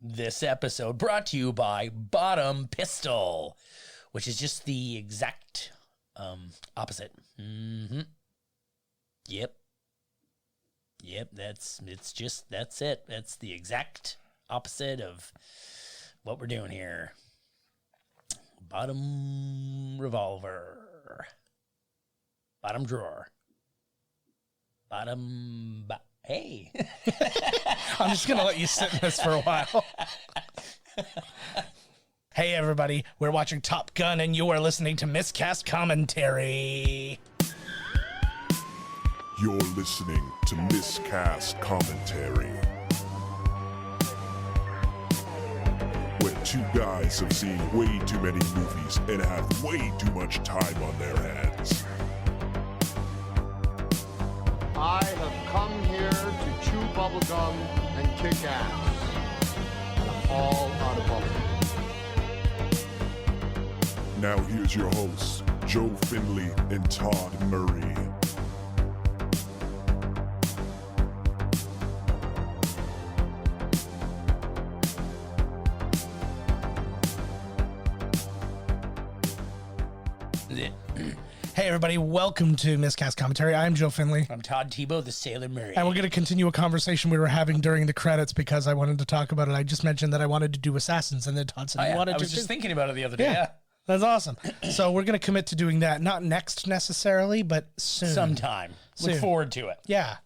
This episode brought to you by Bottom Pistol, which is just the exact opposite. Yep, that's it. That's the exact opposite of what we're doing here. Bottom revolver. Bottom drawer. Hey. I'm just going to let you sit in this for a while. Hey, everybody. We're watching Top Gun, and you are listening to Miscast Commentary. You're listening to Miscast Commentary, where two guys have seen way too many movies and have way too much time on their hands. I have come here to chew bubblegum and kick ass. And I'm all out of bubblegum. Now here's your hosts, Joe Finley and Todd Murray. Hey, everybody. Welcome to Miscast Commentary. I'm Joe Finley. I'm Todd Tebow, the Sailor Murray. And we're going to continue a conversation we were having during the credits because I wanted to talk about it. I just mentioned that I wanted to do Assassins, and then Todd said I wanted to was just thinking about it the other day. Yeah. That's awesome. So we're going to commit to doing that. Not next necessarily, but soon. Sometime. Look forward to it. Yeah.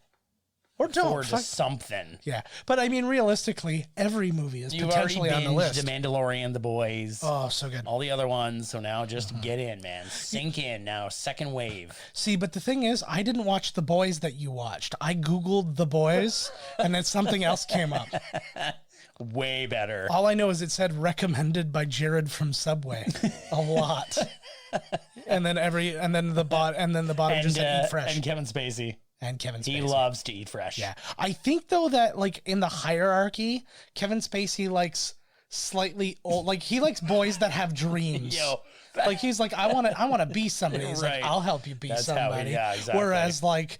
Or don't. Forward to something. Yeah. But I mean, realistically, every movie is potentially on the list. The Mandalorian, The Boys. Oh, so good. All the other ones. So now just get in, man. Sink in now. Second wave. See, but the thing is, I didn't watch The Boys that you watched. I Googled The Boys, and then something else came up. Way better. All I know is it said recommended by Jared from Subway a lot. and then the bottom just said eat fresh. And Kevin Spacey. And Kevin Spacey. He loves to eat fresh. Yeah. I think though that like in the hierarchy, Kevin Spacey likes slightly old, like he likes boys that have dreams. Yo. Like he's like, I want to be somebody. He's Right. like, I'll help you be somebody. Yeah, exactly. Whereas like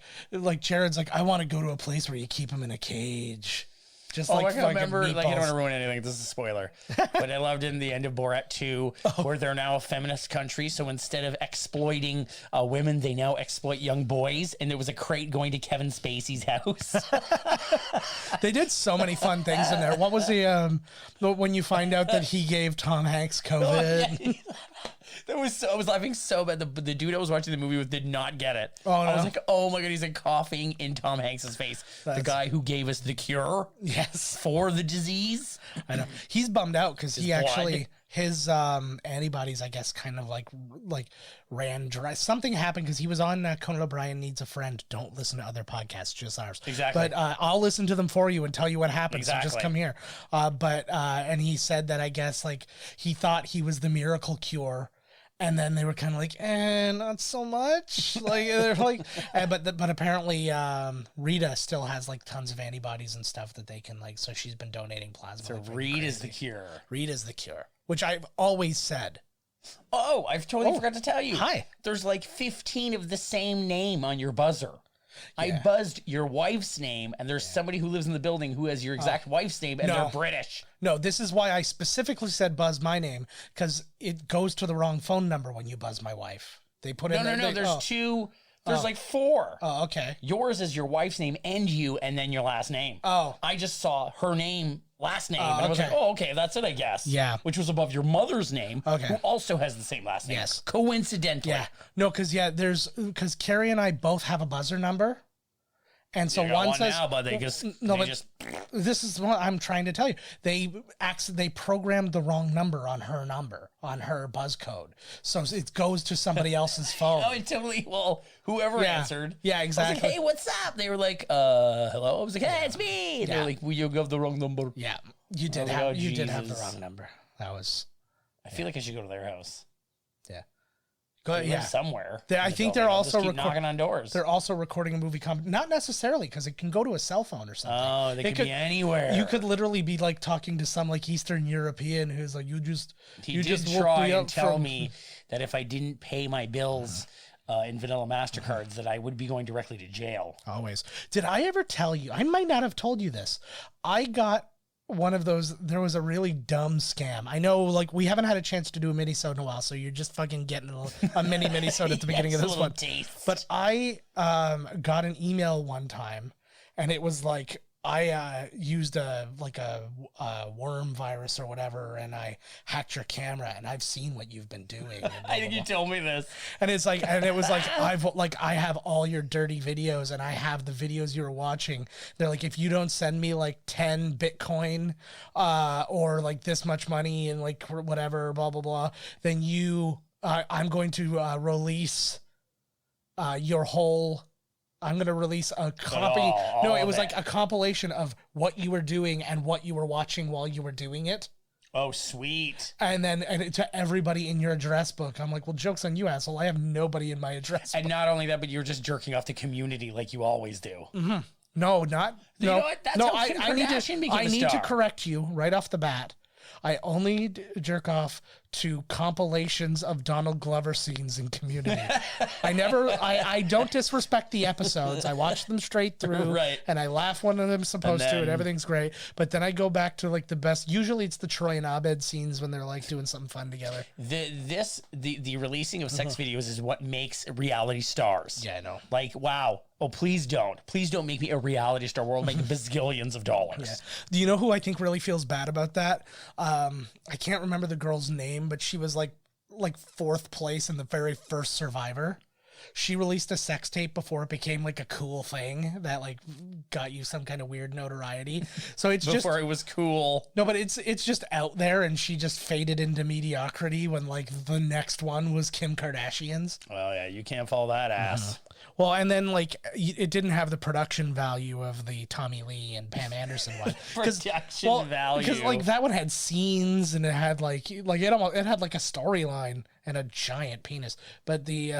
Jared's like, I want to go to a place where you keep him in a cage. Just I like can remember, meatballs. like, I don't want to ruin anything. This is a spoiler. But I loved in the end of Borat 2, where they're now a feminist country. So instead of exploiting women, they now exploit young boys. And there was a crate going to Kevin Spacey's house. They did so many fun things in there. What was the when you find out that he gave Tom Hanks COVID? Oh, yeah. I was laughing so bad. The dude I was watching the movie with did not get it. Oh, no. I was like, oh my God, he's like coughing in Tom Hanks' face. The guy who gave us the cure for the disease. I know. He's bummed out because he actually, blood. his antibodies, I guess, kind of like ran dry. Something happened because he was on Conan O'Brien Needs a Friend. Don't listen to other podcasts, just ours. Exactly. But I'll listen to them for you and tell you what happened. Exactly. So just come here. And he said that I guess like he thought he was the miracle cure. And then they were kind of like, not so much. Like they're like, but apparently Rita still has like tons of antibodies and stuff that they can like. So she's been donating plasma. So like, Reed is the cure. Reed is the cure, which I've always said. Oh, I've totally forgot to tell you. Hi. There's like 15 of the same name on your buzzer. I buzzed your wife's name, and there's somebody who lives in the building who has your exact wife's name, and they're British. No, this is why I specifically said buzz my name, because it goes to the wrong phone number when you buzz my wife. They put in No. There's two. There's like four. Oh, okay. Yours is your wife's name and you, and then your last name. Oh. I just saw her name, last name, and I was like, oh, okay, that's it, I guess. Yeah. Which was above your mother's name, Okay. who also has the same last name. Yes. Coincidentally. Yeah. No, because Carrie and I both have a buzzer number. And so You got one one says, now, but they just, this is what I'm trying to tell you. They programmed the wrong number, on her buzz code. So it goes to somebody else's phone. Oh, it totally, well, whoever answered. Yeah, exactly. I was like, hey, what's up? They were like, hello? I was like, hey, it's me. They were like, well, you have the wrong number. Yeah, you did have the wrong number. That was. I feel like I should go to their house. Yeah. Somewhere. I think they're also knocking on doors. They're also recording a movie not necessarily, because it can go to a cell phone or something. Oh, they could be anywhere. You could literally be like talking to some like Eastern European who's like, you just try and tell me that if I didn't pay my bills in vanilla MasterCards, that I would be going directly to jail. Always. Did I ever tell you? I might not have told you this. I got one of those, there was a really dumb scam. I know, like, we haven't had a chance to do a mini-sode in a while, so you're just fucking getting a mini-sode at the beginning of this one. Taste. But I got an email one time, and it was like, I used a worm virus or whatever, and I hacked your camera, and I've seen what you've been doing. I think you told me this. And it's like, and it was like, I have all your dirty videos, and I have the videos you were watching. They're like, if you don't send me like 10 Bitcoin, or like this much money and like whatever, blah, blah, blah, then I'm going to release your whole. I'm going to release a copy. No, it was like a compilation of what you were doing and what you were watching while you were doing it. Oh, sweet. And then to everybody in your address book. I'm like, well, joke's on you, asshole. I have nobody in my address book. And not only that, but you're just jerking off the community like you always do. Mm-hmm. No, not. You no, know what? That's no, how Kim Kardashian became a need star. to correct you right off the bat. I only jerk off to compilations of Donald Glover scenes in Community. I don't disrespect the episodes. I watch them straight through, right? And I laugh when I'm supposed to, and everything's great. But then I go back to like the best. Usually it's the Troy and Abed scenes when they're like doing something fun together. The releasing of sex videos is what makes reality stars. Yeah, I know. Like, wow. Oh, please don't make me a reality star. We'll make bazillions of dollars. Yeah. Do you know who I think really feels bad about that? I can't remember the girl's name, but she was like fourth place in the very first Survivor. She released a sex tape before it became like a cool thing that like got you some kind of weird notoriety. So it's before it was cool. No, but it's just out there, and she just faded into mediocrity when like the next one was Kim Kardashian's. Well, yeah, you can't follow that ass. Well, and then like it didn't have the production value of the Tommy Lee and Pam Anderson one. Production value, because like that one had scenes and it had like it had like a storyline and a giant penis. But the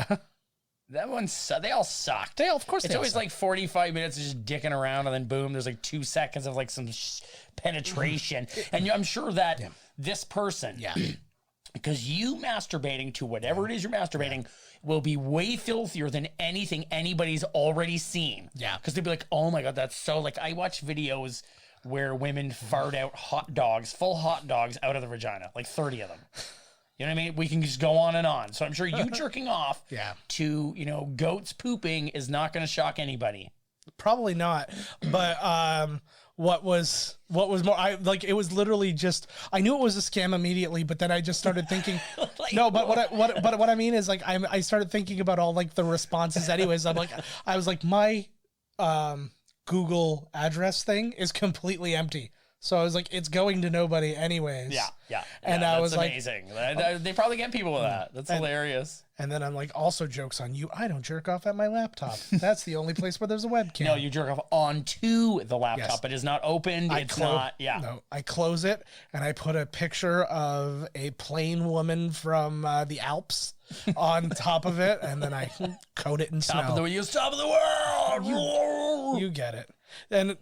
that one, they all sucked. Of course, it's always like 45 minutes of just dicking around, and then boom, there's like 2 seconds of like some penetration. And I'm sure that this person, because you masturbating to whatever it is you're masturbating will be way filthier than anything anybody's already seen. Yeah. Because they'd be like, oh my God, that's so, like, I watch videos where women fart out full hot dogs out of the vagina, like 30 of them. You know what I mean? We can just go on and on. So I'm sure you jerking off to, goats pooping is not going to shock anybody. Probably not. But what was more, it was literally just, I knew it was a scam immediately, but then I just started thinking, but what I mean is like, I started thinking about all like the responses anyways. I was like, my Google address thing is completely empty. So I was like, it's going to nobody anyways. Yeah. And I was amazing. They probably get people with that. That's hilarious. And then I'm like, also joke's on you. I don't jerk off at my laptop. That's the only place where there's a webcam. No, you jerk off onto the laptop. Yes. It is not opened. No, I close it and I put a picture of a plain woman from the Alps on top of it, and then I coat it in snow. Top of the world. You get it. And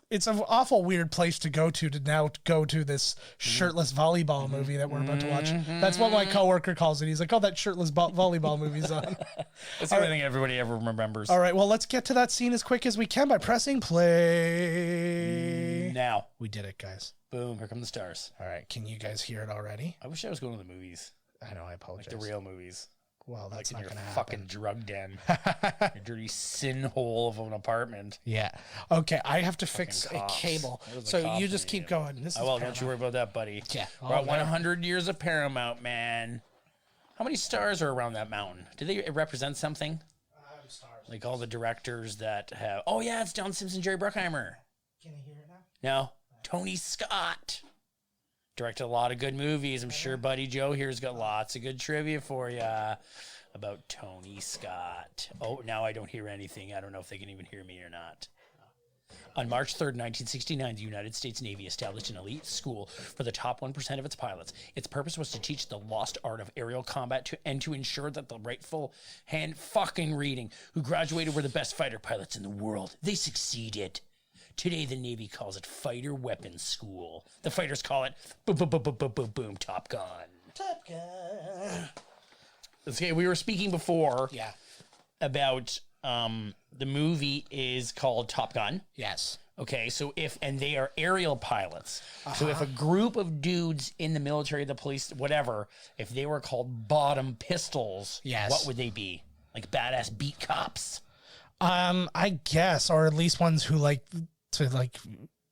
it's an awful weird place to go to this shirtless volleyball movie that we're about to watch. That's what my coworker calls it. He's like, oh, that shirtless volleyball movie's on. That's the only thing everybody ever remembers. All right, well, let's get to that scene as quick as we can by pressing play. Now. We did it, guys. Boom, here come the stars. All right, can you guys hear it already? I wish I was going to the movies. I know, I apologize. Like the real movies. Well, that's like not going to happen. Fucking drug den. Your dirty sin hole of an apartment. Yeah. Okay, I have to fix a cable. So you just keep going. This is don't you worry about that, buddy. Yeah. We're at 100 years of Paramount, man. How many stars are around that mountain? Do they represent something? Stars. Like all the directors that have... Oh, yeah, it's John Simpson, Jerry Bruckheimer. Can you hear it now? No. Tony Scott. Directed a lot of good movies. I'm sure Buddy Joe here's got lots of good trivia for you about Tony Scott. Oh, now I don't hear anything. I don't know if they can even hear me or not. On March 3rd, 1969, the United States Navy established an elite school for the top 1% of its pilots. Its purpose was to teach the lost art of aerial combat and to ensure that the rightful hand fucking reading who graduated were the best fighter pilots in the world. They succeeded. Today, the Navy calls it Fighter Weapons School. The fighters call it boom, boom, boom, boom, boom, boom, boom, Top Gun. Top Gun. Okay, we were speaking before about the movie is called Top Gun. Yes. Okay, so and they are aerial pilots. So if a group of dudes in the military, the police, whatever, if they were called bottom pistols, Yes. what would they be? Like badass beat cops? I guess, or at least ones who like to like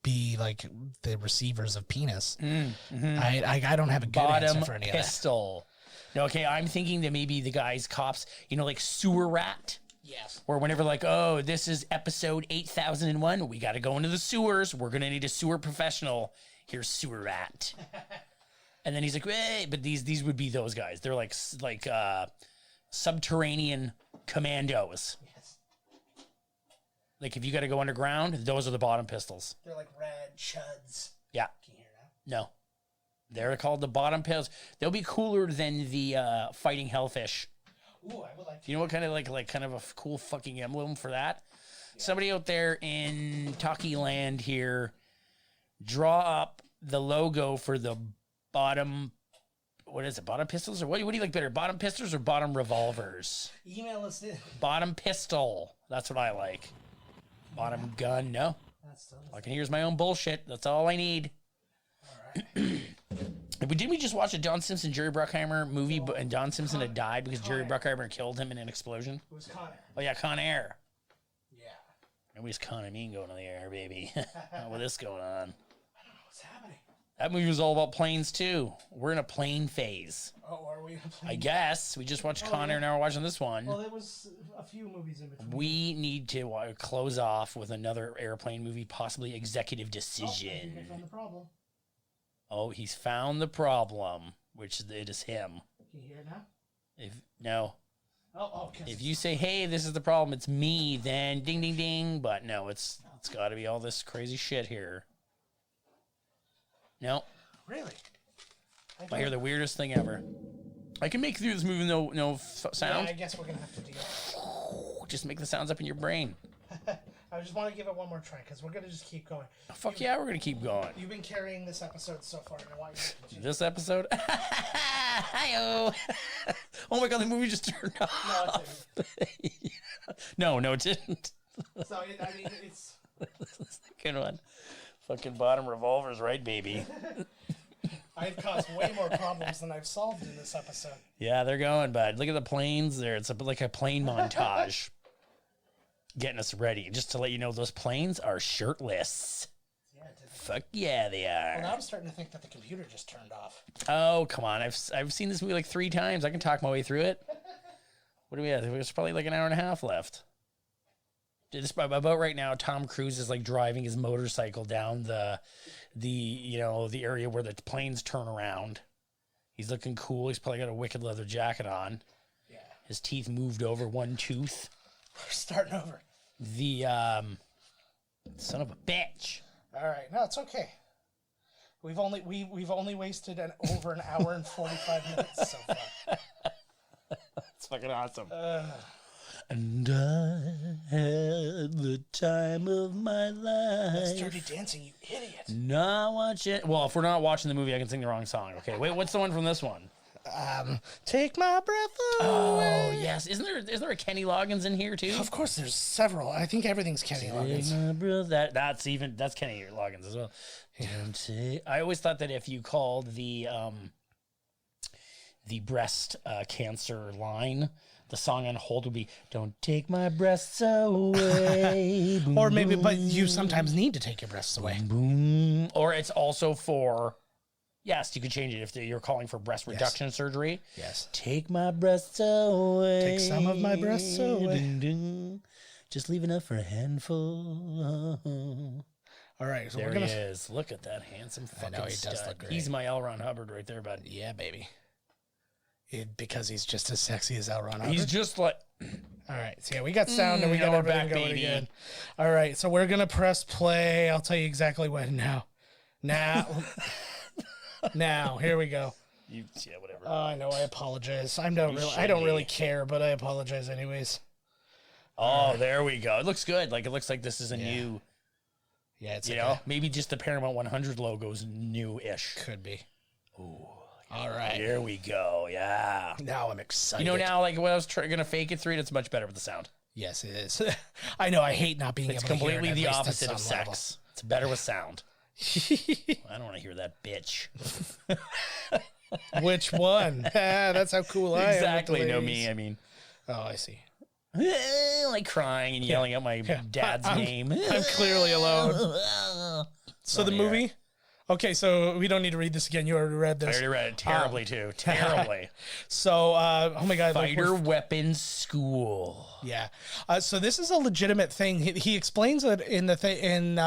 be like the receivers of penis. I don't have a good answer Bottom for any pistol. No, okay, I'm thinking that maybe the guys, cops, like sewer rat. Yes. Or whenever like, oh, this is episode 8001, we got to go into the sewers. We're going to need a sewer professional. Here's sewer rat. And then he's like, hey, but these would be those guys. They're like subterranean commandos. Yes. Like if you got to go underground, those are the bottom pistols. They're like red chuds. Yeah. Can you hear now? No. They're called the bottom pistols. They'll be cooler than the fighting hellfish. Ooh, I would like to. You know what kind of like kind of a cool fucking emblem for that? Yeah. Somebody out there in Talkie Land here, draw up the logo for the bottom. What is it? Bottom pistols, or what do you like better? Bottom pistols or bottom revolvers? Email us in. Bottom pistol. That's what I like. Bottom gun. No. All I can hear is my own bullshit. That's all I need. All right. Didn't we just watch a Don Simpson, Jerry Bruckheimer movie, and Don Simpson had died because Jerry Bruckheimer killed him in an explosion? It was Con Air. Oh, yeah, Con Air. Yeah. Nobody's Con Air going on the air, baby. Not with this going on. I don't know what's happening. That movie was all about planes, too. We're in a plane phase. Oh, are we? I guess. We just watched Con Air, now we're watching this one. Well, there was a few movies in between. We need to close off with another airplane movie, possibly Executive Decision. Oh, found the problem. Oh, he's found the problem, which it is him. Can you hear it now? No. Oh, if you say, hey, this is the problem, it's me, then ding, ding, ding. But no, it's got to be all this crazy shit here. No. Really? I hear the weirdest thing ever. I can make through this movie no sound. Yeah, I guess we're going to have to do that. Just make the sounds up in your brain. I just want to give it one more try because we're going to just keep going. Yeah, we're going to keep going. You've been carrying this episode so far, and I want you to continue. This episode? Hi-oh. Oh my God, the movie just turned off. No, it didn't. So, it's... This is the good one. Fucking bottom revolvers, right, baby? I've caused way more problems than I've solved in this episode. Yeah, they're going, bud. Look at the planes there. It's like a plane montage. Getting us ready. Just to let you know, those planes are shirtless. Yeah, fuck yeah, they are. Well, now I'm starting to think that the computer just turned off. Oh, come on. I've seen this movie like 3 times. I can talk my way through it. What do we have? There's probably like an hour and a half left. About right now, Tom Cruise is like driving his motorcycle down the area where the planes turn around. He's looking cool. He's probably got a wicked leather jacket on. Yeah. His teeth moved over one tooth. We're starting over. The son of a bitch. All right, no, it's okay. We've only wasted over an hour and 45 minutes so far. That's fucking awesome. And I had the time of my life. That's Dirty Dancing, you idiot. Not watching. Well, if we're not watching the movie, I can sing the wrong song. Okay, wait, what's the one from this one? Take my breath away. Oh yes, isn't there a Kenny Loggins in here too? Of course, there's several. I think everything's Kenny Loggins. That's Kenny Loggins as well. Yeah. I always thought that if you called the breast cancer line, the song on hold would be "Don't take my breasts away." Boom, or maybe, boom, but you sometimes need to take your breasts away. Boom. Or it's also for. Yes, you could change it if you're calling for breast reduction surgery. Yes. Take my breasts away. Take some of my breasts away. Ding, ding. Just leave enough for a handful. All right. So there he is. Look at that handsome fucking stud. Does look great. He's my L. Ron Hubbard right there, bud. Yeah, baby. Because he's just as sexy as L. Ron Hubbard. He's just like... All right. So yeah, we got sound and we got everything back, going baby. again. All right. So we're going to press play. I'll tell you exactly when now. Now, here we go. Yeah, whatever. Oh, I know. I apologize. I don't really care, but I apologize anyways. Oh, there we go. It looks good. Like it looks like this is a new. Yeah, it's maybe just the Paramount 100 logo's new-ish. Could be. Ooh. All right. Here we go. Yeah. Now I'm excited. Now, like when I was gonna fake it through it, it's much better with the sound. Yes, it is. I know. I hate not being It's able to hear it, completely at the least at opposite of some level. sex. It's better with sound. I don't want to hear that bitch. Which one? That's how cool I am. Exactly. No, me. I mean, Oh, I see. like crying and yelling out my dad's name. I'm clearly alone. So the movie. Okay, so we don't need to read this again. You already read I this. already read it terribly too. Terribly. So, oh my God. like, Fighter we're- weapons school. Yeah. So this is a legitimate thing. He explains it in the thing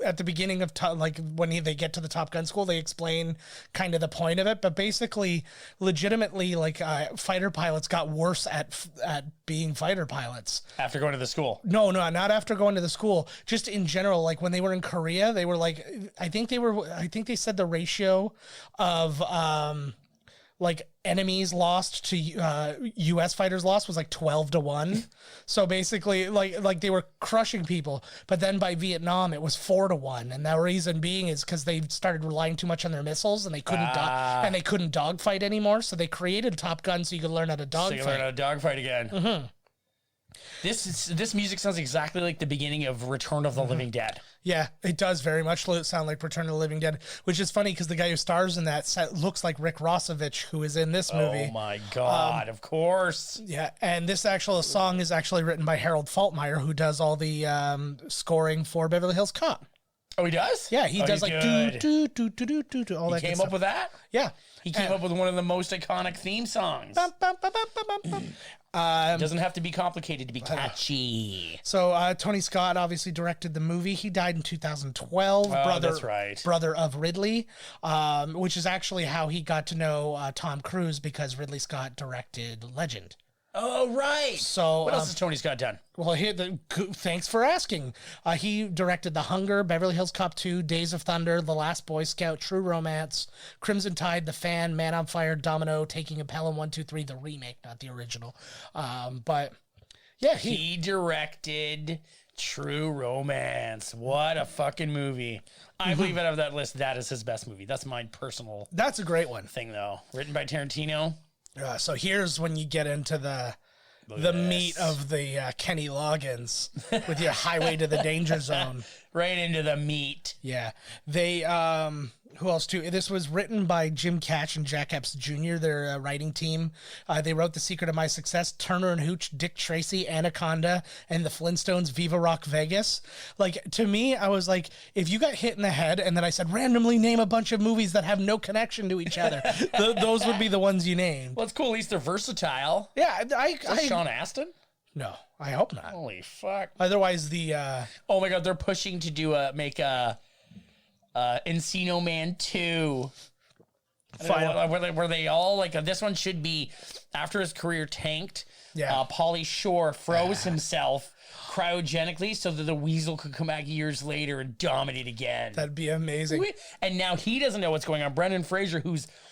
at the beginning of like when they get to the Top Gun school, they explain kind of the point of it. But basically, legitimately, like fighter pilots got worse at being fighter pilots. After going to the school. No, not after going to the school. Just in general, like when they were in Korea, they were like, I think they said the ratio of like enemies lost to U.S. fighters lost was like 12-1. So basically, like they were crushing people. But then by Vietnam, it was 4-1, and the reason being is because they started relying too much on their missiles, and they couldn't dogfight anymore. So they created Top Gun so you could learn how to dogfight. So you learn how to dogfight again. Mm-hmm. This music sounds exactly like the beginning of Return of the Living Dead. Yeah, it does very much sound like Return of the Living Dead, which is funny because the guy who stars in that looks like Rick Rossovich, who is in this movie. Oh my God, of course. Yeah, and this actual song is actually written by Harold Faltermeyer, who does all the scoring for Beverly Hills Cop. Oh, he does? Yeah, he does like do all that. He came good up with that? Yeah, He came up with one of the most iconic theme songs. Bum, bum, bum, bum, bum, bum. It doesn't have to be complicated to be catchy. So Tony Scott obviously directed the movie. He died in 2012. That's right. Brother of Ridley, which is actually how he got to know Tom Cruise because Ridley Scott directed Legend. Oh, right. So what else has Tony Scott done? Well, thanks for asking. He directed The Hunger, Beverly Hills Cop 2, Days of Thunder, The Last Boy Scout, True Romance, Crimson Tide, The Fan, Man on Fire, Domino, Taking a Pelham 1, 2, 3, the remake, not the original. But yeah, he directed True Romance. What a fucking movie. I believe out of that list, that is his best movie. That's my personal that's a great one. thing, though. Written by Tarantino. So here's when you get into the meat of the Kenny Loggins with your Highway to the Danger Zone. Right into the meat. Yeah. They, who else too? This was written by Jim Catch and Jack Epps Jr., their writing team. They wrote The Secret of My Success, Turner and Hooch, Dick Tracy, Anaconda, and the Flintstones, Viva Rock Vegas. Like, to me, I was like, if you got hit in the head and then I said, randomly name a bunch of movies that have no connection to each other, those would be the ones you named. Well, it's cool. At least they're versatile. Yeah. Is that Sean Astin? No, I hope not. Holy fuck. Otherwise, the oh my God, they're pushing to make a Encino Man 2. Were they all like this one should be after his career tanked? Yeah. Pauly Shore froze himself cryogenically so that the Weasel could come back years later and dominate again. That'd be amazing. And now he doesn't know what's going on. Brendan Fraser,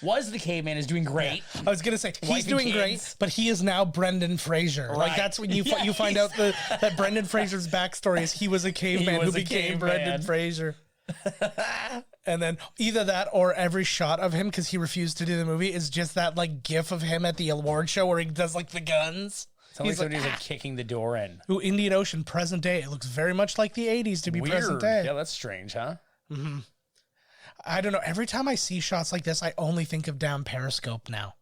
was the caveman, is doing great. Yeah. I was gonna say he's doing great, but he is now Brendan Fraser. Right. Like that's when you find out that Brendan Fraser's backstory is he was a caveman who became Brendan Fraser. And then either that or every shot of him, because he refused to do the movie, is just that like gif of him at the award show where he does like the guns. He's like kicking the door in. Ooh, Indian Ocean, present day. It looks very much like the 80s to be present day. Yeah, that's strange, huh? Mm-hmm. I don't know. Every time I see shots like this, I only think of down Periscope now.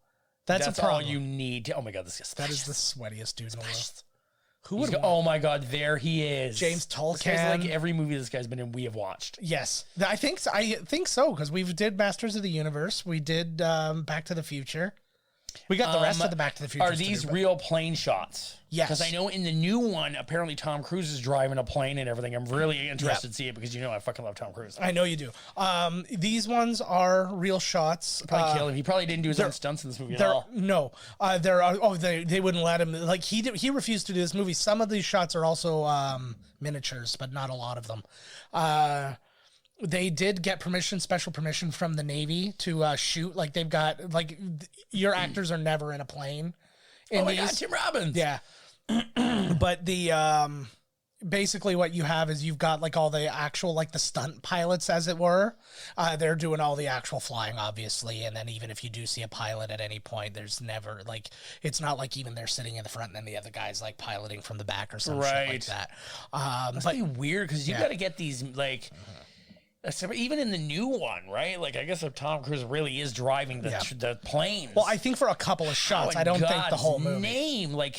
That's a problem. All you need. Oh my God, this is that is the sweatiest dude in the world. Who would? Oh my God, there he is. James Tolkan. This guy's like every movie this guy's been in, we have watched. Yes, I think so because we did Masters of the Universe. We did Back to the Future. We got the rest of the Back to the Future. Are these real plane shots? Yes. Because I know in the new one, apparently Tom Cruise is driving a plane and everything. I'm really interested to see it because I fucking love Tom Cruise. I know you do. These ones are real shots. Probably kill him. He probably didn't do his own stunts in this movie at all. No. They wouldn't let him. Like he refused to do this movie. Some of these shots are also miniatures, but not a lot of them. They did get special permission from the Navy to shoot. Like they've got your actors are never in a plane. Oh my God, Tim Robbins. Yeah. But the basically what you have is you've got like all the actual, like the stunt pilots, as it were. They're doing all the actual flying, obviously. And then even if you do see a pilot at any point, there's never like, it's not like even they're sitting in the front and then the other guy's like piloting from the back or some shit like that. Must be weird because you got to get these like, even in the new one, right? Like, I guess if Tom Cruise really is driving the planes. Well, I think for a couple of shots, I don't think the whole movie. Like,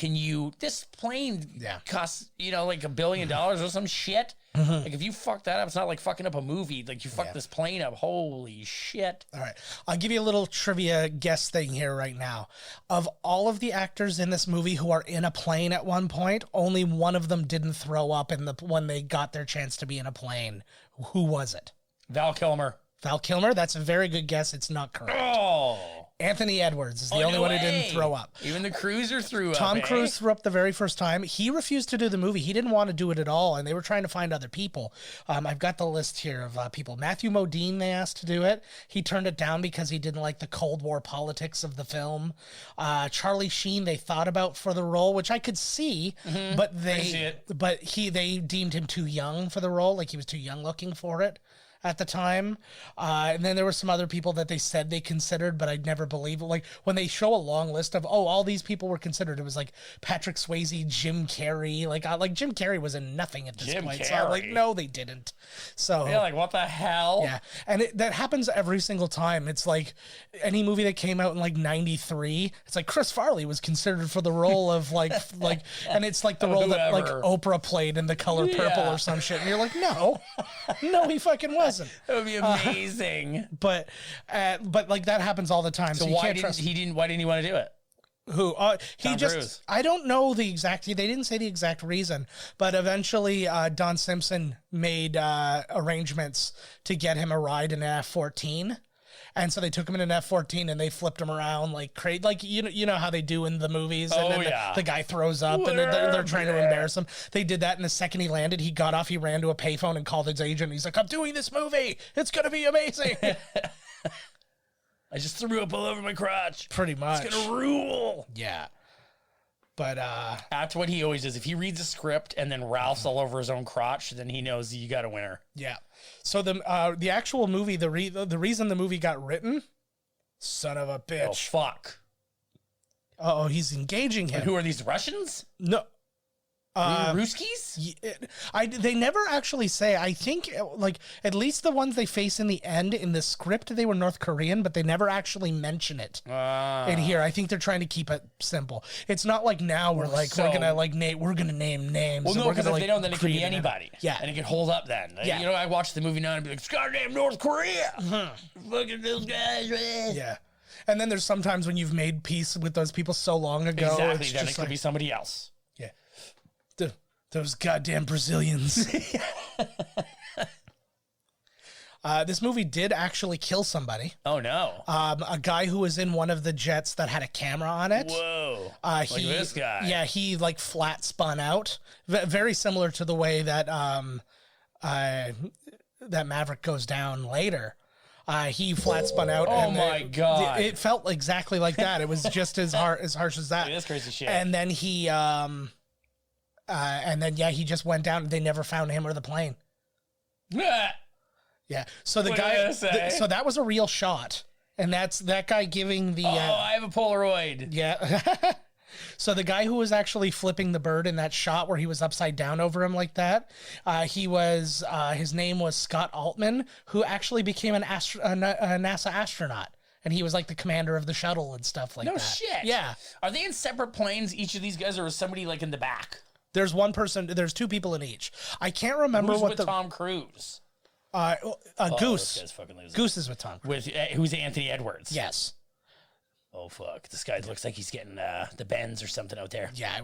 this plane costs, like $1 billion or some shit. Like, if you fuck that up, it's not like fucking up a movie. Like, you fuck this plane up. Holy shit. All right. I'll give you a little trivia guess thing here right now. Of all of the actors in this movie who are in a plane at one point, only one of them didn't throw up when they got their chance to be in a plane. Who was it? Val Kilmer. Val Kilmer? That's a very good guess. It's not correct. Oh. Anthony Edwards is the only one who didn't throw up. Even the cruiser threw up. Tom Cruise threw up the very first time. He refused to do the movie. He didn't want to do it at all, and they were trying to find other people. I've got the list here of people. Matthew Modine, they asked to do it. He turned it down because he didn't like the Cold War politics of the film. Charlie Sheen, they thought about for the role, which I could see, but they deemed him too young for the role. Like, he was too young looking for it at the time. And then there were some other people that they said they considered, but I'd never believe it. Like, when they show a long list of, all these people were considered, it was like Patrick Swayze, Jim Carrey. Like Jim Carrey was in nothing at this point. So I'm like, no, they didn't. So yeah, like, what the hell? Yeah. And that happens every single time. It's like any movie that came out in like 93, it's like Chris Farley was considered for the role of like, and it's like the role that like Oprah played in The Color Purple or some shit. And you're like, no, he fucking wasn't. That would be amazing. But like that happens all the time. So why didn't he want to do it? Who? Tom Cruise. I don't know the exact, they didn't say the exact reason, but eventually Don Simpson made arrangements to get him a ride in an F-14. And so they took him in an F-14 and they flipped him around like crazy, like you know how they do in the movies. And then the guy throws up and they're trying to embarrass him. They did that, and the second he landed, he got off, he ran to a payphone and called his agent. He's like, "I'm doing this movie. It's gonna be amazing." I just threw up all over my crotch. Pretty much. It's gonna rule. Yeah. But that's what he always does. If he reads a script and then Ralph's all over his own crotch, then he knows you got a winner. Yeah. So the actual movie, the reason the movie got written, son of a bitch. Oh fuck. Oh, he's engaging him. And who are these Russians? No. Ruskies? They never actually say. I think like at least the ones they face in the end in the script, they were North Korean, but they never actually mention it in here. I think they're trying to keep it simple. It's not like now we're gonna name names. Well, no, because if they don't, then it could be anybody. Yeah, and it could hold up then. Yeah. I watched the movie now and be like, it's goddamn North Korea. Look at those guys. Yeah. And then there's sometimes when you've made peace with those people so long ago, exactly. Then it could be somebody else. Yeah. Those goddamn Brazilians. This movie did actually kill somebody. Oh, no. A guy who was in one of the jets that had a camera on it. Whoa. Like this guy. Yeah, he like flat spun out. Very similar to the way that that Maverick goes down later. He flat spun out. Oh my God. It felt exactly like that. It was just as harsh as that. Dude, that's crazy shit. And then he he just went down. They never found him or the plane. Yeah. So the guy. So that was a real shot, and that's that guy giving the. I have a Polaroid. Yeah. So the guy who was actually flipping the bird in that shot where he was upside down over him like that, his name was Scott Altman, who actually became a NASA astronaut. And he was like the commander of the shuttle and stuff like that. No shit. Yeah. Are they in separate planes, each of these guys, or is somebody like in the back? There's one person. There's two people in each. I can't remember Who's what with Tom Cruise. Goose. Goose is with Tom Cruise. Who's Anthony Edwards? Yes. Oh fuck! This guy looks like he's getting the Benz or something out there. Yeah,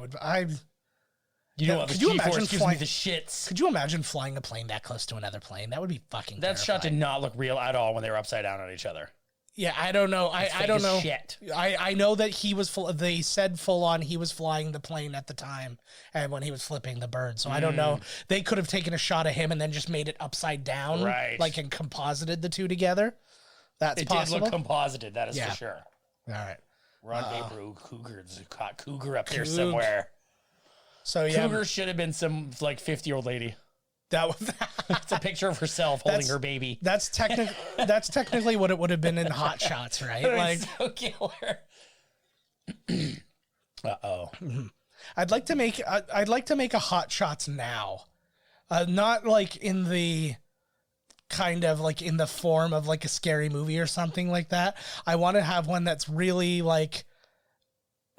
Could you imagine flying the shits? Could you imagine flying a plane that close to another plane? That would be fucking. That shot did not look real at all when they were upside down on each other. Yeah, I don't know. I don't know. Shit. I know that he was they said full on he was flying the plane at the time and when he was flipping the bird. So I don't know. They could have taken a shot of him and then just made it upside down, right? Like and composited the two together. That's possible. It did look composited. That is for sure. All right. Rendezvous Cougar. There's a cougar up there somewhere. So yeah, Cougar should have been some like 50-year-old lady. that was It's a picture of herself holding her baby. that's technically what it would have been in Hot Shots, right? Like, So killer. Uh-oh. I'd like to make a Hot Shots now, not like in the kind of like in the form of like a scary movie or something like that. I want to have one that's really like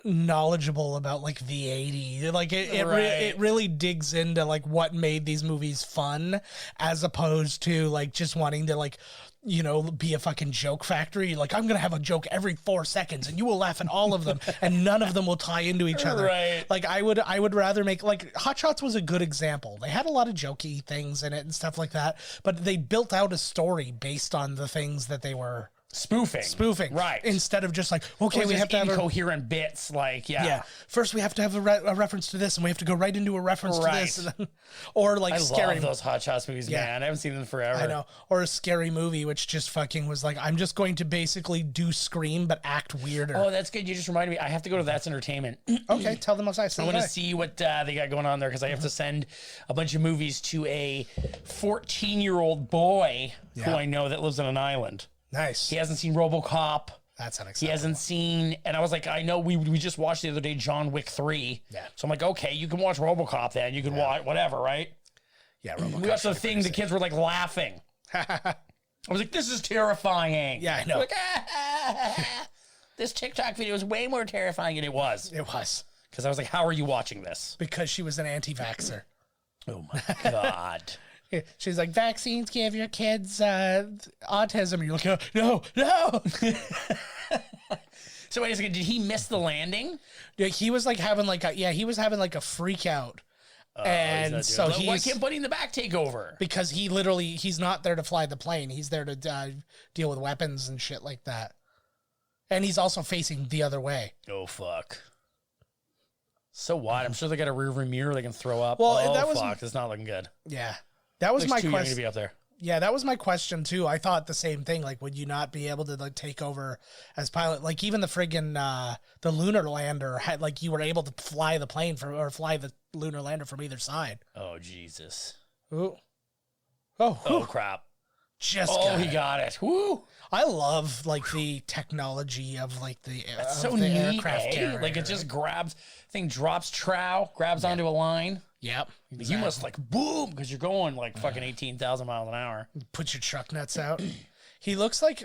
knowledgeable about like the 80s. Like it really digs into like what made these movies fun, as opposed to like just wanting to like, you know, be a fucking joke factory. Like, I'm gonna have a joke every 4 seconds and you will laugh at all of them and none of them will tie into each other. Right. Like I would rather make, like, Hot Shots was a good example. They had a lot of jokey things in it and stuff like that, but they built out a story based on the things that they were spoofing, right? Instead of just like, okay, we have to have incoherent bits, like first we have to have a reference to this, and we have to go right into a reference to this, and then, or like I scary. love those Hot Shots movies, man. I haven't seen them forever. I know, or a scary movie, which just fucking was like, I'm just going to basically do Scream but act weirder. Oh, that's good. You just reminded me. I have to go to That's Entertainment. Okay, tell them what I want to see what they got going on there, because I have to send a bunch of movies to a 14-year-old boy who I know that lives on an island. Nice. He hasn't seen RoboCop. That's unacceptable. He hasn't seen, and I was like, I know we just watched the other day John Wick 3. Yeah. So I'm like, okay, you can watch RoboCop then. You can watch whatever, right? Yeah, RoboCop. We watched the thing. The kids were like laughing. I was like, this is terrifying. Yeah, I know. Like, this TikTok video is way more terrifying than it was. It was. Because I was like, how are you watching this? Because she was an anti-vaxxer. Oh my God. She's like, vaccines give your kids autism. And you're like, oh, no. So wait a second, did he miss the landing? Yeah, he was like having like a freak out. And so why can't Buddy in the back take over? Because he's not there to fly the plane. He's there to deal with weapons and shit like that. And he's also facing the other way. Oh, fuck. So what? I'm sure they got a rear view mirror they can throw up. Well, that was, fuck. It's not looking good. Yeah. That was my question. To be up there. Yeah, that was my question too. I thought the same thing. Like, would you not be able to like take over as pilot? Like, even the friggin' the lunar lander had, like, you were able to fly the plane fly the lunar lander from either side. Oh, Jesus. Ooh. Oh, crap. He got it. Woo. I love like the technology of like the aircraft carrier. Like, it just grabs, drops trow, grabs onto a line. Yep. Exactly. You must like boom, because you're going like fucking 18,000 miles an hour. Put your truck nuts out. He looks like,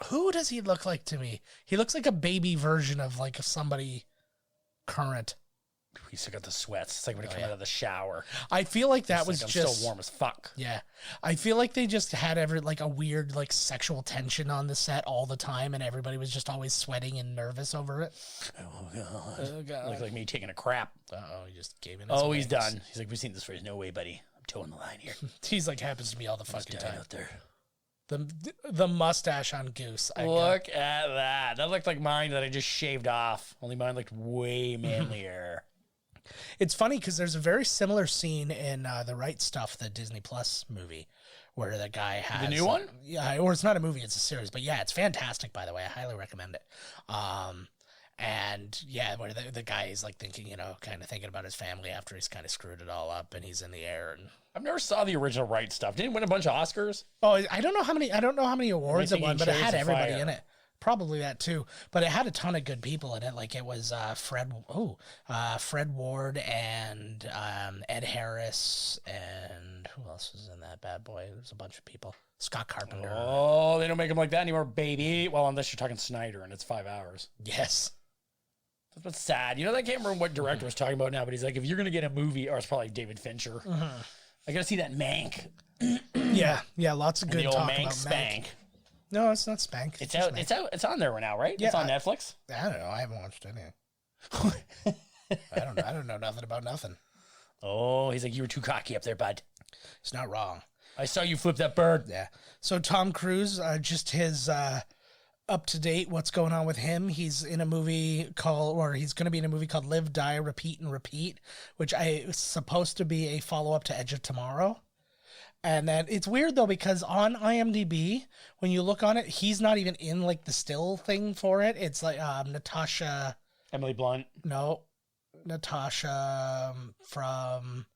who does he look like to me? He looks like a baby version of like somebody current. He's still got the sweats. It's like when he come out of the shower. I feel like that was I'm just still warm as fuck. Yeah. I feel like they just had a weird like sexual tension on the set all the time, and everybody was just always sweating and nervous over it. Oh, God. Looks like me taking a crap. Uh-oh, he just gave in. Oh, he's done. He's like, we've seen this phrase. No way, buddy. I'm towing the line here. He's like, happens to me all the fucking time. Out there. The mustache on Goose. Look at that. That looked like mine that I just shaved off. Only mine looked way manlier. It's funny because there's a very similar scene in The Right Stuff, the Disney Plus movie, where the guy has the new one. Yeah, or it's not a movie; it's a series. But yeah, it's fantastic. By the way, I highly recommend it. And yeah, where the guy is like thinking, kind of thinking about his family after he's kind of screwed it all up, and he's in the air. And I've never saw the original Right Stuff. Didn't it win a bunch of Oscars? Oh, I don't know how many awards it won, but it had everybody in it. Probably that too, but it had a ton of good people in it. Like it was Fred Ward and Ed Harris, and who else was in that bad boy? There's a bunch of people. Scott Carpenter. Oh, they don't make them like that anymore, baby. Well, unless you're talking Snyder, and it's 5 hours. Yes. That's what's sad. I can't remember what director was talking about now, but he's like, if you're gonna get a movie, or it's probably David Fincher. I gotta see that Mank. yeah, lots of good the old talk Mank about Spank. Mank. No, it's not Spank. It's out. It's out. It's on there now, right? Yeah, it's on Netflix. I don't know. I haven't watched any. I don't know nothing about nothing. Oh, he's like, you were too cocky up there, bud. It's not wrong. I saw you flip that bird. Yeah. So Tom Cruise, just his up to date, what's going on with him? He's in a movie he's going to be in a movie called Live, Die, Repeat, and Repeat, which is supposed to be a follow up to Edge of Tomorrow. And then it's weird though, because on IMDb, when you look on it, he's not even in like the still thing for it. It's like Natasha. Emily Blunt. No. Natasha from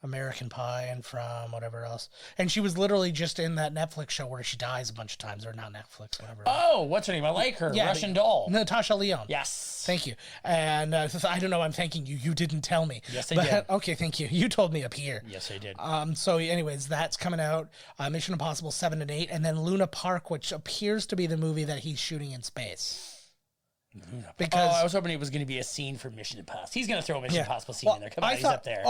American Pie and from whatever else. And she was literally just in that Netflix show where she dies a bunch of times, or not Netflix, whatever. Oh, what's her name? I like her. Russian doll. Natasha Lyonne. Yes. Thank you. And I don't know, I'm thanking you. You didn't tell me. Yes, I did. Okay, thank you. You told me up here. Yes, I did. So anyways, that's coming out. Mission Impossible 7 and 8. And then Luna Park, which appears to be the movie that he's shooting in space. Because I was hoping it was going to be a scene from Mission Impossible. He's going to throw a Mission Impossible scene in there. Come on, he's up there.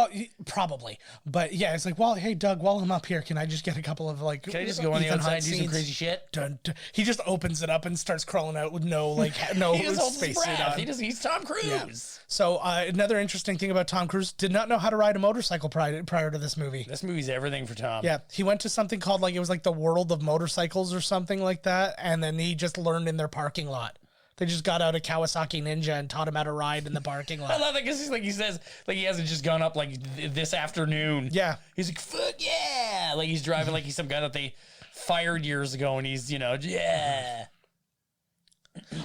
Probably. But yeah, it's like, well, hey, Doug, while I'm up here, can I just get a couple of like... Can I just go on the outside and do some crazy shit? Dun, dun. He just opens it up and starts crawling out with no space suit on. He's Tom Cruise. Yeah. So another interesting thing about Tom Cruise, did not know how to ride a motorcycle prior to this movie. This movie's everything for Tom. Yeah, he went to something called it was like the World of Motorcycles or something like that, and then he just learned in their parking lot. They just got out a Kawasaki Ninja and taught him how to ride in the parking lot. I love that because he says he hasn't just gone up this afternoon. Yeah. He's like, fuck yeah. Like he's driving like he's some guy that they fired years ago and he's, yeah.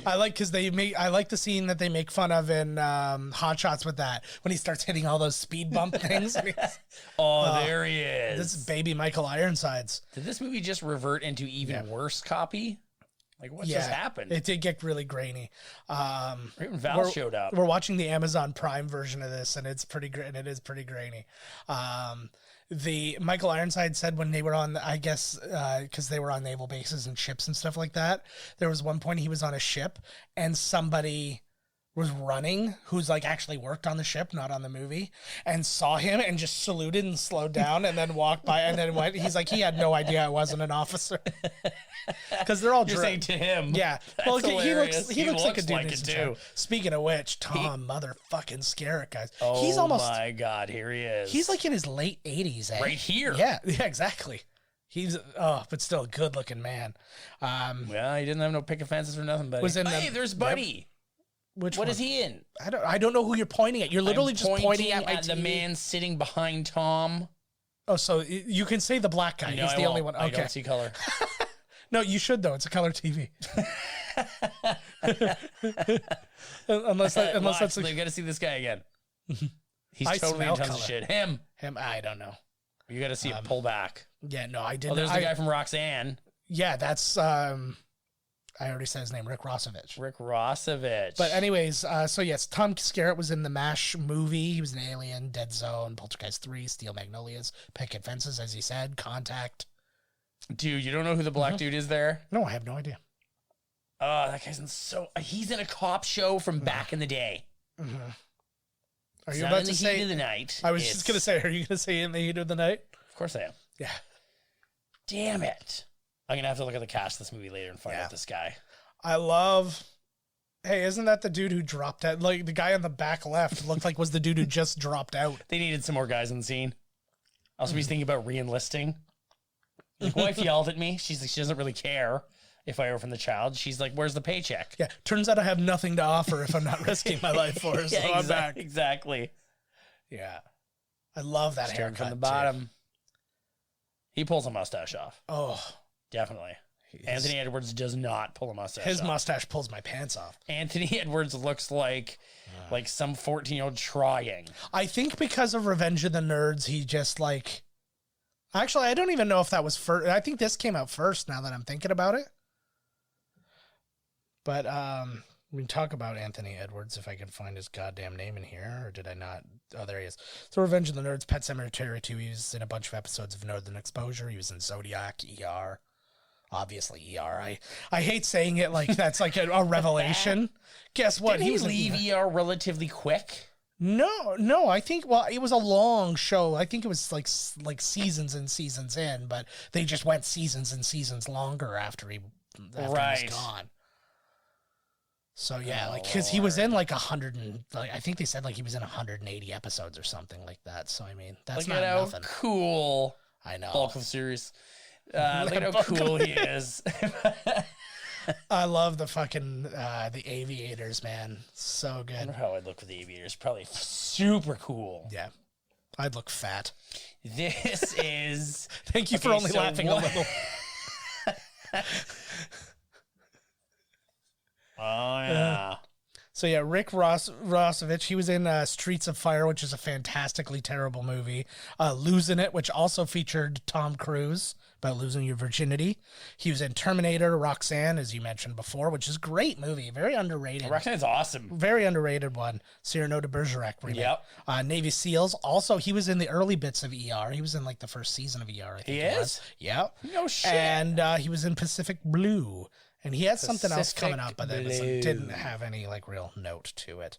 I like the scene that they make fun of in Hot Shots with that when he starts hitting all those speed bump things. There he is. This is baby Michael Ironsides. Did this movie just revert into even worse copy? Like what just happened? It did get really grainy. Even Val showed up. We're watching the Amazon Prime version of this, and it's pretty great. And it is pretty grainy. The Michael Ironside said when they were on, I guess, because they were on naval bases and ships and stuff like that. There was one point he was on a ship, and somebody was running who's actually worked on the ship, not on the movie, and saw him and just saluted and slowed down and then walked by and then went. He's like, he had no idea I wasn't an officer. Because they're all You're saying to him. Yeah. Well, he looks like a dude like it too. Speaking of which, Tom motherfucking Skerritt, guys. Oh, he's almost, my God, here he is. He's in his late 80s, eh? Right here. Yeah, exactly. He's but still a good looking man. Well, he didn't have no picket fences or nothing, buddy. Hey, there's Buddy. Which what one? is he in? I don't know who you're pointing at. You're literally just pointing at my the man sitting behind Tom. Oh, so you can say the black guy. No, He's the only one. Okay. I don't see color. No, you should though. It's a color TV. unless that's you got to see this guy again. He's totally in tons of shit. Him. I don't know. You got to see him pull back. Yeah, no, I didn't. Oh, there's the guy from Roxanne. Yeah, that's I already said his name, Rick Rossovich. But anyways, so yes, Tom Skerritt was in the MASH movie. He was an alien, Dead Zone, Poltergeist 3, Steel Magnolias, Picket Fences, as he said, Contact. Dude, you don't know who the black dude is there? No, I have no idea. That guy's he's in a cop show from back in the day. Mm-hmm. Are you about to say Heat of the Night? I was just going to say, are you going to say In the Heat of the Night? Of course I am. Yeah. Damn it. I'm going to have to look at the cast of this movie later and find out this guy. Hey, isn't that the dude who dropped out? Like, the guy on the back left looked like was the dude who just dropped out. They needed some more guys in the scene. Also, he's thinking about re-enlisting. His wife yelled at me. She's like, she doesn't really care if I orphan the child. She's like, where's the paycheck? Yeah, turns out I have nothing to offer if I'm not risking my life for her, so I'm back. Exactly. Yeah. I love that haircut from the bottom. Too. He pulls a mustache off. Oh. Definitely. Anthony Edwards does not pull a mustache off. His mustache pulls my pants off. Anthony Edwards looks like some 14-year-old trying. I think because of Revenge of the Nerds, he just Actually, I don't even know if that was first. I think this came out first now that I'm thinking about it. But we can talk about Anthony Edwards if I can find his goddamn name in here. Or did I not? Oh, there he is. So Revenge of the Nerds, Pet Sematary 2. He was in a bunch of episodes of Northern Exposure. He was in Zodiac, ER. Obviously, ER. I hate saying it like that's like a revelation. Guess what? Didn't he leave ER relatively quick? No. I think, it was a long show. I think it was like seasons and seasons in, but they just went seasons and seasons longer after he was gone. So yeah, because he was in 100 and I think they said he was in 180 episodes or something like that. So I mean, that's not nothing. Cool. I know. Bulk of the series. Look at how cool he is. I love the fucking the aviators, man. So good. I wonder how I'd look with the aviators. Probably super cool. Yeah. I'd look fat. This is... Thank you for only laughing a little. So yeah, Rick Rossovich, he was in Streets of Fire, which is a fantastically terrible movie. Losing It, which also featured Tom Cruise, about losing your virginity. He was in Terminator, Roxanne, as you mentioned before, which is a great movie. Very underrated. Roxanne's awesome. Very underrated one. Cyrano de Bergerac remake. Yep. Navy SEALs. Also, he was in the early bits of ER. He was in like the first season of ER, I think. He it is? was. Yep. No shit. And he was in Pacific Blue. And he had something else coming Pacific up, but it Blue. didn't have any like real note to it.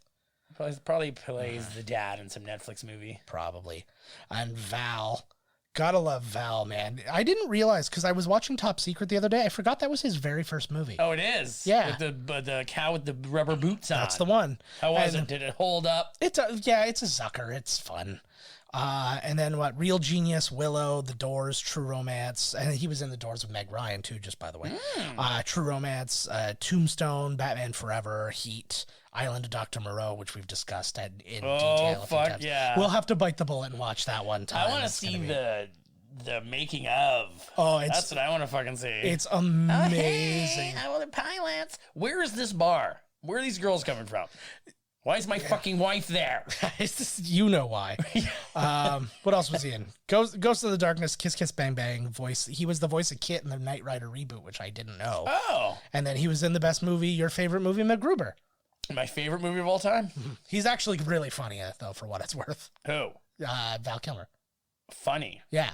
Probably plays the dad in some Netflix movie. Probably. And Val. Gotta love Val, man. I didn't realize, because I was watching Top Secret the other day, I forgot that was his very first movie. Oh, it is? Yeah. With the cow with the rubber boots on. That's the one. How was And it? Did it hold up? It's a Zucker. It's fun. And then what? Real Genius, Willow, The Doors, True Romance. And he was in The Doors with Meg Ryan, too, just by the way. True Romance, Tombstone, Batman Forever, Heat, Island of Dr. Moreau, which we've discussed in detail a few fuck times. yeah. We'll have to bite the bullet and watch that one time. I want to It's see gonna be- the making of. Oh, That's what I want to fucking see. It's Oh, amazing. hey, I want the pilots. Where is this bar? Where are these girls coming from? Why is my fucking wife there? It's just, you know why. What else was he in? Ghost of the Darkness, Kiss Kiss Bang Bang voice. He was the voice of Kit in the Knight Rider reboot, which I didn't know. Oh, And then he was in the best movie, your favorite movie, MacGruber. my favorite movie of all time? He's actually really funny, though, for what it's worth. Who? Val Kilmer. Funny. Yeah.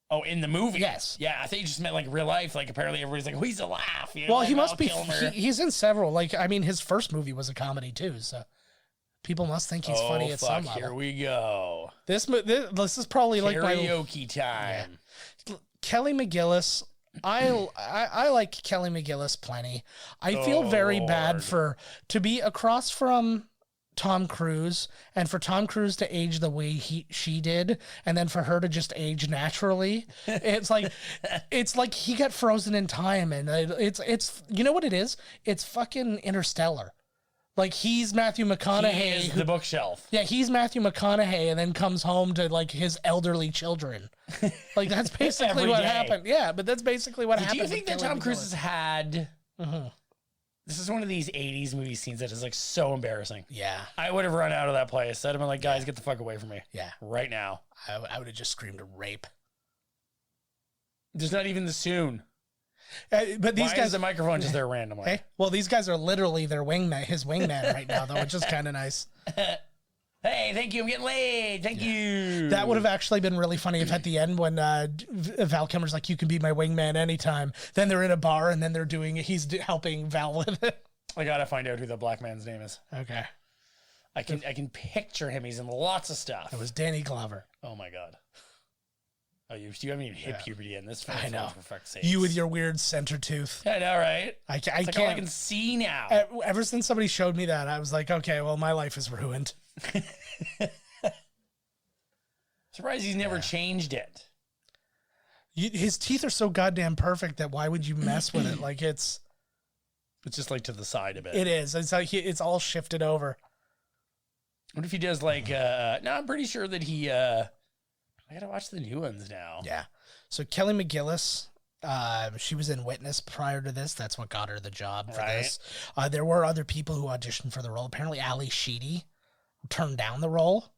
Oh, in the movie? Yes. Yeah, I think you just meant like real life. Like apparently everybody's like, oh, he's a laugh. You know, Well, like he must Val be. Kilmer. He's in several. Like, I mean, his first movie was a comedy too, so people must think he's funny at some Here level. we go. This is probably like my Karaoke time. Kelly McGillis. I like Kelly McGillis plenty. I feel very bad to be across from Tom Cruise and for Tom Cruise to age the way she did, and then for her to just age naturally. It's like he got frozen in time, and it's you know what it is? It's fucking Interstellar. Like he's Matthew McConaughey. He is the bookshelf. Yeah, he's Matthew McConaughey and then comes home to like his elderly children. Like that's basically Every what day. happened. Yeah, but that's basically what happened. Do you think with that Kelly Tom Cruise McGillis. has had... This is one of these 80s movie scenes that is like so embarrassing. Yeah, I would have run out of that place. I'd have been like, guys, get the fuck away from me. yeah. Right now. I would have just screamed rape. There's not even the soon. But these Why guys is the microphone just there randomly? Hey, well, these guys are literally their wingman, his wingman right now, though, which is kind of nice. Hey, thank you. I'm getting laid. Thank you. That would have actually been really funny if at the end when Val Kilmer's like, you can be my wingman anytime. Then they're in a bar and then he's helping Val with it. I gotta find out who the black man's name is. Okay. I can picture him. He's in lots of stuff. It was Danny Glover. Oh my god. Oh, you haven't even hit puberty yet in this film. I know. For fuck's sake. You with your weird center tooth. I know, right? I It's like all I can't. can see now. Ever since somebody showed me that, I was like, okay, well, my life is ruined. Surprised he's never changed it. His teeth are so goddamn perfect that why would you mess with it? Like It's just like to the side of it. it is. It's like it's all shifted over. What if he does like? No, I'm pretty sure that he. I gotta watch the new ones now. Yeah. So Kelly McGillis, she was in Witness prior to this. That's what got her the job for Right. this. There were other people who auditioned for the role. Apparently, Ali Sheedy turned down the role,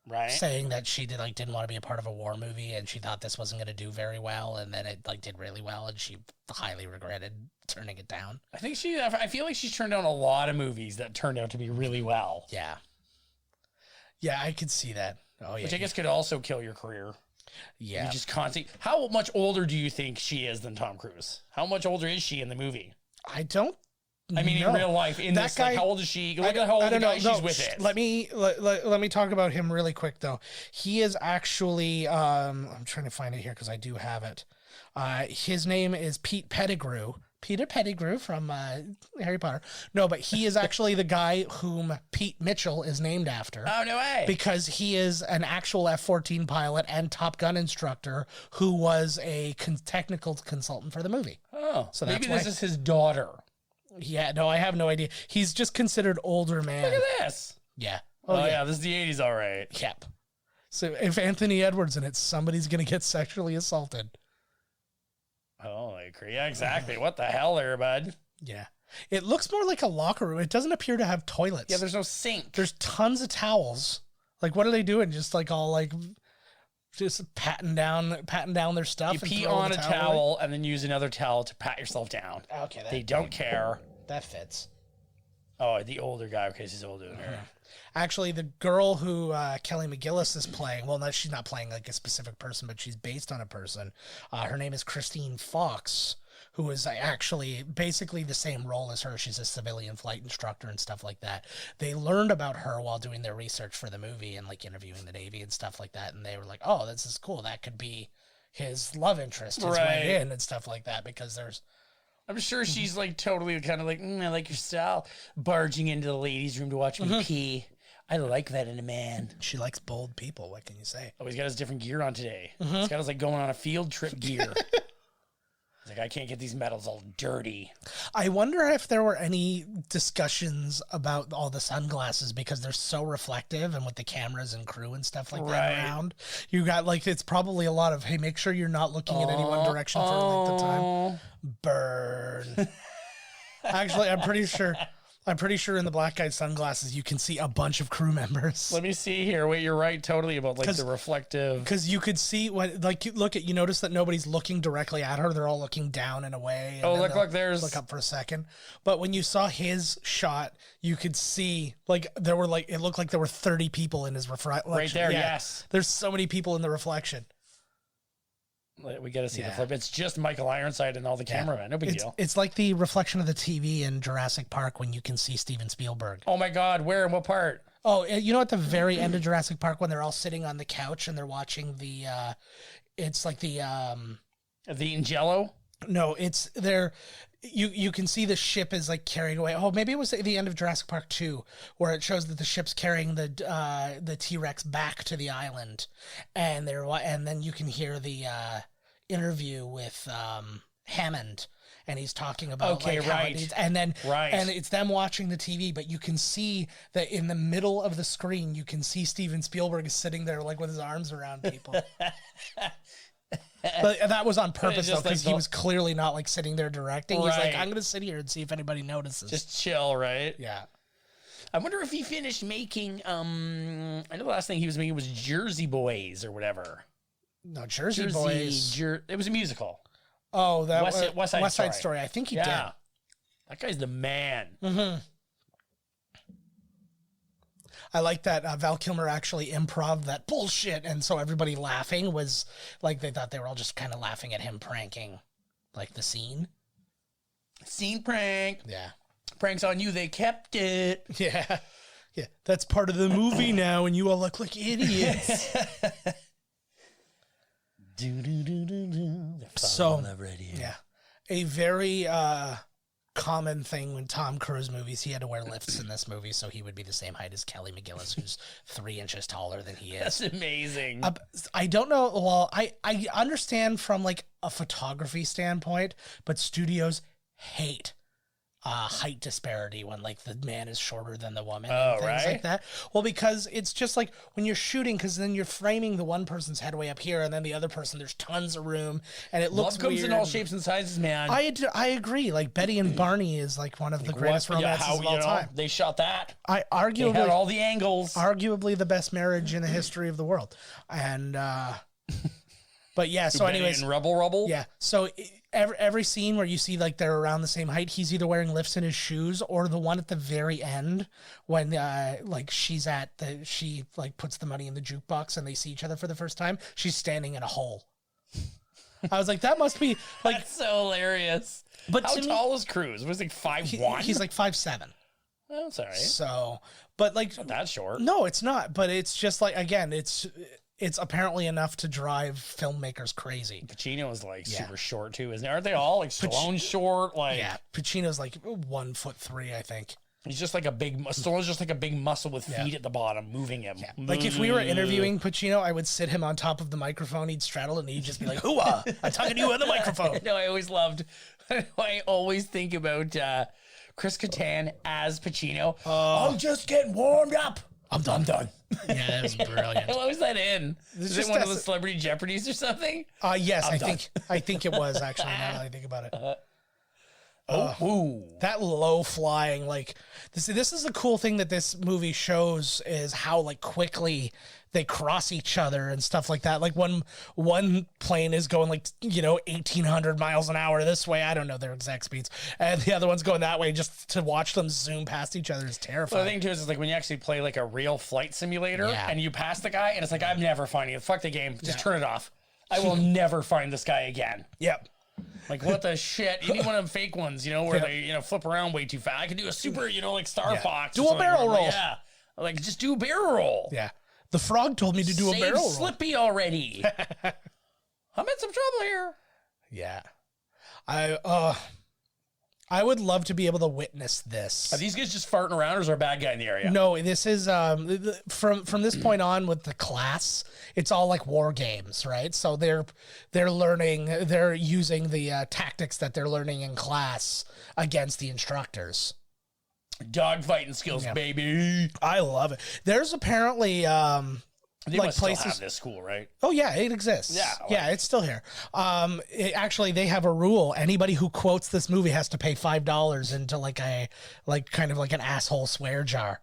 Right. saying that she didn't want to be a part of a war movie and she thought this wasn't going to do very well. And then it did really well, and she highly regretted turning it down. I think I feel like she's turned down a lot of movies that turned out to be really well. Yeah. Yeah, I could see that. Oh yeah. Which I guess could also kill your career. Yeah. You just constantly. How much older do you think she is than Tom Cruise? How much older is she in the movie? I don't. I mean, know. in real life, in That this, guy- like, how old is she? Look at how old the guy she's with is. Let me talk about him really quick though. He is actually I'm trying to find it here because I do have it. His name is Pete Pettigrew. Peter Pettigrew from Harry Potter. No, but he is actually the guy whom Pete Mitchell is named after. Oh, no way. Because he is an actual F-14 pilot and Top Gun instructor who was a technical consultant for the movie. Oh, So maybe that's this why- is his daughter. Yeah, no, I have no idea. He's just considered older man. Look at this. Yeah. Oh, yeah, this is the 80s, all right. Yep. So if Anthony Edwards in it, somebody's going to get sexually assaulted. Oh, yeah, exactly. What the hell there, bud? Yeah. It looks more like a locker room. It doesn't appear to have toilets. Yeah, there's no sink. There's tons of towels. Like, what are they doing? Just like all like, just patting down their stuff. You and pee throw on the a away? towel and then use another towel to pat yourself down. Okay, They don't care. that fits. Oh, the older guy, because he's older than her. Actually, the girl who Kelly McGillis is playing, well, no, she's not playing like a specific person, but she's based on a person. Her name is Christine Fox, who is actually basically the same role as her. She's a civilian flight instructor and stuff like that. They learned about her while doing their research for the movie and like interviewing the Navy and stuff like that. And they were like, oh, this is cool. That could be his love interest, his way in and stuff like that, because there's... I'm sure she's like totally kind of like, I like your style. Barging into the ladies' room to watch me pee. I like that in a man. She likes bold people. What can you say? Oh, he's got his different gear on today. He's got his like going on a field trip gear. He's like, I can't get these medals all dirty. I wonder if there were any discussions about all the sunglasses, because they're so reflective, and with the cameras and crew and stuff like that around, you got like, it's probably a lot of, hey, make sure you're not looking in any one direction for a length of time. Burn. Actually, I'm pretty sure in the black guy's sunglasses you can see a bunch of crew members. Let me see here. Wait, you're right totally about like the reflective. Because you could see when, like, you notice that nobody's looking directly at her. They're all looking down and away. And look, there's... Look up for a second. But when you saw his shot, you could see, like, there were, like, it looked like there were 30 people in his reflection. Right there, yes. There's so many people in the reflection. We got to see the flip. It's just Michael Ironside and all the cameramen. No big deal. It's like the reflection of the TV in Jurassic Park when you can see Steven Spielberg. Oh my God, where and what part? Oh, you know, at the very end of Jurassic Park when they're all sitting on the couch and they're watching the, it's like the Jello? No, it's there. You can see the ship is like carrying away. Oh, maybe it was at the end of Jurassic Park 2, where it shows that the ship's carrying the T-Rex back to the island, and then you can hear the interview with Hammond, and he's talking about how it needs, and it's them watching the TV, but you can see that in the middle of the screen, you can see Steven Spielberg is sitting there like with his arms around people. But that was on purpose, though, because he was clearly not like sitting there directing. He's like, I'm going to sit here and see if anybody notices. Just chill, right? Yeah. I wonder if he finished making, I know the last thing he was making was Jersey Boys or whatever. No, Jersey Boys. It was a musical. Oh, that West Side Story. I think he did. That guy's the man. Mm-hmm. I like that Val Kilmer actually improv that bullshit, and so everybody laughing was like, they thought they were all just kind of laughing at him pranking, like the scene. Scene prank. Yeah. Pranks on you, they kept it. Yeah. Yeah. That's part of the movie now, and you all look like idiots. So, yeah. A very common thing when Tom Cruise movies, he had to wear lifts in this movie, so he would be the same height as Kelly McGillis, who's 3 inches taller than he is. That's amazing. I don't know. Well, I understand from like a photography standpoint, but studios hate height disparity when like the man is shorter than the woman and things like that. Well, because it's just like when you're shooting, because then you're framing the one person's head way up here, and then the other person, there's tons of room, and it looks Love comes weird. in all shapes and sizes, man. I agree. Like Betty and Barney is like one of the greatest romances of all time. They shot that. They had all the angles. Arguably the best marriage in the history of the world, and but yeah. So, anyways, in Rubble. Yeah. So every scene where you see like they're around the same height, he's either wearing lifts in his shoes, or the one at the very end when like she like puts the money in the jukebox and they see each other for the first time. She's standing in a hole. I was like, that must be like that's so hilarious. But how tall is Cruise? Was he 5'1"? He's like 5'7". Oh, sorry. So, but like not that short. No, it's not. But it's just like, again, it's apparently enough to drive filmmakers crazy. Pacino is like super short too, isn't it? Aren't they all like Stallone short? Like Pacino's like 1'3", I think. He's just like a big. Stallone's just like a big muscle with feet at the bottom, moving him. Yeah. Like if we were interviewing Pacino, I would sit him on top of the microphone. He'd straddle it, and he'd just be like, "Hooah! I'm talking to you on the microphone." No, I always think about Chris Kattan as Pacino. I'm just getting warmed up. I'm done. Yeah, that was brilliant. What was that in? Is it one of the Celebrity Jeopardies or something? Yes, I think it was actually. Now that I think about it. Ooh. That low flying, like this is the cool thing that this movie shows is how like quickly they cross each other and stuff like that. Like one plane is going like 1,800 miles an hour this way. I don't know their exact speeds, and the other one's going that way. Just to watch them zoom past each other is terrifying. Well, the thing too is like when you actually play like a real flight simulator and you pass the guy, and it's like I'm never finding it. Fuck the game. Just turn it off. I will never find this guy again. Yep. Like, what the shit? You need one of them fake ones, where they, flip around way too fast. I can do a super, like Star Fox. Do a barrel roll. Yeah. Like, just do a barrel roll. Yeah. The frog told me to do a barrel roll. Slippy already. I'm in some trouble here. Yeah. I would love to be able to witness this. Are these guys just farting around, or is there a bad guy in the area? No, this is from this point on with the class, it's all like war games, right? So they're using the tactics that they're learning in class against the instructors. Dogfighting skills, baby. I love it. There's apparently They like must places still have this school, right? Oh yeah, it exists. Yeah, yeah, it's still here. Actually, they have a rule: anybody who quotes this movie has to pay $5 into like kind of like an asshole swear jar.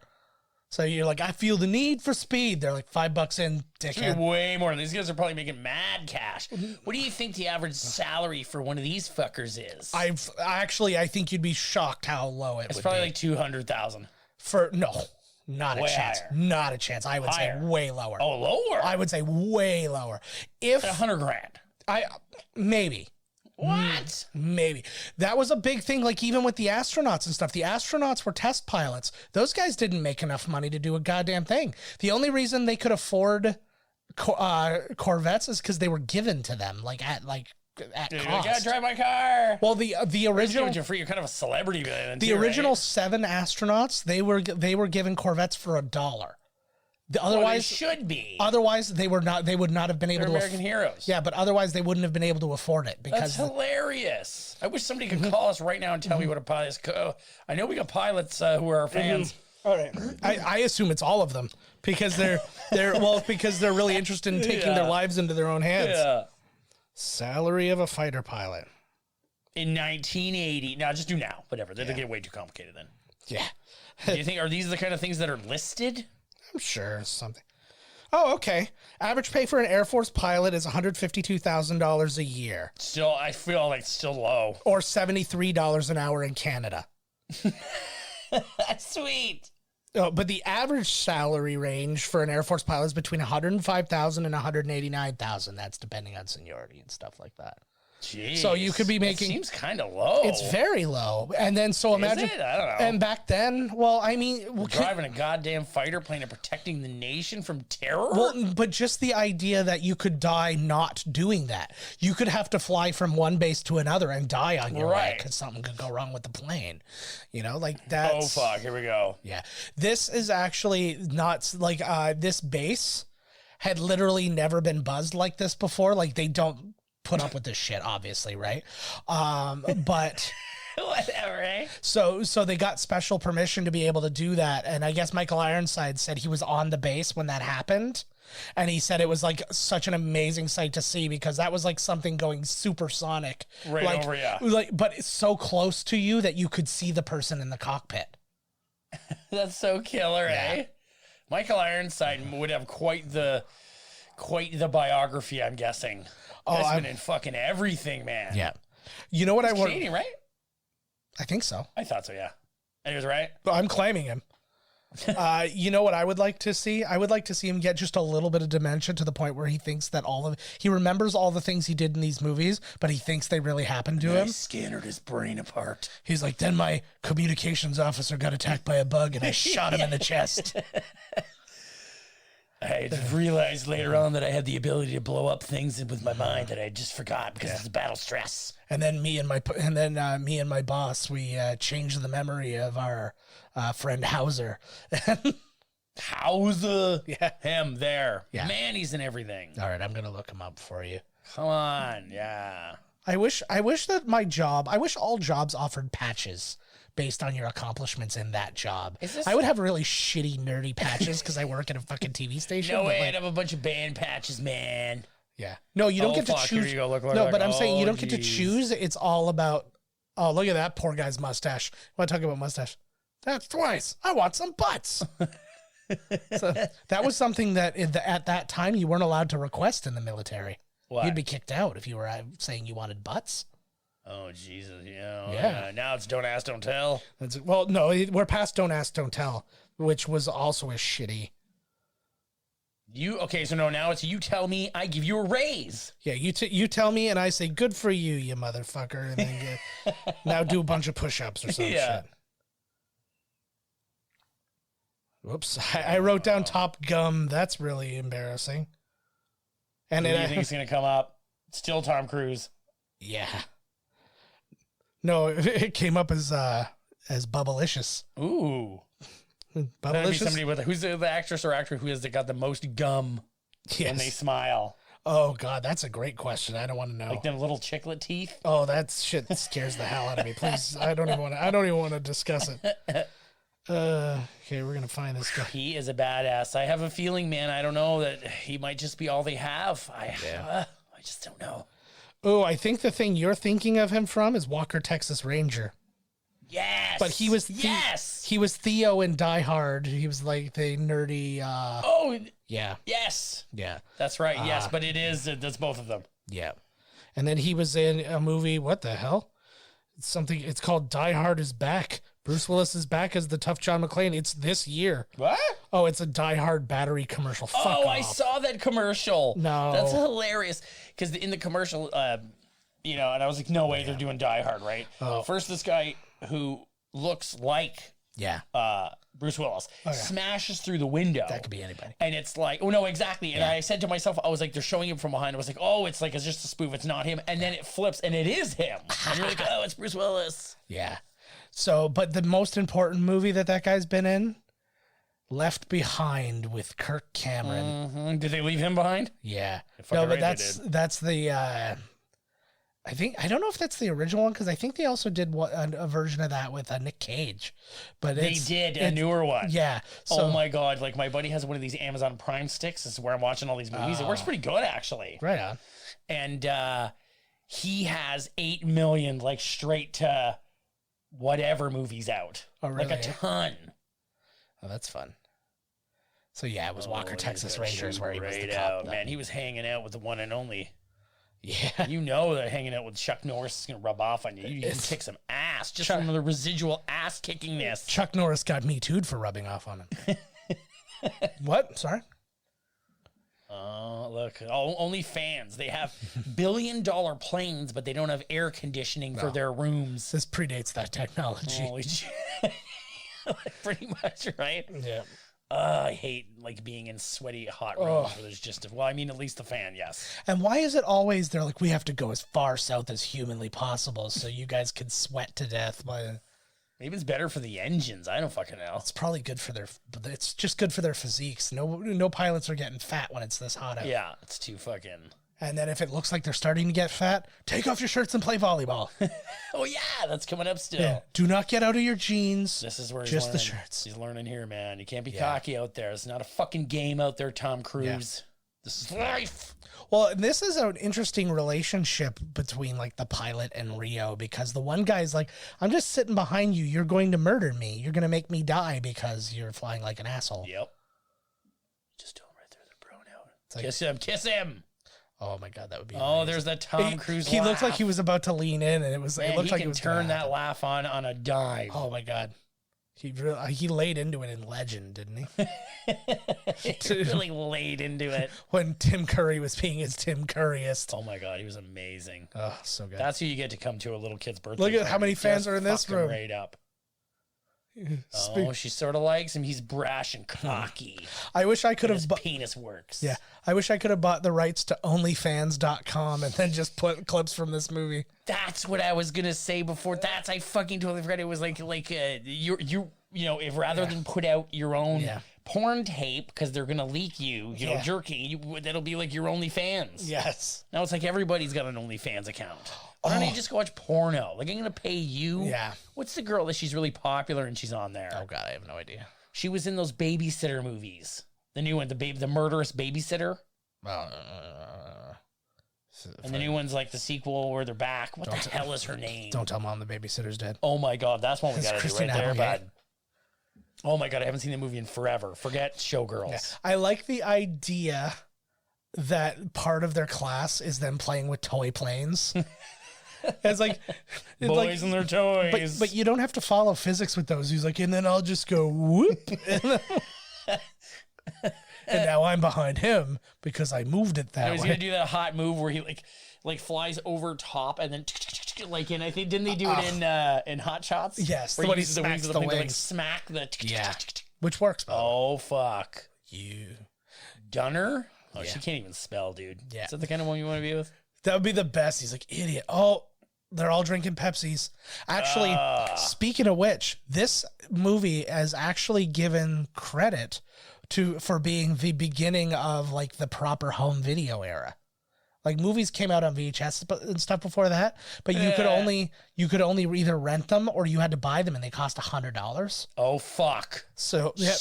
So you're like, I feel the need for speed. They're like $5 in, dickhead. Way more. These guys are probably making mad cash. What do you think the average salary for one of these fuckers is? I think you'd be shocked how low it's would probably be. like 200,000. Not a way chance. higher. Not a chance. I would say way lower. Oh, lower? I would say way lower. If $100,000. Maybe. What? Maybe. That was a big thing, like even with the astronauts and stuff. The astronauts were test pilots. Those guys didn't make enough money to do a goddamn thing. The only reason they could afford Corvettes is because they were given to them, at cost. You gotta drive my car. Well, the original, you're kind of a celebrity. The original 7 astronauts, they were given Corvettes for $1. Otherwise, should be. Otherwise, they would not have been able to. American heroes. Yeah, but otherwise, they wouldn't have been able to afford it because that's hilarious. I wish somebody could call us right now and tell me what a pilot is. I know we got pilots who are our fans. All right, I assume it's all of them because they're really interested in taking their lives into their own hands. Yeah. Salary of a fighter pilot in 1980. Now, just do now. Whatever. They get way too complicated then. Yeah. Do you think are these the kind of things that are listed? I'm sure it's something. Oh, okay. Average pay for an Air Force pilot is $152,000 a year. Still, I feel like it's still low. Or $73 an hour in Canada. That's sweet. Oh, but the average salary range for an Air Force pilot is between $105,000 and $189,000. That's depending on seniority and stuff like that. Jeez. So you could be making. That seems kind of low. It's very low. And then imagine. Is it? I don't know. And back then, well, I mean, driving a goddamn fighter plane and protecting the nation from terror. Well, but just the idea that you could die not doing that. You could have to fly from one base to another and die on your way because something could go wrong with the plane. That. Oh fuck! Here we go. Yeah, this is actually not like this base had literally never been buzzed like this before. Like they don't put up with this shit, obviously, right? But whatever, eh? So they got special permission to be able to do that, and I guess Michael Ironside said he was on the base when that happened, and he said it was like such an amazing sight to see because that was like something going supersonic, right over you, but it's so close to you that you could see the person in the cockpit. That's so killer, eh? Michael Ironside would have quite the biography, I'm guessing. He's been in fucking everything, man. Yeah. You know what I want? Canadian, right? I think so. I thought so, yeah. And he was right. But I'm claiming him. You know what I would like to see? I would like to see him get just a little bit of dementia to the point where he thinks that he remembers all the things he did in these movies, but he thinks they really happened to him. I scanned his brain apart. He's like, then my communications officer got attacked by a bug and I shot him in the chest. I realized later on that I had the ability to blow up things with my mind that I just forgot because it's battle stress. And then me and my boss, we changed the memory of our friend Hauser. Hauser, yeah, him there, yeah. Man, he's in everything. All right, I'm gonna look him up for you. Come on, yeah. I wish that I wish all jobs offered patches based on your accomplishments in that job. I would have really shitty, nerdy patches because I work at a fucking TV station. No way, I'd have a bunch of band patches, man. Yeah. No, you don't get to choose. Here you go. Look, but I'm saying you don't get to choose. It's all about Oh, look at that poor guy's mustache. Want to talk about mustache? That's twice. I want some butts. So that was something that at that time you weren't allowed to request in the military. What? You'd be kicked out if you were saying you wanted butts. Oh, Jesus. Yeah. Yeah. Now it's don't ask, don't tell. Well, no, we're past don't ask, don't tell, which was also as shitty. Okay, so no, now it's you tell me, I give you a raise. Yeah, you tell me, and I say, good for you, you motherfucker. And then now do a bunch of push-ups or some shit. Whoops, I wrote down Top Gum. That's really embarrassing. And Who do you think is going to come up? Still Tom Cruise. Yeah. No, it came up as Bubblicious. Ooh. That'd be Bubblicious? somebody with who's the actress or actor who has got the most gum when they smile. Oh God, that's a great question. I don't want to know. Like them little chiclet teeth. Oh, that shit scares the hell out of me. Please, I don't even want to discuss it. Okay, we're gonna find this guy. He is a badass. I have a feeling, man. I don't know that he might just be all they have. I just don't know. Oh, I think the thing you're thinking of him from is Walker, Texas Ranger. Yes, But he was he was Theo in Die Hard. He was like the nerdy. Yeah, That's right. Yes, but that's both of them. yeah. And then he was in a movie. What the hell? It's called Die Hard is Back. Bruce Willis is back as the tough John McClane. It's this year. What? Oh, it's a Die Hard battery commercial. Fuck off. I saw that commercial. No. That's hilarious. Because in the commercial, and I was like, no way they're doing Die Hard, right? Oh. First, this guy who looks like Bruce Willis smashes through the window. That could be anybody. And it's like, oh, no, exactly. And I said to myself, I was like, they're showing him from behind. I was like, oh, it's just a spoof. It's not him. And then it flips, and it is him. And you're like, oh, it's Bruce Willis. Yeah. So, but the most important movie that guy's been in, Left Behind with Kirk Cameron. Mm-hmm. Did they leave him behind? Yeah. No, but that's the. I don't know if that's the original one because I think they also did a version of that with Nick Cage. But they did a newer one. Yeah. So, oh my God! Like my buddy has one of these Amazon Prime sticks. This is where I'm watching all these movies. It works pretty good actually. Right on. And he has 8 million like straight to whatever movies out. Oh, really? Like a ton. Oh, that's fun. So yeah, it was Walker, Texas Rangers where he was the right cop. out. Man, he was hanging out with the one and only. Yeah. You know that hanging out with Chuck Norris is going to rub off on you. You can kick some ass just from the residual ass kickingness. Chuck Norris got me too'd for rubbing off on him. What? Sorry? Look, only fans. They have billion-dollar planes, but they don't have air conditioning for their rooms. This predates that technology. Holy shit. Pretty much, right? Yeah. I hate like being in sweaty hot rooms where there's just at least the fan, yes. And why is it always they're like, we have to go as far south as humanly possible so you guys can sweat to death? Maybe it's better for the engines. I don't fucking know. It's probably good for it's just good for their physiques. No pilots are getting fat when it's this hot out. Yeah, it's too fucking. And then if it looks like they're starting to get fat, take off your shirts and play volleyball. Oh yeah, that's coming up still. Yeah. Do not get out of your jeans. This is where he's just learning. the shirts. He's learning here, man. You can't be cocky out there. It's not a fucking game out there, Tom Cruise. Yeah. This is life. Well, this is an interesting relationship between like the pilot and Rio because the one guy's like, I'm just sitting behind you. You're going to murder me. You're going to make me die because you're flying like an asshole. Yep. Just do him right there. They're brown out. Like, kiss him. Kiss him. Oh my God, that would be. Oh, amazing. There's that Tom Cruise. He laugh. looked like he was about to lean in, and it looked like he he was turn that laugh on a dime. Oh my God, he laid into it in Legend, didn't he? He really laid into it when Tim Curry was being his Tim Curryest. Oh my God, he was amazing. Oh, so good. That's who you get to come to a little kid's birthday. Look at how many fans are in this room. Right up. Oh, she sort of likes him. He's brash and cocky. I wish I could have. His penis works. Yeah, I wish I could have bought the rights to OnlyFans.com and then just put clips from this movie. That's what I was gonna say before. I fucking totally forgot. It was like if rather than put out your own porn tape because they're gonna leak you know, jerking, that'll be like your OnlyFans. Yes. Now it's like everybody's got an OnlyFans account. Why don't you just go watch porno? Like, I'm going to pay you. Yeah. What's the girl that she's really popular and she's on there? Oh, God, I have no idea. She was in those babysitter movies. The new one, the murderous babysitter. And the new one's like the sequel where they're back. What the hell is her name? Don't tell Mom the babysitter's dead. Oh my God, that's one we gotta do right Christina there, Applegate. bud. Oh my God, I haven't seen the movie in forever. Forget Showgirls. Yeah. I like the idea that part of their class is them playing with toy planes. It's like Boys and their toys. but you don't have to follow physics with those. He's like, and then I'll just go whoop. And now I'm behind him because I moved it that He's way. gonna do that hot move where he like flies over top and then like and I think didn't they do it in Hot Shots? Yes, where the one he he uses the wings smacks of the the thing to like wings. smack the Yeah, which works. Oh fuck. You Dunner? Oh, Yeah. she can't even spell, dude. Yeah. Is that the kind of one you want to be with? That would be the best. He's like, idiot. Oh, they're all drinking Pepsis. Actually, speaking of which, this movie has actually given credit for being the beginning of like the proper home video era. Like movies came out on VHS and stuff before that, but you could only either rent them or you had to buy them, and they cost $100. Oh fuck. So yeah.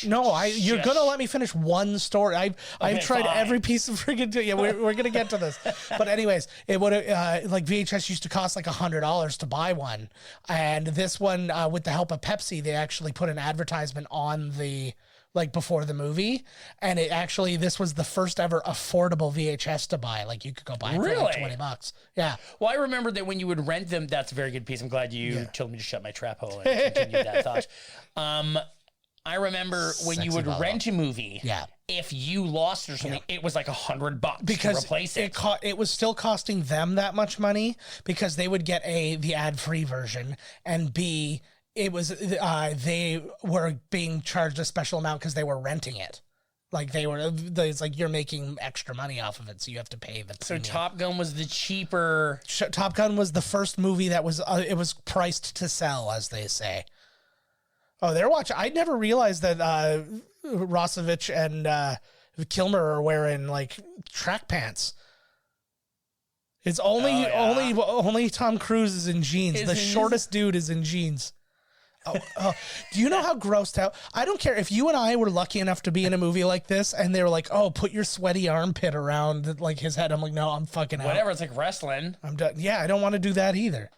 No, you're gonna let me finish one story. I've tried fine. every piece of friggin' yeah, we're gonna get to this. But anyways, it would like VHS used to cost like $100 to buy one, and this one with the help of Pepsi, they actually put an advertisement on the like before the movie, and this was the first ever affordable VHS to buy. Like you could go buy it for like $20. Yeah. Well, I remember that when you would rent them, that's a very good piece. I'm glad you told me to shut my trap hole and continue that thought. I remember when you would rent a movie. Yeah. If you lost or something, it was like $100 because to replace it. It was still costing them that much money because they would get the ad-free version, and B, it was they were being charged a special amount because they were renting it. Like it's like you're making extra money off of it, so you have to pay the So premium. Top Gun was the cheaper. Top Gun was the first movie that was it was priced to sell, as they say. Oh, they're watching. I never realized that Rosevich and Kilmer are wearing like track pants. It's only Tom Cruise is in jeans. The shortest dude is in jeans. Oh, do you know how grossed out? I don't care if you and I were lucky enough to be in a movie like this, and they were like, "Oh, put your sweaty armpit around like his head." I'm like, "No, I'm fucking out. Whatever. It's like wrestling. I'm done." Yeah, I don't want to do that either.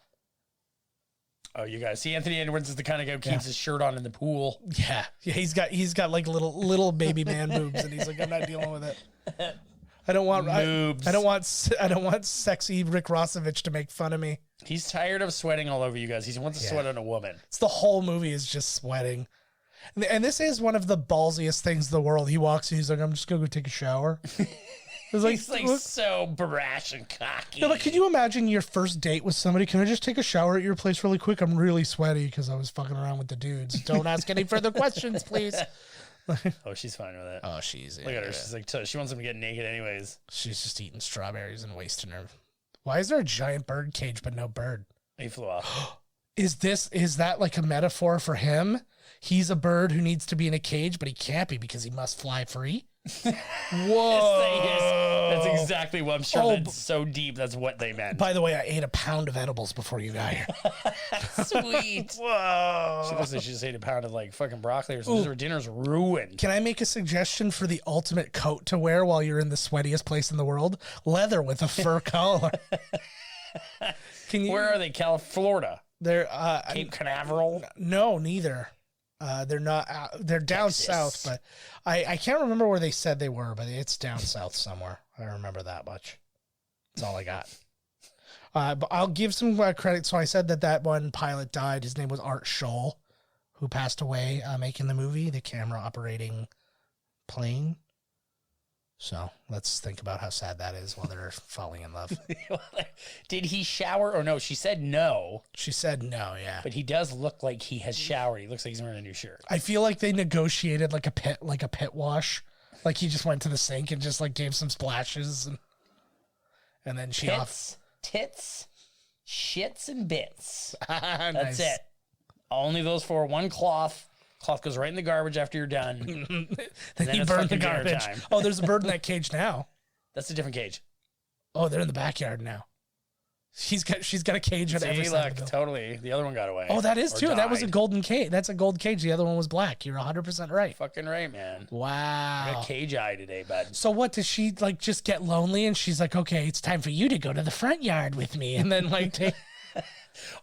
Oh, you guys see, Anthony Edwards is the kind of guy who keeps his shirt on in the pool. Yeah, he's got like little baby man boobs, and he's like, I'm not dealing with it. I don't want sexy Rick Rossovich to make fun of me. He's tired of sweating all over you guys. He wants to sweat on a woman. It's the whole movie is just sweating, and this is one of the ballsiest things in the world. He walks and he's like, I'm just gonna go take a shower. He's like so brash and cocky. Yeah, but could you imagine your first date with somebody? Can I just take a shower at your place really quick? I'm really sweaty because I was fucking around with the dudes. Don't ask any further questions, please. Oh, she's fine with it. Oh, she's Look at her. She's like, she wants him to get naked anyways. She's just eating strawberries and wasting her. Why is there a giant bird cage but no bird? He flew off. Is that like a metaphor for him? He's a bird who needs to be in a cage, but he can't be because he must fly free. Whoa! That's exactly what I'm sure. That's so deep. That's what they meant. By the way, I ate a pound of edibles before you got here. Sweet. Whoa! She looks like she just ate a pound of like fucking broccoli or something. Her dinner's ruined. Can I make a suggestion for the ultimate coat to wear while you're in the sweatiest place in the world? Leather with a fur collar. Where are they? Florida. They're Cape Canaveral. No, neither. They're not. They're down Texas. south, but I can't remember where they said they were, but it's down south somewhere. I remember that much. That's all I got. But I'll give some credit. So I said that one pilot died. His name was Art Scholl, who passed away making the movie, the camera operating plane. So let's think about how sad that is while they're falling in love. Did he shower or no? She said no. She said no, yeah. But he does look like he has showered. He looks like he's wearing a new shirt. I feel like they negotiated like a pit wash. Like he just went to the sink and just like gave some splashes and then she tits, shits, and bits. That's That's it. Only those four. One cloth. Cloth goes right in the garbage after you're done. Then he it's burned the fucking dinner garbage. time. Oh, there's a bird in that cage now. That's a different cage. Oh, they're in the backyard now. She's got a cage on every See, side look, of the building. totally. The other one got away. Oh, that is Or too. That was a died. golden cage. That's a gold cage. The other one was black. You're 100% right. Fucking right, man. I Wow. got cage eye today, bud. So what, does she like just get lonely and she's like, okay, it's time for you to go to the front yard with me, and then like take.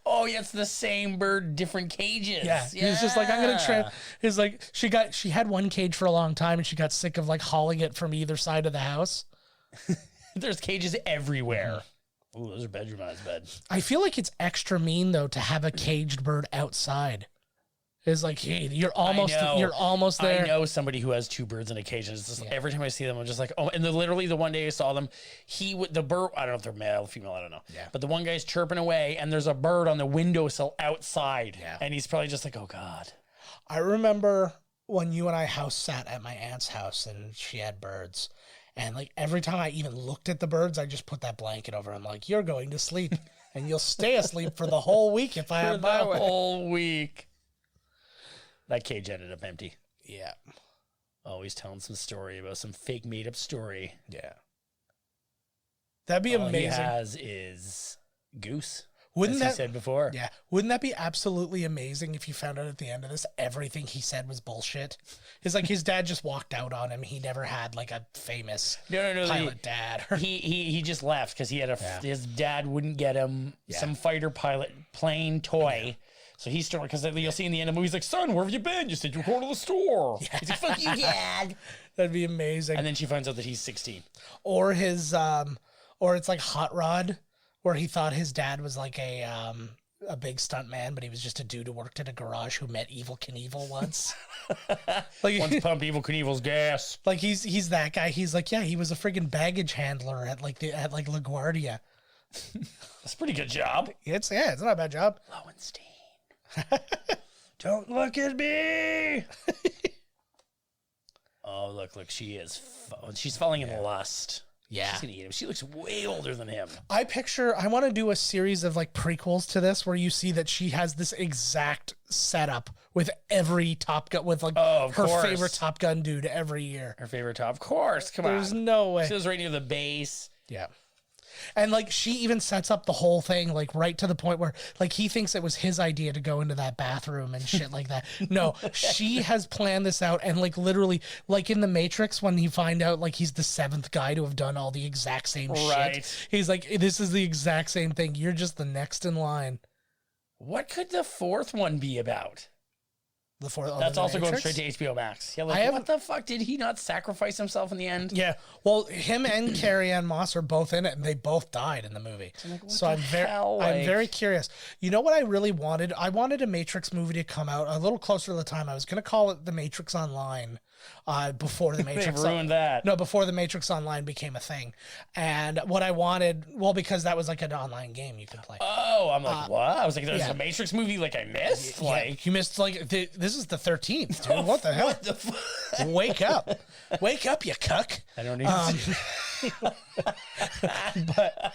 Oh, yeah, it's the same bird, different cages. Yeah, he's just like, I'm gonna try. He's like, she had one cage for a long time and she got sick of like hauling it from either side of the house. There's cages everywhere. Ooh, those are bedroom eyes, bed. I feel like it's extra mean though to have a caged bird outside. It's like, hey, you're almost there. I know somebody who has 2 birds in a cage. And it's just, every time I see them, I'm just like, oh. And literally the one day I saw them, the bird, I don't know if they're male, female, I don't know. Yeah. But the one guy's chirping away, and there's a bird on the windowsill outside. Yeah. And he's probably just like, oh God. I remember when you and I house sat at my aunt's house and she had birds. And like every time I even looked at the birds, I just put that blanket over. I'm like, you're going to sleep and you'll stay asleep for the whole week if I For have my the way. whole week. That cage ended up empty. Yeah. Always telling some story about some fake made up story. Yeah. That'd be All amazing. he has is goose. Wouldn't as that he said before? Yeah. Wouldn't that be absolutely amazing if you found out at the end of this everything he said was bullshit? It's like his dad just walked out on him. He never had like a famous No. pilot dad. He just left because he had his dad wouldn't get him some fighter pilot plane toy. Yeah. So he started, because you'll see in the end of the movie, he's like, son, where have you been? You said you were going to the store. Yeah. He's like, fuck you, dad. That'd be amazing. And then she finds out that he's 16. Or his or it's like Hot Rod, where he thought his dad was like a big stunt man, but he was just a dude who worked in a garage who met Evel Knievel once. Like, once pumped Evel Knievel's gas. Like he's that guy. He's like, yeah, he was a friggin' baggage handler at LaGuardia. That's a pretty good job. It's not a bad job. Lowenstein. Don't look at me. Oh, look, she is. She's falling in lust. Yeah. She's gonna eat him. She looks way older than him. I want to do a series of like prequels to this where you see that she has this exact setup with every Top Gun, with like her favorite Top Gun dude every year. Her favorite Top, of course. Come on. There's no way. She was right near the base. Yeah. And like she even sets up the whole thing like right to the point where like he thinks it was his idea to go into that bathroom and shit like that. No, she has planned this out, and like literally like in the Matrix when you find out like he's the 7th guy to have done all the exact same shit. He's like, this is the exact same thing. You're just the next in line. What could the 4th one be about? That's also going straight to HBO Max. Yeah, like, what the fuck? Did he not sacrifice himself in the end? Yeah. Well, him and Carrie-Anne Moss are both in it, and they both died in the movie. So I'm very curious. You know what I really wanted? I wanted a Matrix movie to come out a little closer to the time. I was going to call it The Matrix Online before The Matrix. They ruined that. No, before The Matrix Online became a thing. And what I wanted, well, because that was like an online game you could play. Oh, I'm like, what? I was like, there's a Matrix movie like I missed? Yeah, like you missed like this is the 13th, dude. What the hell? What the fuck? Wake up, you cuck. I don't need to but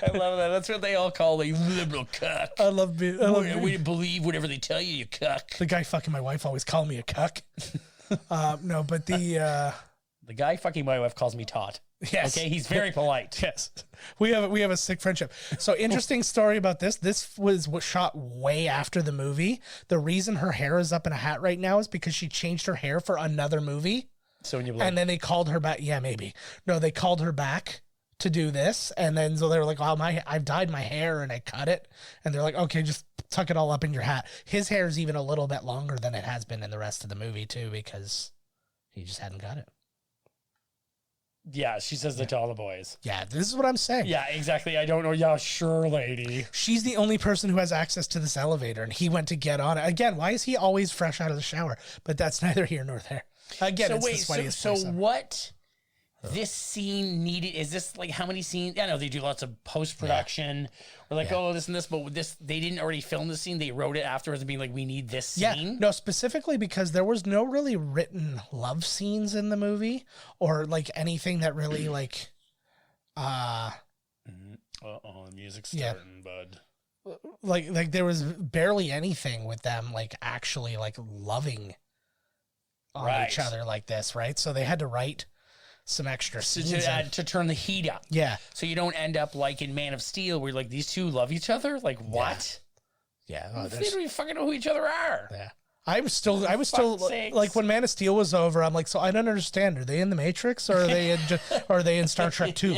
I love that. That's what they all call a liberal cuck. I love we believe whatever they tell you, you cuck. The guy fucking my wife always called me a cuck. No, but the guy fucking my wife calls me Tot. Yes. Okay, he's very polite. Yes. We have a sick friendship. So interesting story about this. This was shot way after the movie. The reason her hair is up in a hat right now is because she changed her hair for another movie. So when you and then they called her back. Yeah, maybe. No, they called her back to do this, and then so they were like, "Oh, I've dyed my hair and I cut it," and they're like, "Okay, just tuck it all up in your hat." His hair is even a little bit longer than it has been in the rest of the movie too, because he just hadn't got it. Yeah, she says that to all the boys. Yeah, this is what I'm saying. Yeah, exactly. I don't know. Yeah, sure, lady. She's the only person who has access to this elevator, and he went to get on it. Again, why is he always fresh out of the shower? But that's neither here nor there. Again, so it's wait, the sweatiest so place ever. what this scene needed, is this like how many scenes? I know they do lots of post-production. We're like, oh, this and this, but with this, they didn't already film the scene. They wrote it afterwards and being like, we need this scene. Yeah, no, specifically because there was no really written love scenes in the movie or like anything that really like, the music's starting, bud. Like there was barely anything with them like actually like loving on each other like this, right? So they had to write some extra So scenes to turn the heat up. Yeah. So you don't end up like in Man of Steel where like these two love each other. Like what? Yeah. They don't even fucking know who each other are. Yeah. I was still sakes. like when Man of Steel was over. I'm like, so I don't understand. Are they in the Matrix or are they in or are they in Star Trek 2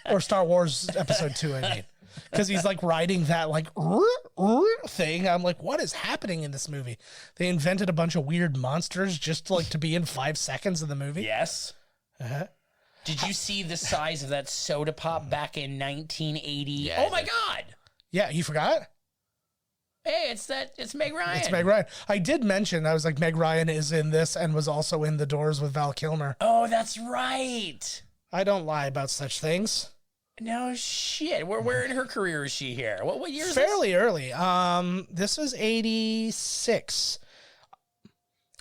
or Star Wars Episode 2? I mean, because he's like riding that like thing. I'm like, what is happening in this movie? They invented a bunch of weird monsters just like to be in 5 seconds of the movie. Yes. Did you see the size of that soda pop back in 1980? Yeah, oh my God. Yeah, you forgot? Hey, it's Meg Ryan. It's Meg Ryan. I did mention, I was like, Meg Ryan is in this and was also in The Doors with Val Kilmer. Oh, that's right. I don't lie about such things. No shit. Where in her career is she here? What year is Fairly early. This was 86.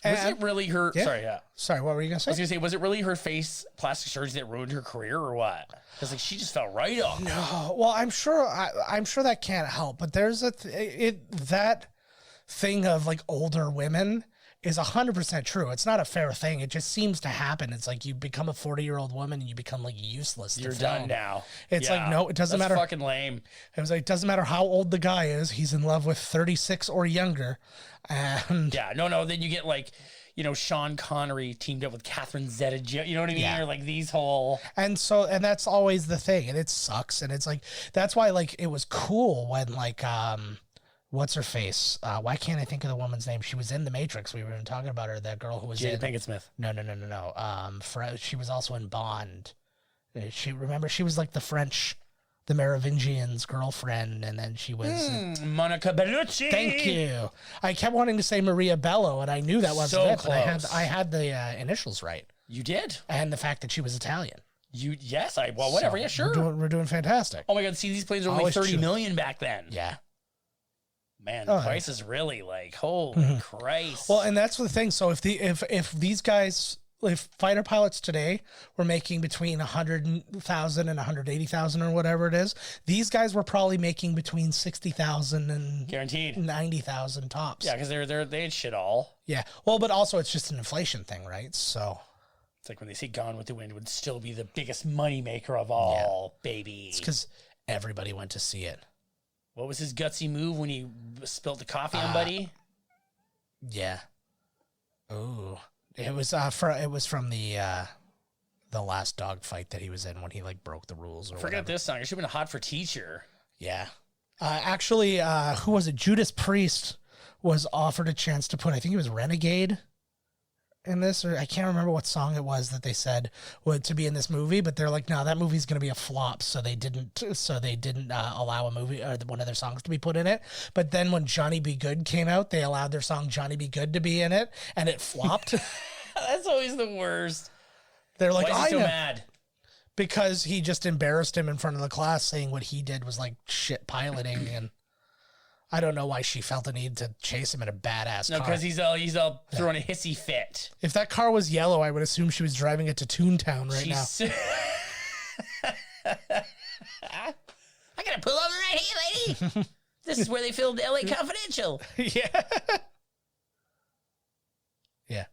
this? Was it really her? Yeah. Sorry, yeah. Sorry, what were you going to I was say? gonna say, was it really her face plastic surgery that ruined her career, or what? Because like she just fell right off. No, well, I'm sure that can't help, but there's that thing of like older women is 100% true. It's not a fair thing. It just seems to happen. It's like you become a 40-year-old woman and you become like useless. You're done now. It's like, no, it doesn't matter. Fucking lame. It was like, it doesn't matter how old the guy is. He's in love with 36 or younger. And yeah, no. Then you get like, Sean Connery teamed up with Catherine Zeta-Jones. You know what I mean? Yeah. Or like these whole. And that's always the thing. And it sucks. And it's like, that's why like it was cool when like, what's her face? Why can't I think of the woman's name? She was in The Matrix. We were even talking about her. That girl who was Jada in Pinkett Smith. No. She was also in Bond. She was like the Merovingian's girlfriend, and then she was Monica Bellucci. Thank you. I kept wanting to say Maria Bello, and I knew that wasn't So it. But close. I had the initials right, You did. and the fact that she was Italian. Yes. Whatever. So Yeah, sure. We're doing fantastic. Oh my God. See, these planes were only Always 30 true. million back then. Yeah. Man, Oh, the price is really like, holy Christ. Well, and that's the thing. So if these guys, if fighter pilots today were making between 100,000 and 180,000 or whatever it is, these guys were probably making between 60,000 and guaranteed 90,000 tops. Yeah, because they had shit all. Yeah. Well, but also it's just an inflation thing, right? So It's like when they say Gone with the Wind would still be the biggest moneymaker of all, baby. it's because everybody went to see it. What was his gutsy move when he spilled the coffee on Buddy? Yeah. Ooh. It was from the last dog fight that he was in when he like broke the rules or Forget whatever. this song. It should have been Hot for Teacher. Yeah. Actually, who was it? Judas Priest was offered a chance to put, I think it was Renegade in this, or I can't remember what song it was that they said would to be in this movie, but they're like, no, that movie's going to be a flop. So they didn't allow a movie or one of their songs to be put in it. But then when Johnny Be Good came out, they allowed their song Johnny Be Good to be in it, and it flopped. That's always the worst. They're like, Why is he so mad? Because he just embarrassed him in front of the class, saying what he did was like shit piloting, and I don't know why she felt the need to chase him in a badass No, car. because he's all throwing a hissy fit. If that car was yellow, I would assume she was driving it to Toontown right now. I gotta pull over right here, lady. This is where they filmed LA Confidential. Yeah. Yeah.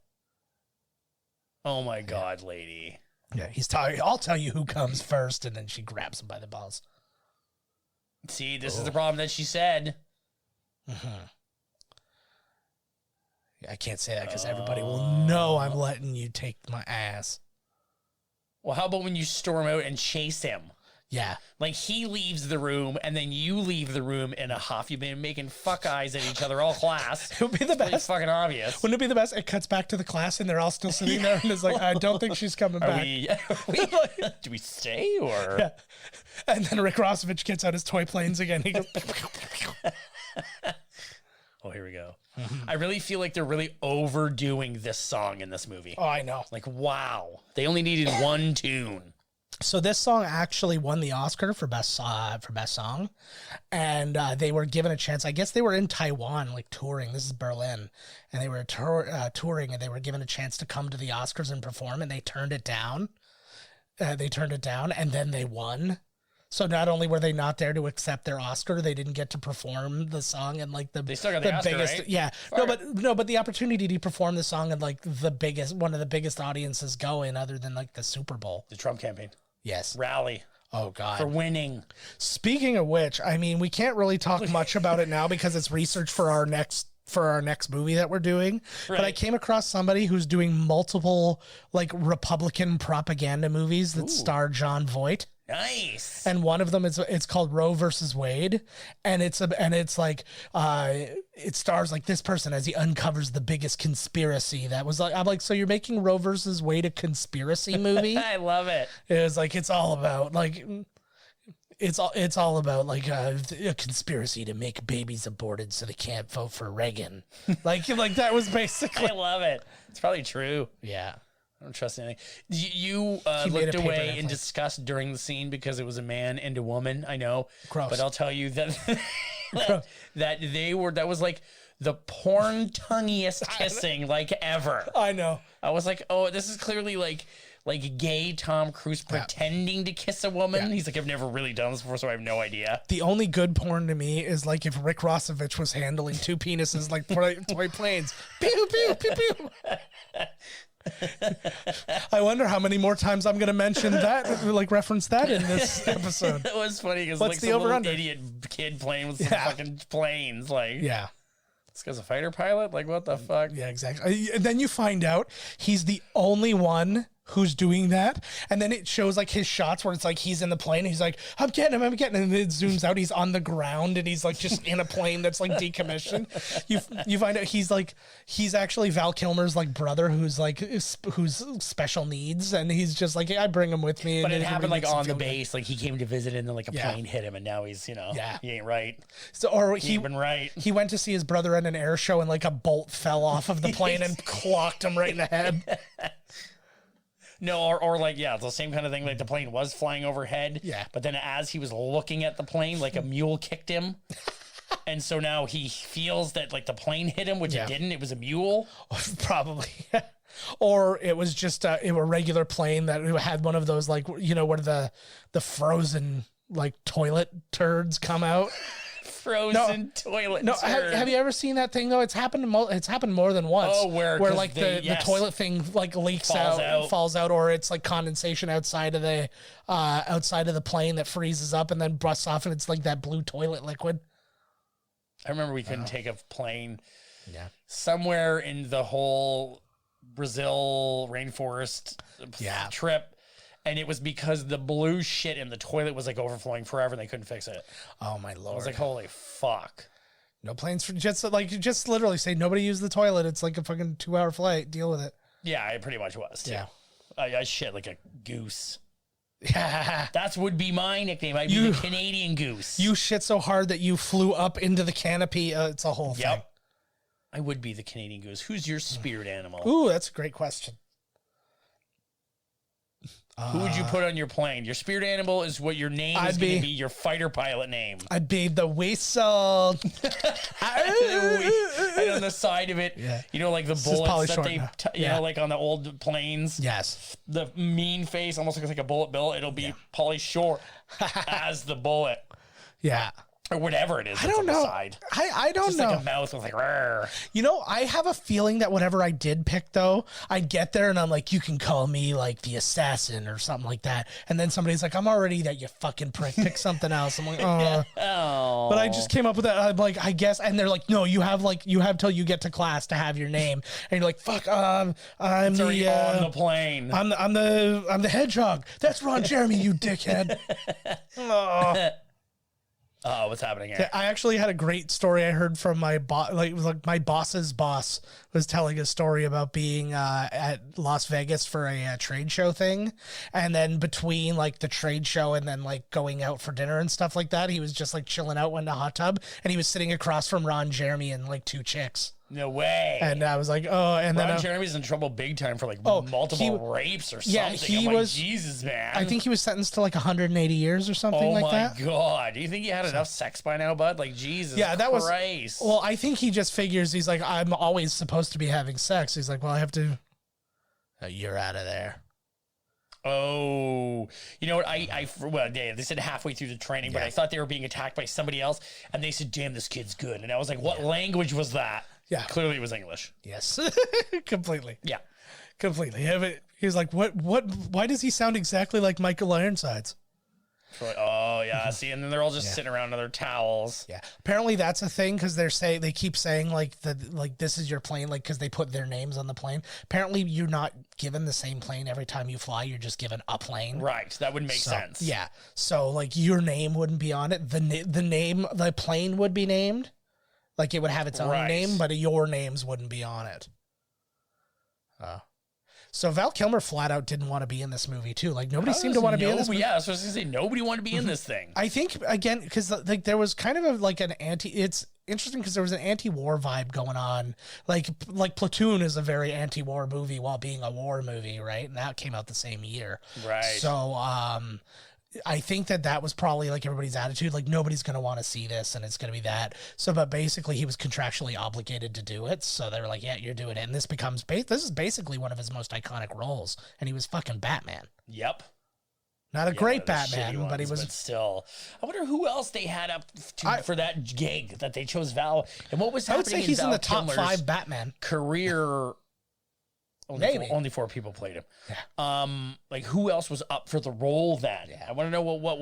Oh my God, lady. Yeah, I'll tell you who comes first, and then she grabs him by the balls. See, this is the problem that she said. I can't say that because everybody will know I'm letting you take my ass. Well, how about when you storm out and chase him? Yeah. Like he leaves the room and then you leave the room in a huff. You've been making fuck eyes at each other all class. It would be the It's best. fucking obvious. Wouldn't it be the best? It cuts back to the class and they're all still sitting there and it's like, I don't think she's coming back. Do we stay or? Yeah. And then Rick Rossovich gets out his toy planes again. He goes, Oh, here we go. I really feel like they're really overdoing this song in this movie. oh, I know. Like, wow. They only needed one tune. So this song actually won the Oscar for best song, and they were given a chance. I guess they were in Taiwan, like touring. This is Berlin, and they were touring, and they were given a chance to come to the Oscars and perform, and they turned it down. And then they won. So not only were they not there to accept their Oscar, they didn't get to perform the song and like They still got the Oscar, biggest, right? yeah. But the opportunity to perform the song and like one of the biggest audiences going, other than like the Super Bowl. The Trump campaign. Yes. Rally. Oh God. For winning. Speaking of which, I mean, we can't really talk much about it now because it's research for our next movie that we're doing. Right. But I came across somebody who's doing multiple like Republican propaganda movies that star Jon Voight. Nice. And one of them it's called Roe versus Wade, and it stars like this person as he uncovers the biggest conspiracy that was like, I'm like, so you're making Roe versus Wade a conspiracy movie? I love it. It was like, it's all about like it's all about like a conspiracy to make babies aborted so they can't vote for Reagan. like that was basically. I love it. It's probably true. Yeah. I don't trust anything. You He made looked a paper away in airplane. disgust during the scene because it was a man and a woman. I know, Gross. but I'll tell you that that was like the porn tongueiest kissing like ever. I know. I was like, oh, this is clearly like gay Tom Cruise pretending to kiss a woman. Yeah. He's like, I've never really done this before, so I have no idea. The only good porn to me is like if Rick Rossovich was handling two penises like toy planes. Pew, pew, pew, pew. I wonder how many more times I'm going to mention that, like reference that in this episode. It was funny because What's like the some little over-under? idiot kid playing with some fucking planes. Like, Yeah. this guy's a fighter pilot? Like, what the fuck? Yeah, exactly. And then you find out he's the only one who's doing that, and then it shows like his shots where it's like he's in the plane and he's like, I'm getting him, and then it zooms out, he's on the ground and he's like just in a plane that's like decommissioned. You find out he's actually Val Kilmer's like brother who's special needs, and he's just like, I bring him with me. But and it happened like makes him on the feel good. base, like he came to visit and then like a plane hit him and now he's, he ain't right. So or He ain't been right. he went to see his brother at an air show and like a bolt fell off of the plane and clocked him right in the head. No, or like, yeah, it's the same kind of thing. Like the plane was flying overhead. Yeah. But then as he was looking at the plane, like a mule kicked him. And so now he feels that like the plane hit him, which it didn't. It was a mule. Probably. Or it was just a regular plane that had one of those, like, you know, where the frozen like toilet turds come out. Frozen toilet. No, turd. have you ever seen that thing though? It's happened more than once. Oh, where like the toilet thing like leaks falls out, or it's like condensation outside of the plane that freezes up and then busts off, and it's like that blue toilet liquid. I remember we couldn't take a plane. Yeah. Somewhere in the whole Brazil rainforest trip. And it was because the blue shit in the toilet was like overflowing forever and they couldn't fix it. Oh my Lord. I was like, holy fuck. No planes for just literally say nobody use the toilet. It's like a fucking 2-hour flight. Deal with it. Yeah, it pretty much was too. Yeah. I shit like a goose. Yeah. That would be my nickname. I'd be the Canadian goose. You shit so hard that you flew up into the canopy. It's a whole thing. I would be the Canadian goose. Who's your spirit animal? Ooh, that's a great question. Who would you put on your plane? Your spirit animal is what your name is going to be your fighter pilot name. I'd be the whistle. And on the side of it, you know, like the bullets that they, you know, like on the old planes. Yes. The mean face almost looks like a bullet bill. It'll be Pauly Shore as the bullet. Yeah. Or whatever it is. I don't on the know. side. I don't Just know. like a mouth with like, "Rrr." You know, I have a feeling that whatever I did pick, though, I'd get there and I'm like, you can call me like the assassin or something like that. And then somebody's like, I'm already that, you fucking prick. Pick something else. I'm like, oh. Oh. But I just came up with that. I'm like, I guess. And they're like, no, you have till you get to class to have your name. And you're like, fuck, I'm It's the already on the plane. I'm the hedgehog. That's Ron Jeremy, you dickhead. Oh. Oh, what's happening here? I actually had a great story I heard from my boss. Like, it was like my boss's boss was telling a story about being at Las Vegas for a trade show thing. And then between like the trade show and then like going out for dinner and stuff like that, he was just like chilling out in the hot tub, and he was sitting across from Ron Jeremy and like two chicks. No way. And I was like, oh, and Ron then Jeremy's in trouble big time for like multiple rapes or something. Yeah, he I'm was. Like, Jesus, man. I think he was sentenced to like 180 years or something like that. Oh my God. Do you think he had enough sex by now, bud? Like, Jesus Christ. Well, I think he just figures, he's like, I'm always supposed to be having sex. He's like, well, I have to. You're out of there. Oh, you know what? They said halfway through the training, but I thought they were being attacked by somebody else, and they said, "Damn, this kid's good." And I was like, "What language was that?" Yeah, clearly it was English. Yes, completely. Yeah, completely. Yeah, but he was like, "What? Why does he sound exactly like Michael Ironsides?" Like, oh yeah, see, and then they're all just sitting around on their towels. Yeah, apparently that's a thing because they keep saying like this is your plane, like because they put their names on the plane. Apparently, you're not given the same plane every time you fly. You're just given a plane. Right, that would make sense. Yeah, so like your name wouldn't be on it. The plane would be named, like it would have its own name, but your names wouldn't be on it. So Val Kilmer flat out didn't want to be in this movie too. Like nobody seemed to want to be in this movie. Yeah, I was supposed to say nobody wanted to be in this thing. I think again because like there was kind of an anti. It's interesting because there was an anti-war vibe going on. Like Platoon is a very anti-war movie while being a war movie, right? And that came out the same year, right? So I think that was probably like everybody's attitude. Like nobody's going to want to see this and it's going to be that. So, but basically he was contractually obligated to do it. So they were like, yeah, you're doing it. And this is basically one of his most iconic roles. And he was fucking Batman. Yep. Not a great Batman, but he was. But still, I wonder who else they had up for that gig that they chose Val. And what was happening? I would say he's in the top Kilmer's 5 Batman career. Maybe only 4 people played him. Yeah. Like who else was up for the role then? Yeah. I want to know what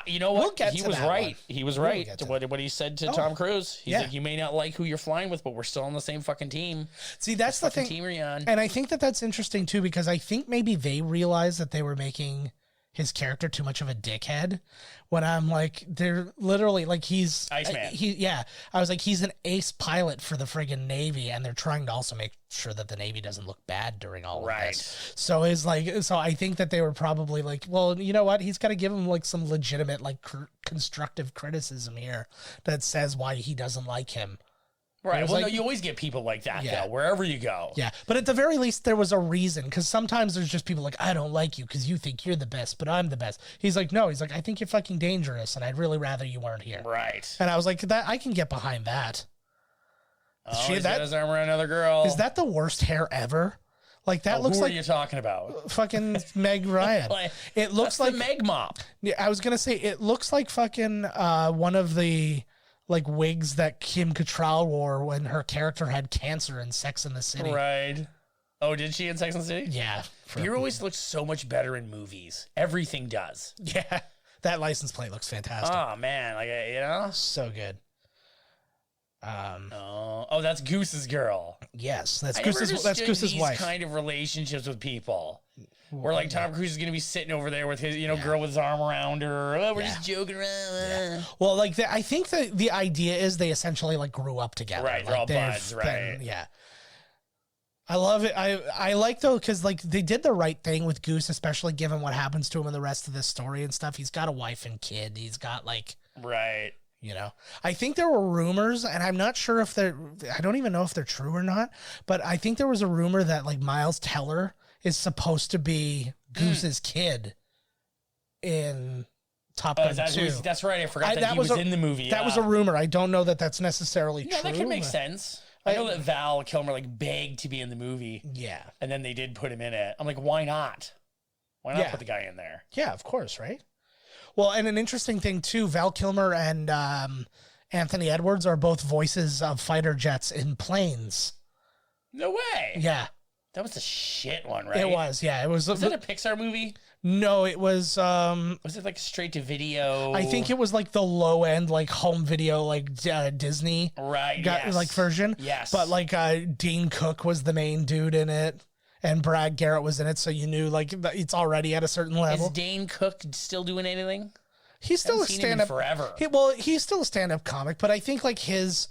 you know what? We'll get he to was that right. one. He was right. What he said to Tom Cruise. He's like, you may not like who you're flying with, but we're still on the same fucking team. See, that's the thing. Team are you on? And I think that's interesting too because I think maybe they realized that they were making his character too much of a dickhead. When I'm like, they're literally like he's Iceman. I was like, he's an ace pilot for the friggin' Navy, and they're trying to also make sure that the Navy doesn't look bad during all of this. So it's like, so I think that they were probably like, well, you know what? He's got to give him like some legitimate, like constructive criticism here that says why he doesn't like him. Right. Well, like, no, you always get people like that, though, wherever you go. Yeah. But at the very least, there was a reason. Because sometimes there's just people like, I don't like you because you think you're the best, but I'm the best. He's like, no. He's like, I think you're fucking dangerous, and I'd really rather you weren't here. Right. And I was like, that I can get behind that. Oh, he's got his arm around another girl. Is that the worst hair ever? Like, that looks like... Who are you talking about? Fucking Meg Ryan. It looks like... the Meg Mop. Yeah, I was going to say, it looks like fucking one of the... like wigs that Kim Cattrall wore when her character had cancer in Sex and the City. Right. Oh, did she in Sex and the City? Yeah. He always looks so much better in movies. Everything does. Yeah. That license plate looks fantastic. Oh, man. Like, you know? So good. That's Goose's girl. Yes. That's Goose's wife. Kind of relationships with people. Where like Tom Cruise is going to be sitting over there with his, girl with his arm around her. Oh, we're just joking around. Yeah. Well, like I think the idea is they essentially like grew up together. Right, they're all buds, right? Yeah. I love it. I like though because like they did the right thing with Goose, especially given what happens to him in the rest of this story and stuff. He's got a wife and kid. He's got like right. I think there were rumors, and I'm not sure if I don't even know if they're true or not, but I think there was a rumor that like Miles Teller is supposed to be Goose's kid in Top Gun 2. That's right. I forgot that he was in the movie. That was a rumor. I don't know that that's necessarily true. No, that can make sense. I know that Val Kilmer like begged to be in the movie. Yeah. And then they did put him in it. I'm like, why not? Why not put the guy in there? Yeah, of course, right? Well, and an interesting thing too, Val Kilmer and Anthony Edwards are both voices of fighter jets in planes. No way. Yeah. That was a shit one, right? It was, yeah. It was. Was it a Pixar movie? No, it was. Was it like straight to video? I think it was like the low end, like home video, like Disney, right? Like version. Yes. But like Dean Cook was the main dude in it, and Brad Garrett was in it, so you knew like it's already at a certain level. Is Dane Cook still doing anything? He's still a stand-up forever. He's still a stand-up comic, but I think like his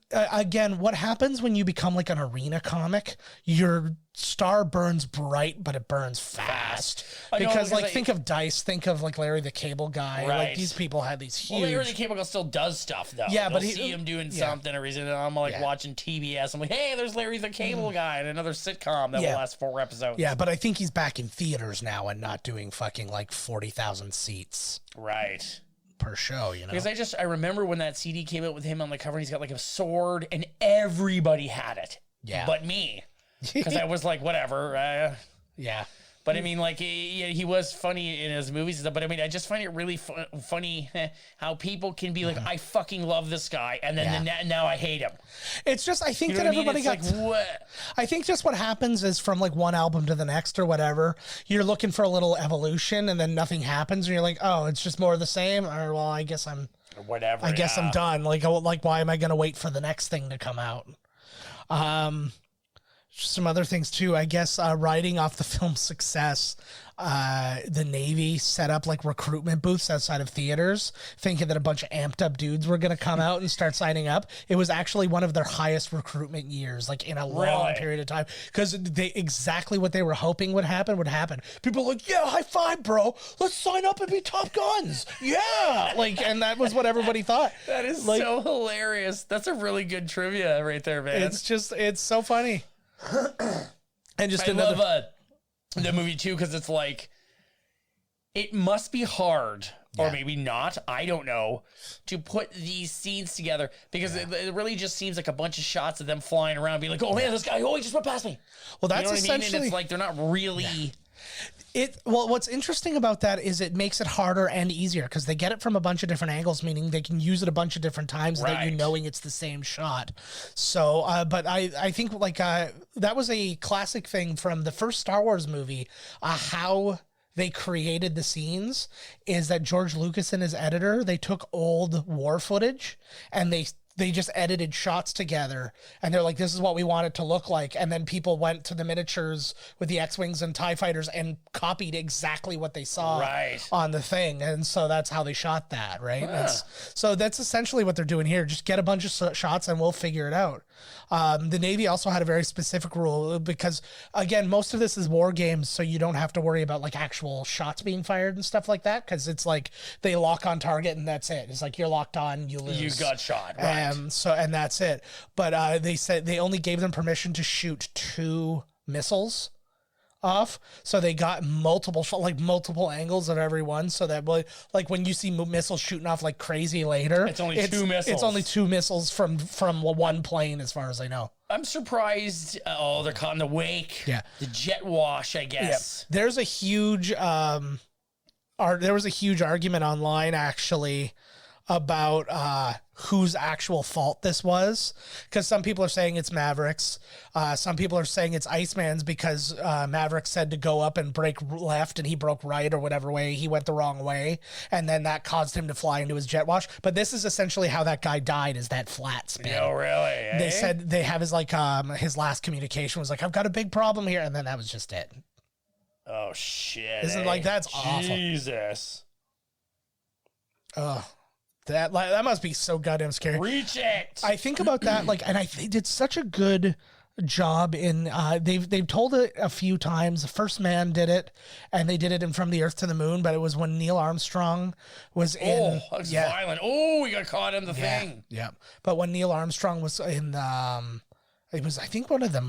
again, what happens when you become like an arena comic? Your star burns bright, but it burns fast. Because think of Dice, think of like Larry the Cable Guy. Right. Like these people had these huge. Well, Larry the Cable Guy still does stuff though. Yeah, but he see him doing something or reason. I'm like watching TBS. I'm like, hey, there's Larry the Cable Guy in another sitcom that will last 4 episodes. Yeah, but I think he's back in theaters now and not doing fucking like 40,000 seats. Right. Per show, Because I remember when that CD came out with him on the cover and he's got like a sword and everybody had it. Yeah. But me. Because I was like, whatever. Yeah. But I mean, like, he was funny in his movies and stuff. But I mean, I just find it really funny how people can be like, I fucking love this guy. And then now I hate him. It's just, I think You know that what I mean? everybody It's got, like, what? I think just what happens is from like one album to the next or whatever, you're looking for a little evolution and then nothing happens. And you're like, oh, it's just more of the same. Or, well, I guess I'm done. Like, why am I going to wait for the next thing to come out? Some other things too, I guess, riding off the film's success, the Navy set up like recruitment booths outside of theaters, thinking that a bunch of amped up dudes were going to come out and start signing up. It was actually one of their highest recruitment years, like in a long period of time, because exactly what they were hoping would happen. People were like, yeah, high five, bro. Let's sign up and be Top Guns. Yeah. Like, and that was what everybody thought. That is like, so hilarious. That's a really good trivia right there, man. It's so funny. And just I love the movie too, because it's like, it must be hard, or maybe not, I don't know, to put these scenes together, because it really just seems like a bunch of shots of them flying around being like, oh man, this guy, he just went past me. Well, that's you know what essentially, I mean? And it's like, they're not really... Well, what's interesting about that is it makes it harder and easier because they get it from a bunch of different angles, meaning they can use it a bunch of different times without you knowing it's the same shot. So, but I think like that was a classic thing from the first Star Wars movie, how they created the scenes is that George Lucas and his editor, they took old war footage and they just edited shots together and they're like, this is what we want it to look like. And then people went to the miniatures with the X-Wings and TIE fighters and copied exactly what they saw on the thing. And so that's how they shot that, right? So that's essentially what they're doing here. Just get a bunch of shots and we'll figure it out. The Navy also had a very specific rule because, again, most of this is war games, so you don't have to worry about like actual shots being fired and stuff like that because it's like they lock on target and that's it. It's like you're locked on, you lose. You got shot, right? And that's it. But they said they only gave them permission to shoot 2 missiles off, so they got multiple angles of every one, so that like when you see missiles shooting off like crazy later, it's only 2 missiles. It's only 2 missiles from one plane, as far as I know. I'm surprised. They're caught in the wake. Yeah, the jet wash, I guess. Yeah. There's a huge there was a huge argument online actually about whose actual fault this was, because some people are saying it's Maverick's, some people are saying it's Iceman's because Maverick said to go up and break left and he broke right, or whatever way he went the wrong way, and then that caused him to fly into his jet wash. But this is essentially how that guy died, is that flat spin. Oh, really? They said they have his his last communication was like, I've got a big problem here, and then that was just it. Oh shit! Isn't like that's awful? Jesus. Ugh. That must be so goddamn scary. Reach it. I think about that, like, and they did such a good job in. They've told it a few times. The First Man did it, and they did it in From the Earth to the Moon. But it was when Neil Armstrong was in. Oh, that's violent. Oh, we got caught in the thing. Yeah, but when Neil Armstrong was in, it was I think one of the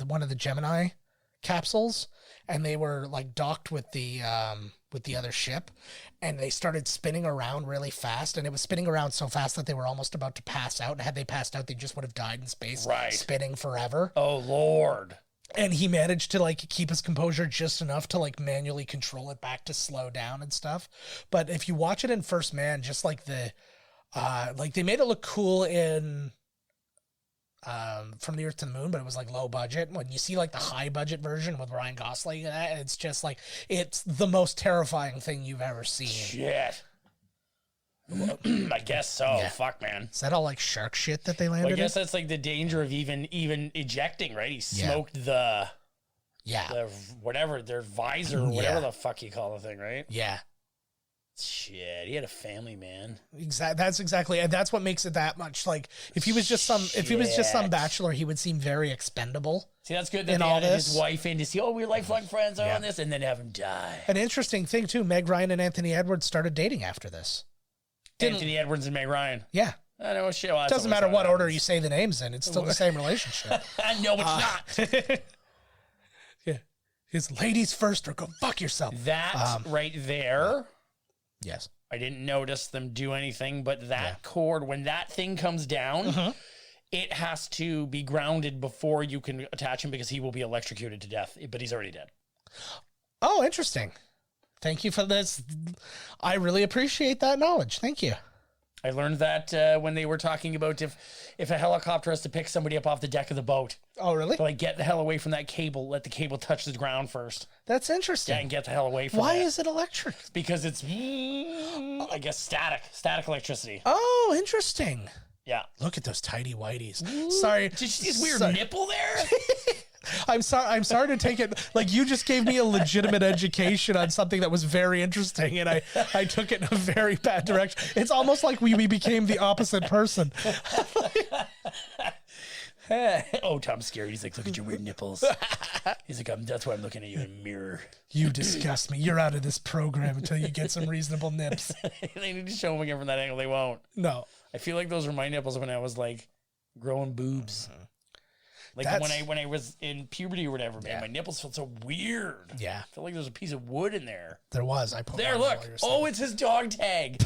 one of the Gemini capsules, and they were like docked with the other ship, and they started spinning around really fast, and it was spinning around so fast that they were almost about to pass out, and had they passed out, they just would have died in space, spinning forever. Oh Lord. And he managed to like keep his composure just enough to like manually control it back to slow down and stuff. But if you watch it in First Man, just like the like they made it look cool in From the Earth to the Moon, but it was like low budget. When you see like the high budget version with Ryan Gosling and that, it's just like, it's the most terrifying thing you've ever seen. Shit. I guess so. Yeah. Fuck, man. Is that all like shark shit that they landed? Well, I guess that's like the danger of even ejecting, right? He smoked the whatever, their visor or whatever the fuck you call the thing, right? Yeah. Shit, he had a family, man. That's exactly, and that's what makes it that much like. If he was just some bachelor, he would seem very expendable. See, that's good that they added his wife in to see. Oh, we're lifelong friends on this, and then have him die. An interesting thing too. Meg Ryan and Anthony Edwards started dating after this. Anthony Edwards and Meg Ryan. Yeah. I know shit. Well, it doesn't matter what order you say the names in; it's still the same relationship. No, it's not. Yeah, it's ladies first, or go fuck yourself. That right there. Yes. I didn't notice them do anything, but that cord, when that thing comes down, it has to be grounded before you can attach him, because he will be electrocuted to death, but he's already dead. Oh, interesting. Thank you for this. I really appreciate that knowledge. Thank you. I learned that when they were talking about if a helicopter has to pick somebody up off the deck of the boat. Oh, really? To like get the hell away from that cable, let the cable touch the ground first. That's interesting. Yeah, and get the hell away from Why that. is it electric? Because it's, I guess, static electricity. Oh, interesting. Yeah. Look at those tidy whities. Sorry. Did you see this weird nipple there? I'm sorry to take it like you just gave me a legitimate education on something that was very interesting, and I took it in a very bad direction. It's almost like we became the opposite person. Oh, Tom's scared. He's like, look at your weird nipples. He's like, that's why I'm looking at you in a mirror. You disgust me. You're out of this program until you get some reasonable nips. They need to show them again from that angle. They won't. No. I feel like those were my nipples when I was like growing boobs. Like when I was in puberty or whatever, man, my nipples felt so weird. Yeah. I felt like there was a piece of wood in there. There was. I put There, look. Oh, it's his dog tag.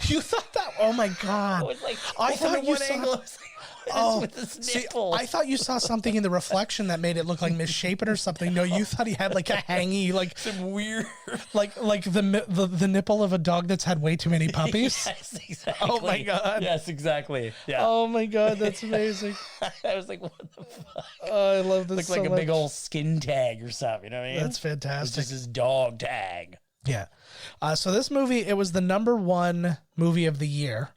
You thought that? Oh my God. Oh, it's like, I from thought the you one saw. angle, it's like, Oh, with his see, nipples. I thought you saw something in the reflection that made it look like misshapen or something. No, you thought he had like a hangy, like some weird, like the nipple of a dog that's had way too many puppies. Yes, exactly. Oh my God. Yes, exactly. Yeah. Oh my God, that's amazing. I was like, what the fuck? Oh, I love this. Looks so like a much. big old skin tag or something. You know what I mean? That's It's fantastic. just his dog tag. Yeah. So this movie, it was the #1 movie of the year.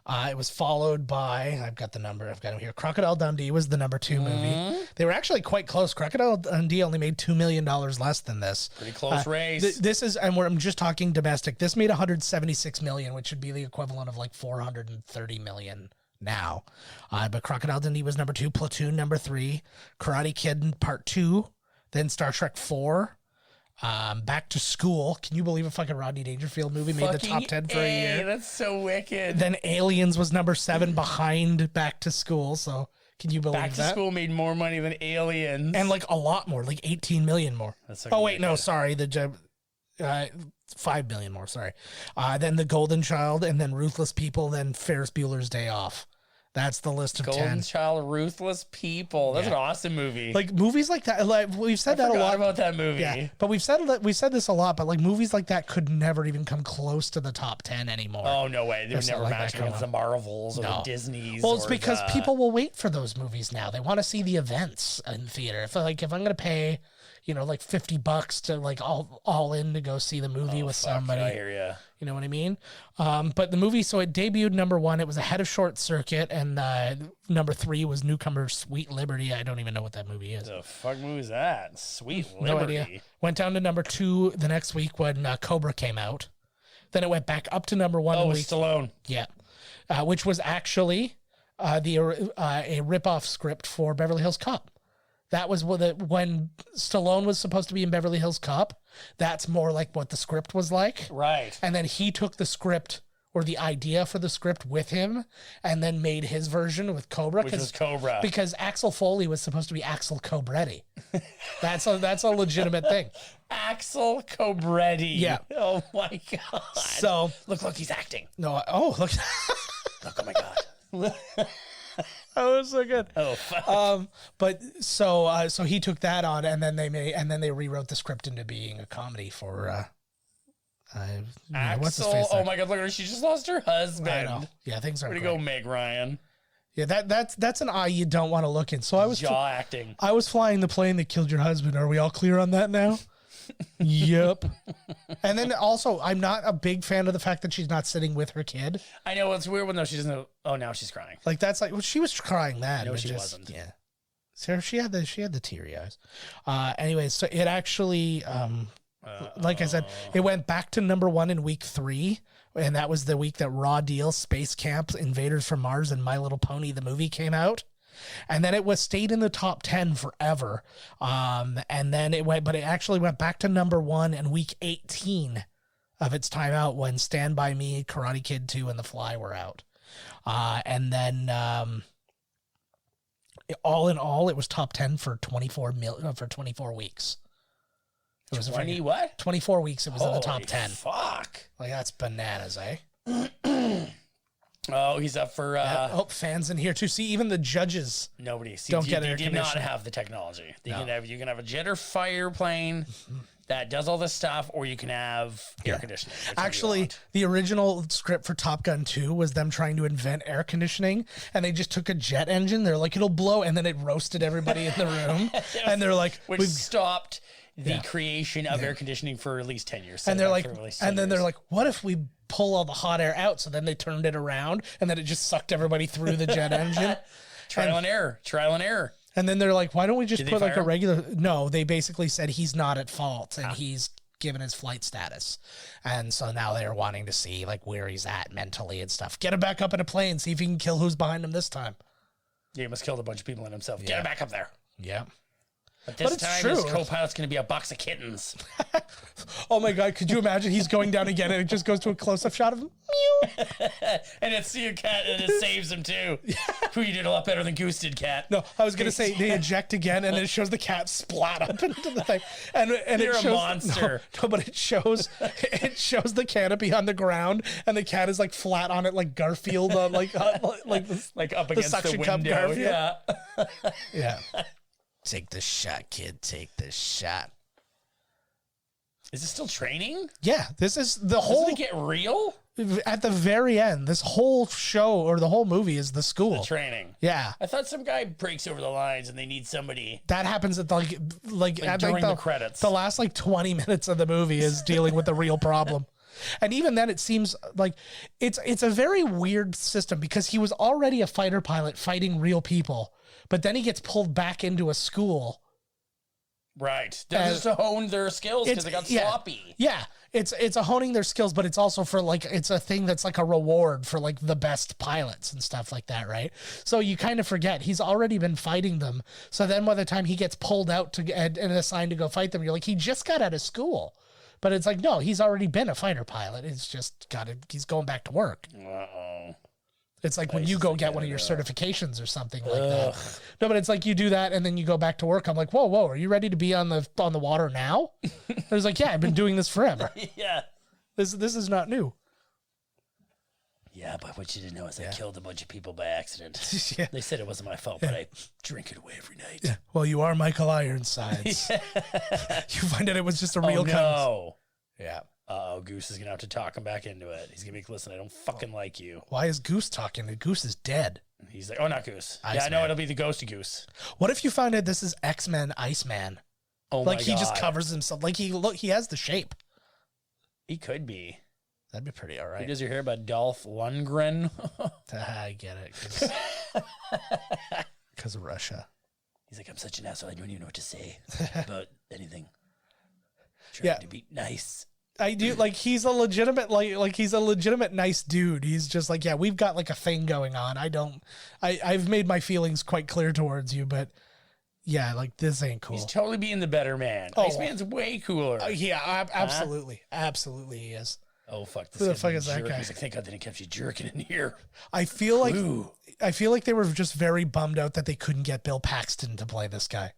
It was followed by, I've got him here. Crocodile Dundee was the #2 movie. They were actually quite close. Crocodile Dundee only made $2 million less than this. Pretty close race. This is, and I'm just talking domestic. This made 176 million, which would be the equivalent of like 430 million now. But Crocodile Dundee was #2, Platoon #3, Karate Kid Part 2, then Star Trek 4. Back to School. Can you believe a fucking Rodney Dangerfield movie made the top 10 for a year? That's so wicked. Then Aliens was #7 behind Back to School. So can you believe Back to that? School made more money than Aliens. And like a lot more, like 18 million more. That's Oh wait, no, sorry. 5 million more. Sorry. Then The Golden Child, and then Ruthless People, then Ferris Bueller's Day Off. That's the list of Golden 10. Child, Ruthless People. That's an awesome movie. Like movies like that, like we've said I that a forgot lot about that movie. Yeah, but we've said this a lot. But like movies like that could never even come close to the top 10 anymore. Oh no way! They would There's never not like match that against the going Marvels or No. the Disneys. Well, it's or because the- people will wait for those movies now. They want to see the events in theater. If I'm gonna pay, like $50 to like all in to go see the movie with somebody. I hear ya. You know what I mean? But the movie, so it debuted #1. It was ahead of Short Circuit, and #3 was Newcomer Sweet Liberty. I don't even know what that movie is. The fuck movie is that? Sweet No Liberty. idea. Went down to #2 the next week when Cobra came out. Then it went back up to #1. Oh, week. it's Stallone. Yeah. Which was actually a ripoff script for Beverly Hills Cop. That was when Stallone was supposed to be in Beverly Hills Cop. That's more like what the script was like. Right. And then he took the script or the idea for the script with him and then made his version with Cobra. Which was Cobra. Because Axel Foley was supposed to be Axel Cobretti. That's a legitimate thing. Axel Cobretti. Yeah. Oh my god. So look, he's acting. no. Look. Look, oh my god. That was so good. Oh fuck. But so he took that on, and then they rewrote the script into being a comedy for Axel. what's his face? Oh my god, look at her. She just lost her husband. I know. Yeah, things are Way to great. go, Meg Ryan. Yeah, that's an eye you don't want to look in. So I was Jaw acting. I was flying the plane that killed your husband. Are we all clear on that now? Yep. And then also, I'm not a big fan of the fact that she's not sitting with her kid. I know it's weird when she doesn't know. Oh, now she's crying. Like that's like, well, she was crying that. No, but she just- wasn't. Yeah. So she had the teary eyes. Anyways, so it actually, like I said, it went back to #1 in week 3. And that was the week that Raw Deal, Space Camp, Invaders from Mars, and My Little Pony, the movie, came out. And then it stayed in the top 10 forever. And then it actually went back to #1 in week 18 of its time out when Stand By Me, Karate Kid 2, and The Fly were out. And then all in all, it was top 10 for 24 weeks. It was 20 what? 24 weeks. It was in the top 10. Fuck. Like that's bananas, eh? Oh, he's up for fans in here too. See, even the judges. nobody. See, Don't get you air do not conditioning. have the technology. You can have a jet or fire plane that does all this stuff, or you can have air conditioning. Which one do you Actually, want? the original script for Top Gun 2 was them trying to invent air conditioning, and they just took a jet engine. They're like, it'll blow, and then it roasted everybody in the room. And they're like, which we've stopped the creation of air conditioning for at least 10 years. and they're like, For at least 10 and then years. they're like, what if we pull all the hot air out? So then they turned it around, and then it just sucked everybody through the jet engine. trial and error. And then they're like, why don't we just Did they put like fire a him? regular? No, they basically said he's not at fault, and he's given his flight status. And so now they're wanting to see like where he's at mentally and stuff. Get him back up in a plane, see if he can kill who's behind him this time. Yeah, he must killed a bunch of people in himself. Get him back up there. Yeah. But this it's time true. his co-pilot's going to be a box of kittens. Oh my God, could you imagine he's going down again and it just goes to a close-up shot of him? And it's your cat, and it saves him too. Who you did a lot better than Goose did, cat. No, I was gonna say they eject again, and it shows the cat splat up into the thing, and You're it a shows, monster. No, but it shows the canopy on the ground, and the cat is like flat on it, like Garfield, like this, Like up against the suction cup window. Garfield. Yeah. yeah. Take the shot, kid. Take the shot. Is it still training? Yeah, this is the Doesn't whole. it get real? At the very end, this whole show or the whole movie is the school. Training. Yeah. I thought some guy breaks over the lines and they need somebody. That happens at like at during like the credits. The last like 20 minutes of the movie is dealing with the real problem. And even then it seems like it's a very weird system because he was already a fighter pilot fighting real people, but then he gets pulled back into a school. Right. They're just to hone their skills because they got sloppy. Yeah. It's a honing their skills, but it's also for like, it's a thing that's like a reward for like the best pilots and stuff like that, right? So you kind of forget he's already been fighting them. So then by the time he gets pulled out to and assigned to go fight them, you're like, he just got out of school. But it's like, no, he's already been a fighter pilot. It's just he's going back to work. Uh-oh. It's like when you go get one of your certifications or something like that. No, but it's like you do that and then you go back to work. I'm like, whoa, are you ready to be on the water now? I was like, yeah, I've been doing this forever. Yeah. This is not new. Yeah, but what you didn't know is I killed a bunch of people by accident. Yeah. They said it wasn't my fault, but I drink it away every night. Yeah. Well, you are Michael Ironsides. You find out it was just a real no. Yeah. Uh-oh, Goose is going to have to talk him back into it. He's going to be like, listen, I don't fucking like you. Why is Goose talking? Goose is dead. He's like, oh, not Goose. Yeah, Iceman. no, it'll be the ghost of Goose. What if you found out this is X-Men Iceman? Oh, Like my he God. just covers himself. Like he has the shape. He could be. That'd be pretty all Who right. does your hair about Dolph Lundgren? I get it. Because of Russia. He's like, I'm such an asshole. I don't even know what to say about anything. Trying Yeah. to be nice. I do like he's a legitimate he's a legitimate nice dude. He's just like, yeah, we've got like a thing going on. I've made my feelings quite clear towards you, but yeah, like this ain't cool. He's totally being the better man. Oh. Iceman's way cooler. Absolutely. Absolutely he is. Oh, fuck. This Who the guy's fuck a is that jerk. guy? He's like, thank God they didn't catch you jerking in here. I feel like Ooh. they were just very bummed out that they couldn't get Bill Paxton to play this guy.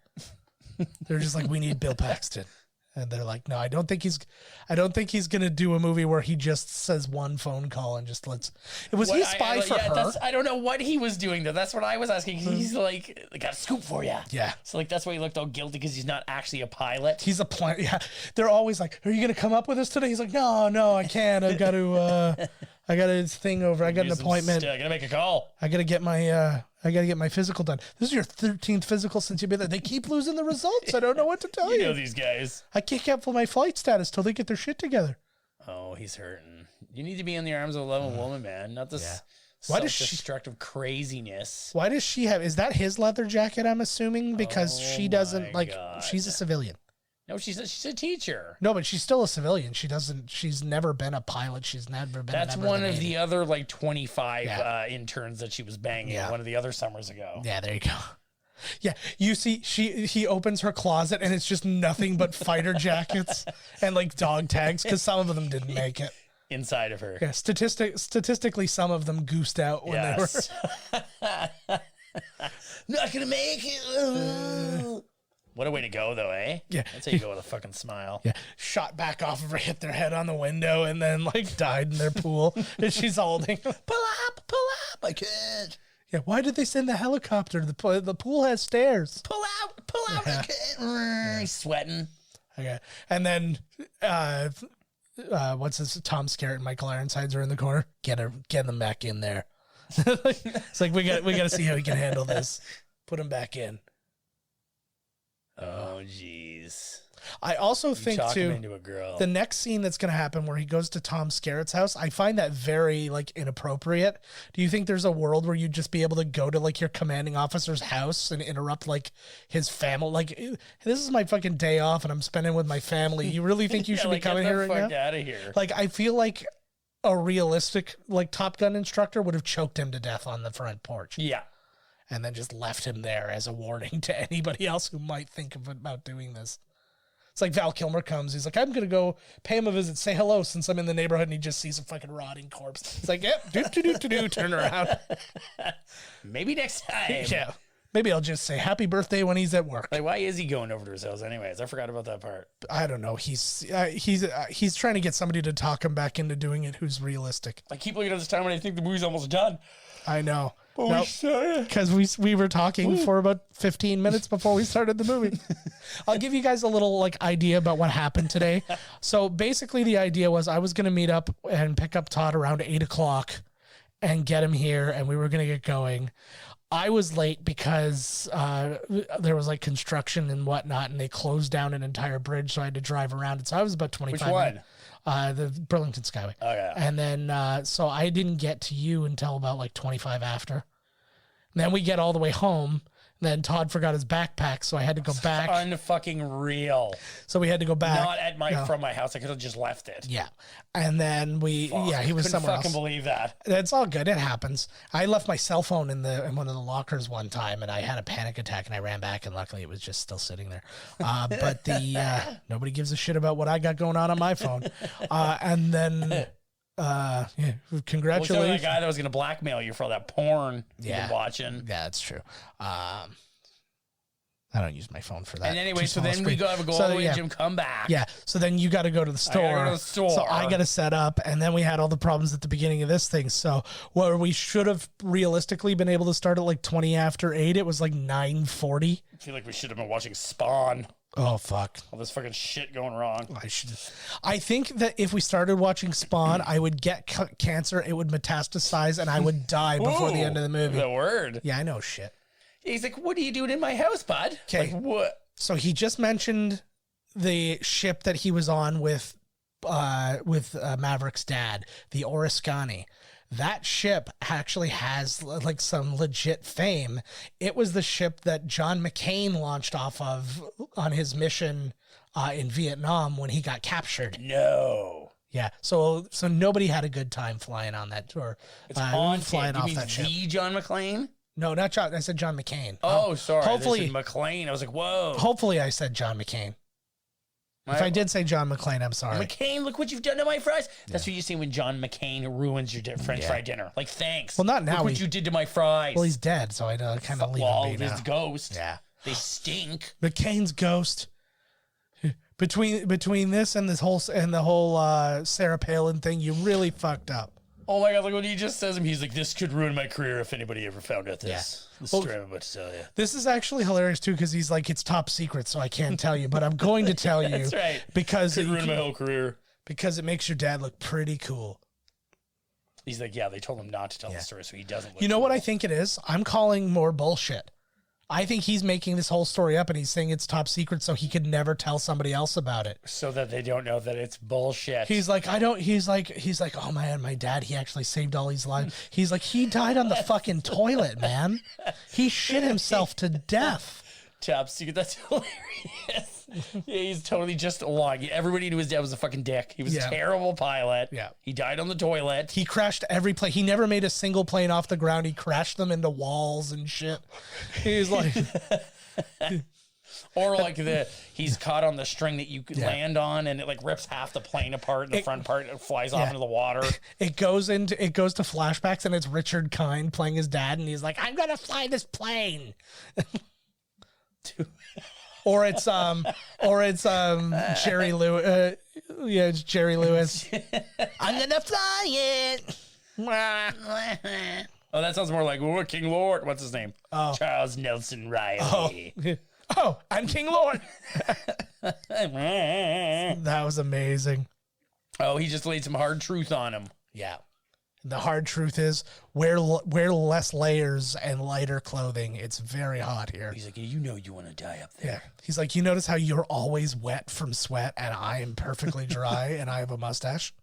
They're just like, we need Bill Paxton. And they're like, no, I don't think he's gonna do a movie where he just says one phone call and just lets. Was he a spy for her? I don't know what he was doing though. That's what I was asking. He's like, I got a scoop for you. Yeah. So like that's why he looked all guilty because he's not actually a pilot. He's a pilot. Yeah, they're always like, "Are you gonna come up with us today?" He's like, "No, I can't. I've got to. I got a thing over. I got an appointment. I gotta make a call. I gotta get my physical done. This is your 13th physical since you've been there. They keep losing the results. I don't know what to tell You you. know these guys. I can't cancel my flight status till they get their shit together. Oh, he's hurting. You need to be in the arms of a loving woman, man. Not this Why does self-destructive craziness. Why does she have? Is that his leather jacket? I'm assuming because she doesn't my like. God. She's a civilian. No, she's a teacher. No, but she's still a civilian. She doesn't. She's never been a pilot. She's never been. That's a member one of of Navy. the other like 25 Yeah. interns that she was banging Yeah. one of the other summers ago. Yeah, there you go. Yeah, you see, he opens her closet and it's just nothing but fighter jackets and like dog tags because some of them didn't make it. Inside of her. Yeah, statistically, some of them goosed out when they were. Not gonna make it. What a way to go, though, eh? Yeah. That's how you go with a fucking smile. Yeah, shot back off of her, hit their head on the window, and then like died in their pool. And she's holding, pull up, I can't. Yeah, why did they send the helicopter? The pool has stairs. Pull out, I can't. He's sweating. Okay, and then what's this? Tom Skerritt and Michael Ironsides are in the corner. Get them back in there. It's like we got to see how he can handle this. Put him back in. Oh, jeez. I also think too, into a girl. the next scene that's going to happen where he goes to Tom Skerritt's house, I find that very like inappropriate. Do you think there's a world where you'd just be able to go to like your commanding officer's house and interrupt like his family? Like, this is my fucking day off and I'm spending with my family. You really think you should be coming here right now? Get out of here. Like, I feel like a realistic like Top Gun instructor would have choked him to death on the front porch. Yeah. And then just left him there as a warning to anybody else who might think about doing this. It's like Val Kilmer comes. He's like, I'm going to go pay him a visit, say hello since I'm in the neighborhood. And he just sees a fucking rotting corpse. He's like, yep, turn around. Maybe next time. Yeah. Maybe I'll just say happy birthday when he's at work. Like, why is he going over to his house anyways? I forgot about that part. I don't know. He's trying to get somebody to talk him back into doing it who's realistic. I keep looking at this time when I think the movie's almost done. I know. But Because we were talking for about 15 minutes before we started the movie. I'll give you guys a little like idea about what happened today. So basically the idea was I was going to meet up and pick up Todd around 8:00 and get him here. And we were going to get going. I was late because there was like construction and whatnot, and they closed down an entire bridge. So I had to drive around it. So I was about 25 Which one? minutes. The Burlington Skyway. Oh, yeah. And then, so I didn't get to you until about like 25 after. And then we get all the way home. Then Todd forgot his backpack, so I had to go back. Unfucking real. So we had to go back. Not at from my house. I could have just left it. Yeah. And then he was somewhere else. I couldn't fucking believe that. It's all good. It happens. I left my cell phone in one of the lockers one time, and I had a panic attack, and I ran back, and luckily it was just still sitting there. But nobody gives a shit about what I got going on my phone. And then, congratulations. Well, so that guy that was going to blackmail you for all that porn you've been watching. Yeah, that's true. I don't use my phone for that. And anyway, so then we go all the way to Jim, come back. Yeah, so then you got to go to the store. I gotta go to the store. So I got to set up, and then we had all the problems at the beginning of this thing. So where we should have realistically been able to start at like 20 after 8, it was like 9:40. I feel like we should have been watching Spawn. Oh, fuck. All this fucking shit going wrong. I think that if we started watching Spawn, I would get cancer, it would metastasize, and I would die before the end of the movie. The word. Yeah, I know shit. He's like, what are you doing in my house, bud? Okay. Like, what? So he just mentioned the ship that he was on with Maverick's dad, the Oriskany. That ship actually has like some legit fame. It was the ship that John McCain launched off of on his mission in Vietnam when he got captured. No. Yeah, so nobody had a good time flying on that tour. It's haunted. Flying You off mean that ship. the John McClane? No, not John. I said John McCain. Oh, sorry. Hopefully, I said McClane. I was like, whoa. Hopefully, I said John McCain. If I did say John McClane, I'm sorry. McCain, look what you've done to my fries. That's what you say when John McCain ruins your French fry dinner. Like, thanks. Well, not now. Look what you did to my fries. Well, he's dead, so I kind of leave him be now. His ghost. Yeah. They stink. McCain's ghost. Between this and the whole Sarah Palin thing, you really fucked up. Oh my God, like when he just says him, he's like, this could ruin my career if anybody ever found out this. Yeah. The story I'm about to tell you. This is actually hilarious too, because he's like, it's top secret, so I can't tell you, but I'm going to tell you. That's right. Because could ruin my whole career. Because it makes your dad look pretty cool. He's like, yeah, they told him not to tell the story, so he doesn't look You know cool. what I think it is? I'm calling more bullshit. I think he's making this whole story up and he's saying it's top secret so he could never tell somebody else about it. So that they don't know that it's bullshit. He's like, he's like, oh man, my dad, he actually saved all these lives. He's like, he died on the fucking toilet, man. He shit himself to death. Top secret, that's hilarious. Yeah, he's totally just lying. Everybody knew his dad was a fucking dick. He was a terrible pilot. Yeah. He died on the toilet. He crashed every plane. He never made a single plane off the ground. He crashed them into walls and shit. He's like... Or like he's caught on the string that you could land on and it like rips half the plane apart and the front part it flies off into the water. It goes to flashbacks and it's Richard Kind playing his dad and he's like, I'm going to fly this plane. Or it's Jerry Lewis. Yeah, it's Jerry Lewis. I'm gonna fly it. Oh, that sounds more like King Lord. What's his name? Oh. Charles Nelson Riley. Oh, I'm King Lord. That was amazing. Oh, he just laid some hard truth on him. Yeah. The hard truth is wear less layers and lighter clothing. It's very hot here. He's like, you know you want to die up there. Yeah. He's like, you notice how you're always wet from sweat and I am perfectly dry and I have a mustache?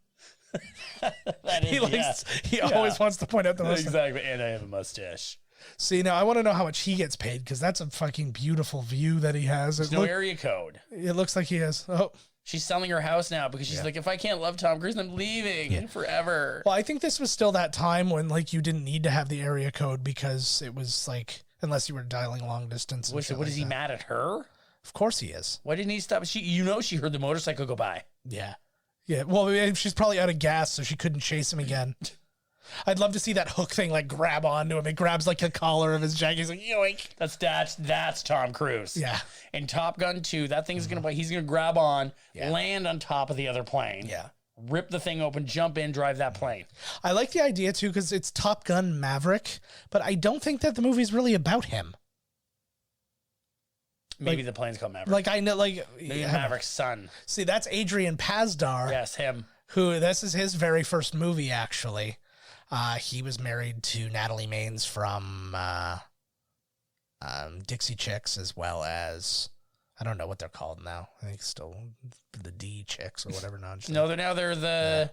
He always wants to point out the mustache. Exactly, and I have a mustache. See, now I want to know how much he gets paid because that's a fucking beautiful view that he has. There's no area code. It looks like he has. Oh. She's selling her house now because she's like, if I can't love Tom Cruise, I'm leaving forever. Well, I think this was still that time when like you didn't need to have the area code because it was like, unless you were dialing long distance. What is he mad at her? Of course he is. Why didn't he stop? She heard the motorcycle go by. Yeah. Yeah. Well, she's probably out of gas, so she couldn't chase him again. I'd love to see that hook thing like grab onto him. It grabs like the collar of his jacket. He's like, yoink. That's Tom Cruise. Yeah. In Top Gun 2, that thing's he's gonna grab on, land on top of the other plane. Yeah. Rip the thing open, jump in, drive that plane. I like the idea too, because it's Top Gun Maverick, but I don't think that the movie's really about him. Maybe the plane's called Maverick. Like I know, like maybe Maverick's son. See, that's Adrian Pasdar. Yes, him. Who this is his very first movie actually. He was married to Natalie Maines from Dixie Chicks, as well as I don't know what they're called now. I think still the D Chicks or whatever nonsense. No, they're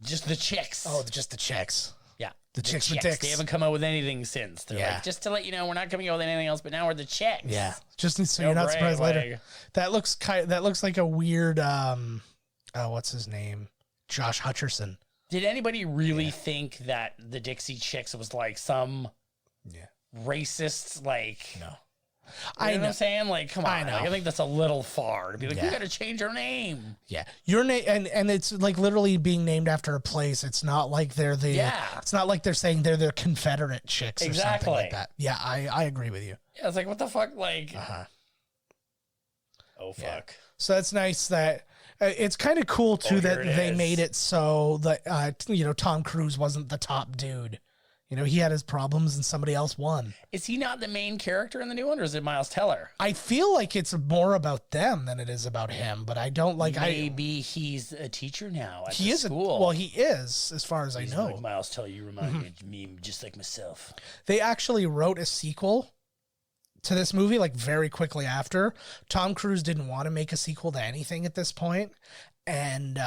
just the Chicks. Oh, just the Chicks. Yeah, the Chicks with dicks. They haven't come out with anything since. They're like, just to let you know, we're not coming out with anything else, but now we're the Chicks. Yeah, just so you're not surprised later. That looks like a weird what's his name? Josh Hutcherson. Did anybody really think that the Dixie Chicks was like some racist, like... No. You know what I'm saying? Like, come on. I know. Like, I think that's a little far to be like, we got to change our name. Yeah. Your name, and it's like literally being named after a place. It's not like they're it's not like they're saying they're the Confederate Chicks or something like that. Yeah, I agree with you. Yeah, it's like, what the fuck? Like, oh, fuck. Yeah. So that's nice that... it's kind of cool too that they made it so that Tom Cruise wasn't the top dude. You know, he had his problems and somebody else won. Is he not the main character in the new one, or is it Miles Teller? I feel like it's more about them than it is about him, but I don't like. Maybe he's a teacher now at he is school. Well, he is, as far as I know. Like Miles Teller, you remind me just like myself. They actually wrote a sequel to this movie like very quickly after. Tom Cruise didn't want to make a sequel to anything at this point, and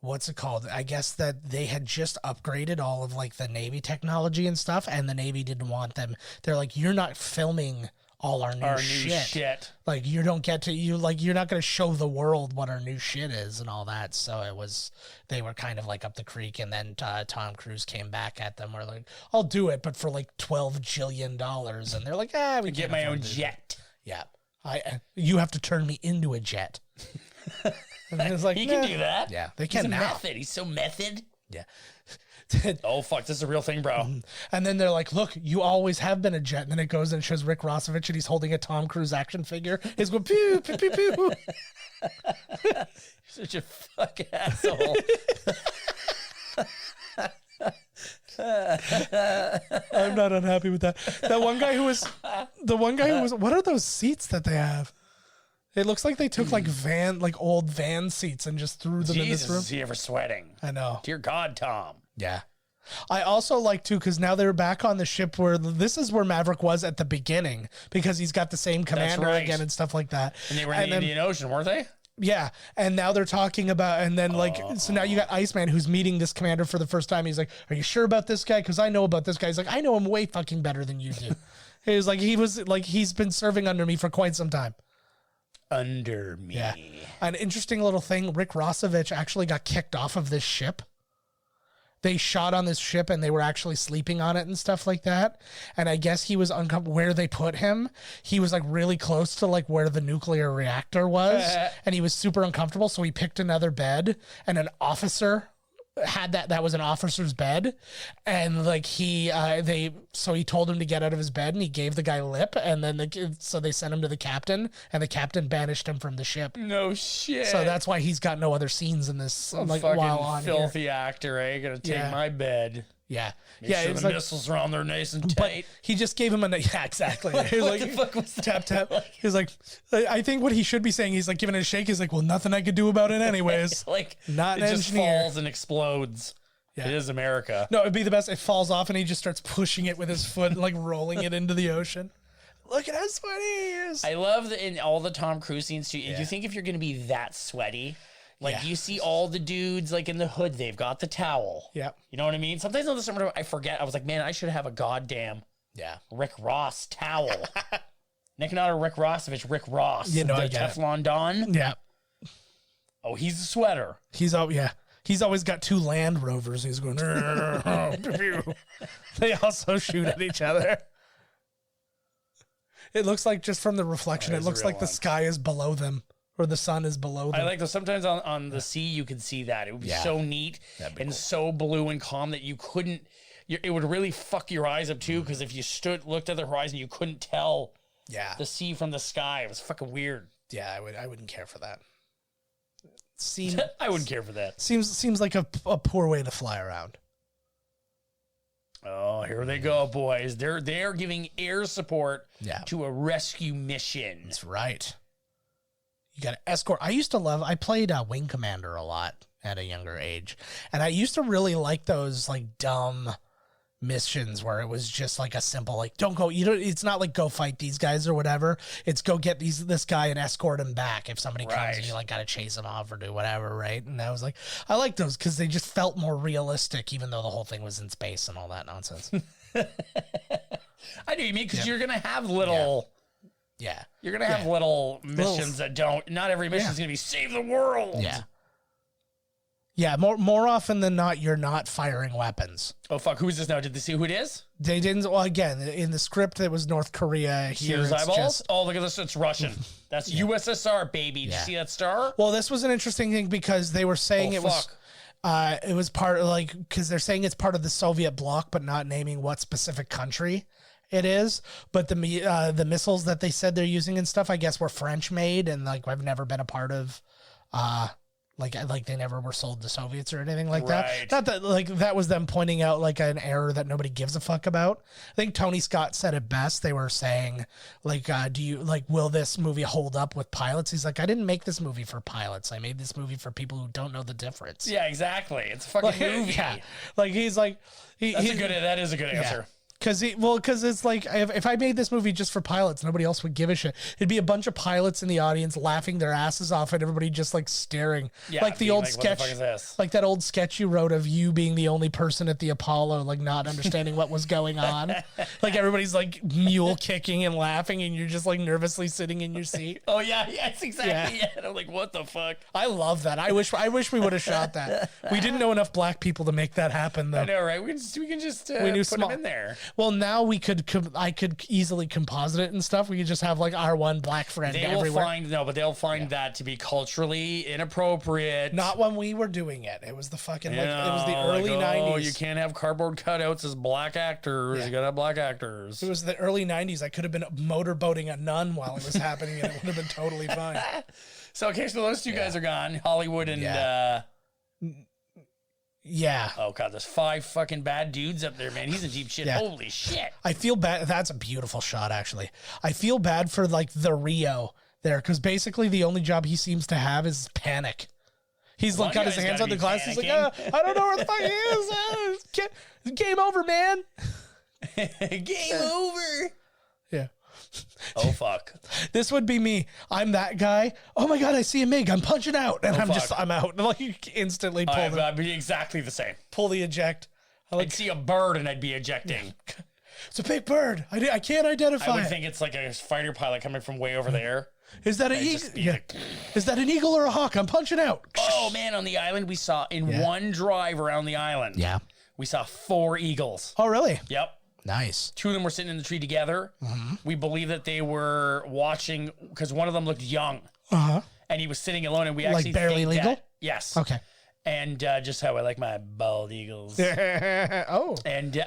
what's it called? I guess that they had just upgraded all of like the Navy technology and stuff, and the Navy didn't want them. They're like, you're not filming all our new shit. Like you don't get to you're not going to show the world what our new shit is and all that. So they were kind of like up the creek, and then Tom Cruise came back at them. We're like, I'll do it, but for like $12 jillion, and they're like, we get my own jet. Yeah, you have to turn me into a jet. And it's like, he can do that. Yeah, they can. He's a method. He's so method. Yeah. Oh fuck, this is a real thing, bro. And then they're like, look, you always have been a jet. And then it goes and shows Rick Rossovich, and he's holding a Tom Cruise action figure. He's going pew pew pew pew. You're such a fuck asshole. I'm not unhappy with that. The one guy who was what are those seats that they have? It looks like they took like old van seats and just threw them in this room. Is he ever sweating? I know. Dear God, Tom. Yeah. I also like to, because now they're back on the ship where this is where Maverick was at the beginning, because he's got the same commander again and stuff like that. And they were in the Indian Ocean, weren't they? Yeah. And now they're talking about, and then so now you got Iceman who's meeting this commander for the first time. He's like, are you sure about this guy? Because I know about this guy. He's like, I know him way fucking better than you do. He's been serving under me for quite some time. Under me. Yeah. An interesting little thing, Rick Rossovich actually got kicked off of this ship. They shot on this ship and they were actually sleeping on it and stuff like that. And I guess he was uncomfortable where they put him. He was like really close to like where the nuclear reactor was. And he was super uncomfortable. So he picked another bed, and an officer had that was an officer's bed, and like he told him to get out of his bed, and he gave the guy lip, and then so they sent him to the captain, and the captain banished him from the ship. No shit. So that's why he's got no other scenes in this. Like while on filthy here. actor, Gonna take my bed. Yeah. Make sure the missiles are on there nice and tight. But he just gave him yeah, exactly. He was What the fuck was that? tap. He was like, I think what he should be saying, he's like giving it a shake. He's like, well, nothing I could do about it anyways. Like, not an it just engineer. falls and explodes. Yeah. It is America. No, it'd be the best. It falls off and he just starts pushing it with his foot and like rolling it into the ocean. Look at how sweaty he is. I love that in all the Tom Cruise scenes too. You think if you're going to be that sweaty, like you see all the dudes like in the hood, they've got the towel. Yeah. You know what I mean? Sometimes on the summer, I forget. I was like, man, I should have a goddamn Rick Ross towel. Nick, not a Rick Rossovich, Rick Ross. You know, the I get Teflon Don. Yeah. Oh, he's a sweater. He's always got 2 Land Rovers. He's going. They also shoot at each other. It looks like just from the reflection, it looks like the sky is below them. Or the sun is below them. I like those. Sometimes on the sea, you can see that. It would be so neat and so blue and calm that you couldn't, it would really fuck your eyes up too. Because if you looked at the horizon, you couldn't tell the sea from the sky. It was fucking weird. Yeah, I wouldn't care for that. I wouldn't care for that. Seems like a poor way to fly around. Oh, here they go, boys. They're giving air support to a rescue mission. That's right. You got to escort. I played Wing Commander a lot at a younger age. And I used to really like those like dumb missions where it was just like a simple, like, don't go, it's not like go fight these guys or whatever. It's go get this guy and escort him back. If somebody comes and you like got to chase him off or do whatever. Right. And I was like, I like those because they just felt more realistic, even though the whole thing was in space and all that nonsense. I know what you mean, because you're going to have little... Yeah. You're going to have little missions that not every mission is going to be save the world. Yeah. Yeah, more often than not, you're not firing weapons. Oh, fuck. Who is this now? Did they see who it is? They didn't. Well, again, in the script, it was North Korea. Here it's eyeballs? just... Oh, look at this. It's Russian. That's USSR, baby. Did you see that star? Well, this was an interesting thing because they were saying it was part of because they're saying it's part of the Soviet bloc, but not naming what specific country it is. But the missiles that they said they're using and stuff, I guess, were French made, and like I've never been a part of like they never were sold to Soviets or anything like that. Not that like that was them pointing out like an error that nobody gives a fuck about. I think Tony Scott said it best. They were saying like, do you like, will this movie hold up with pilots? He's like, I didn't make this movie for pilots. I made this movie for people who don't know the difference. Yeah, exactly. It's a fucking movie. Yeah. Like he's like, that is a good answer. Because it's like, if I made this movie just for pilots, nobody else would give a shit. It'd be a bunch of pilots in the audience laughing their asses off and everybody just like staring. Yeah, like the old like, sketch, what the fuck is this? Like that old sketch you wrote of you being the only person at the Apollo, like not understanding what was going on. Like everybody's like mule kicking and laughing and you're just like nervously sitting in your seat. Oh yeah, it's exactly it. I'm like, what the fuck? I love that. I wish we would have shot that. We didn't know enough black people to make that happen though. I know, right? We can just we knew put them in there. Well, now I could easily composite it and stuff. We could just have like our one black friend everywhere. They'll find that to be culturally inappropriate. Not when we were doing it. It was the fucking it was the early 90s. Oh, you can't have cardboard cutouts as black actors. Yeah. You gotta have black actors. It was the early 90s. I could have been motorboating a nun while it was happening and it would have been totally fine. So those two guys are gone. Hollywood and yeah. Oh god, there's 5 fucking bad dudes up there, man. He's in deep shit. Yeah. Holy shit. I feel bad. That's a beautiful shot, actually. I feel bad for like the Rio there, because basically the only job he seems to have is panic. He's like got his hands on the glass. He's like, I don't know where the fuck he is. Game over, man. Game over. Yeah. Oh fuck. This would be me. I'm that guy. Oh my god, I see a MiG. I'm punching out, and I'm out. Like instantly pull. I'd be exactly the same. Pull the eject. I'd see a bird and I'd be ejecting. It's a big bird. I can't identify. I would think it's like a fighter pilot coming from way over there. Is that an eagle? Yeah. Is that an eagle or a hawk? I'm punching out. Oh man, on the island we saw one drive around the island. Yeah. We saw 4 eagles. Oh really? Yep. Nice. 2 of them were sitting in the tree together. Mm-hmm. We believe that they were watching because one of them looked young. And he was sitting alone, and we actually like barely legal. Yes. Okay. And just how I like my bald eagles. Oh. And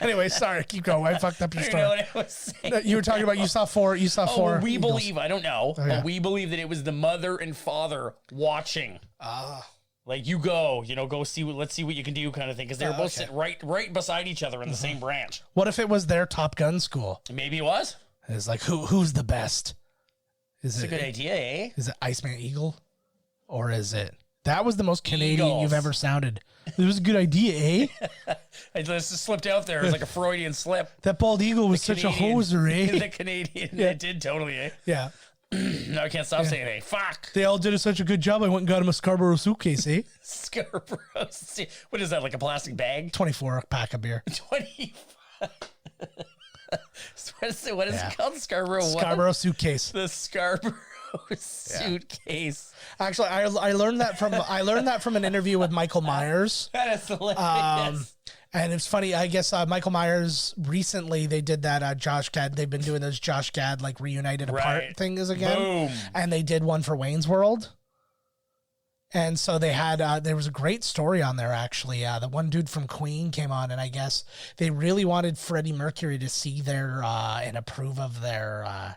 Anyway, sorry. Keep going. I fucked up your I don't story. know what I was saying. You were talking about you saw four. You saw four. We eagles. believe, I don't know, yeah. but we believe that it was the mother and father watching. Like you go, go see what, let's see what you can do kind of thing. Because they were both sitting right beside each other in the same branch. What if it was their Top Gun school? Maybe it was. It's like, who's the best? It's a good idea, eh? Is it Iceman Eagle? Or is it? That was the most Canadian Eagles. you've ever sounded. It was a good idea, eh? It just slipped out there. It was like a Freudian slip. That bald eagle was such a hoser, eh? The Canadian. It did totally, eh? Yeah. No, I can't stop saying, eh? Fuck. They all did such a good job. I went and got him a Scarborough suitcase, eh? Scarborough. What is that, like a plastic bag? 24 pack of beer. 25. What is it called? Scarborough what? Scarborough suitcase. The Scarborough suitcase. Actually, I learned that from an interview with Michael Myers. That is hilarious. And it's funny, I guess Michael Myers recently they did that Josh Gad. They've been doing those Josh Gad like reunited apart things again. Boom. And they did one for Wayne's World. And so they had there was a great story on there actually. The one dude from Queen came on, and I guess they really wanted Freddie Mercury to see their and approve of their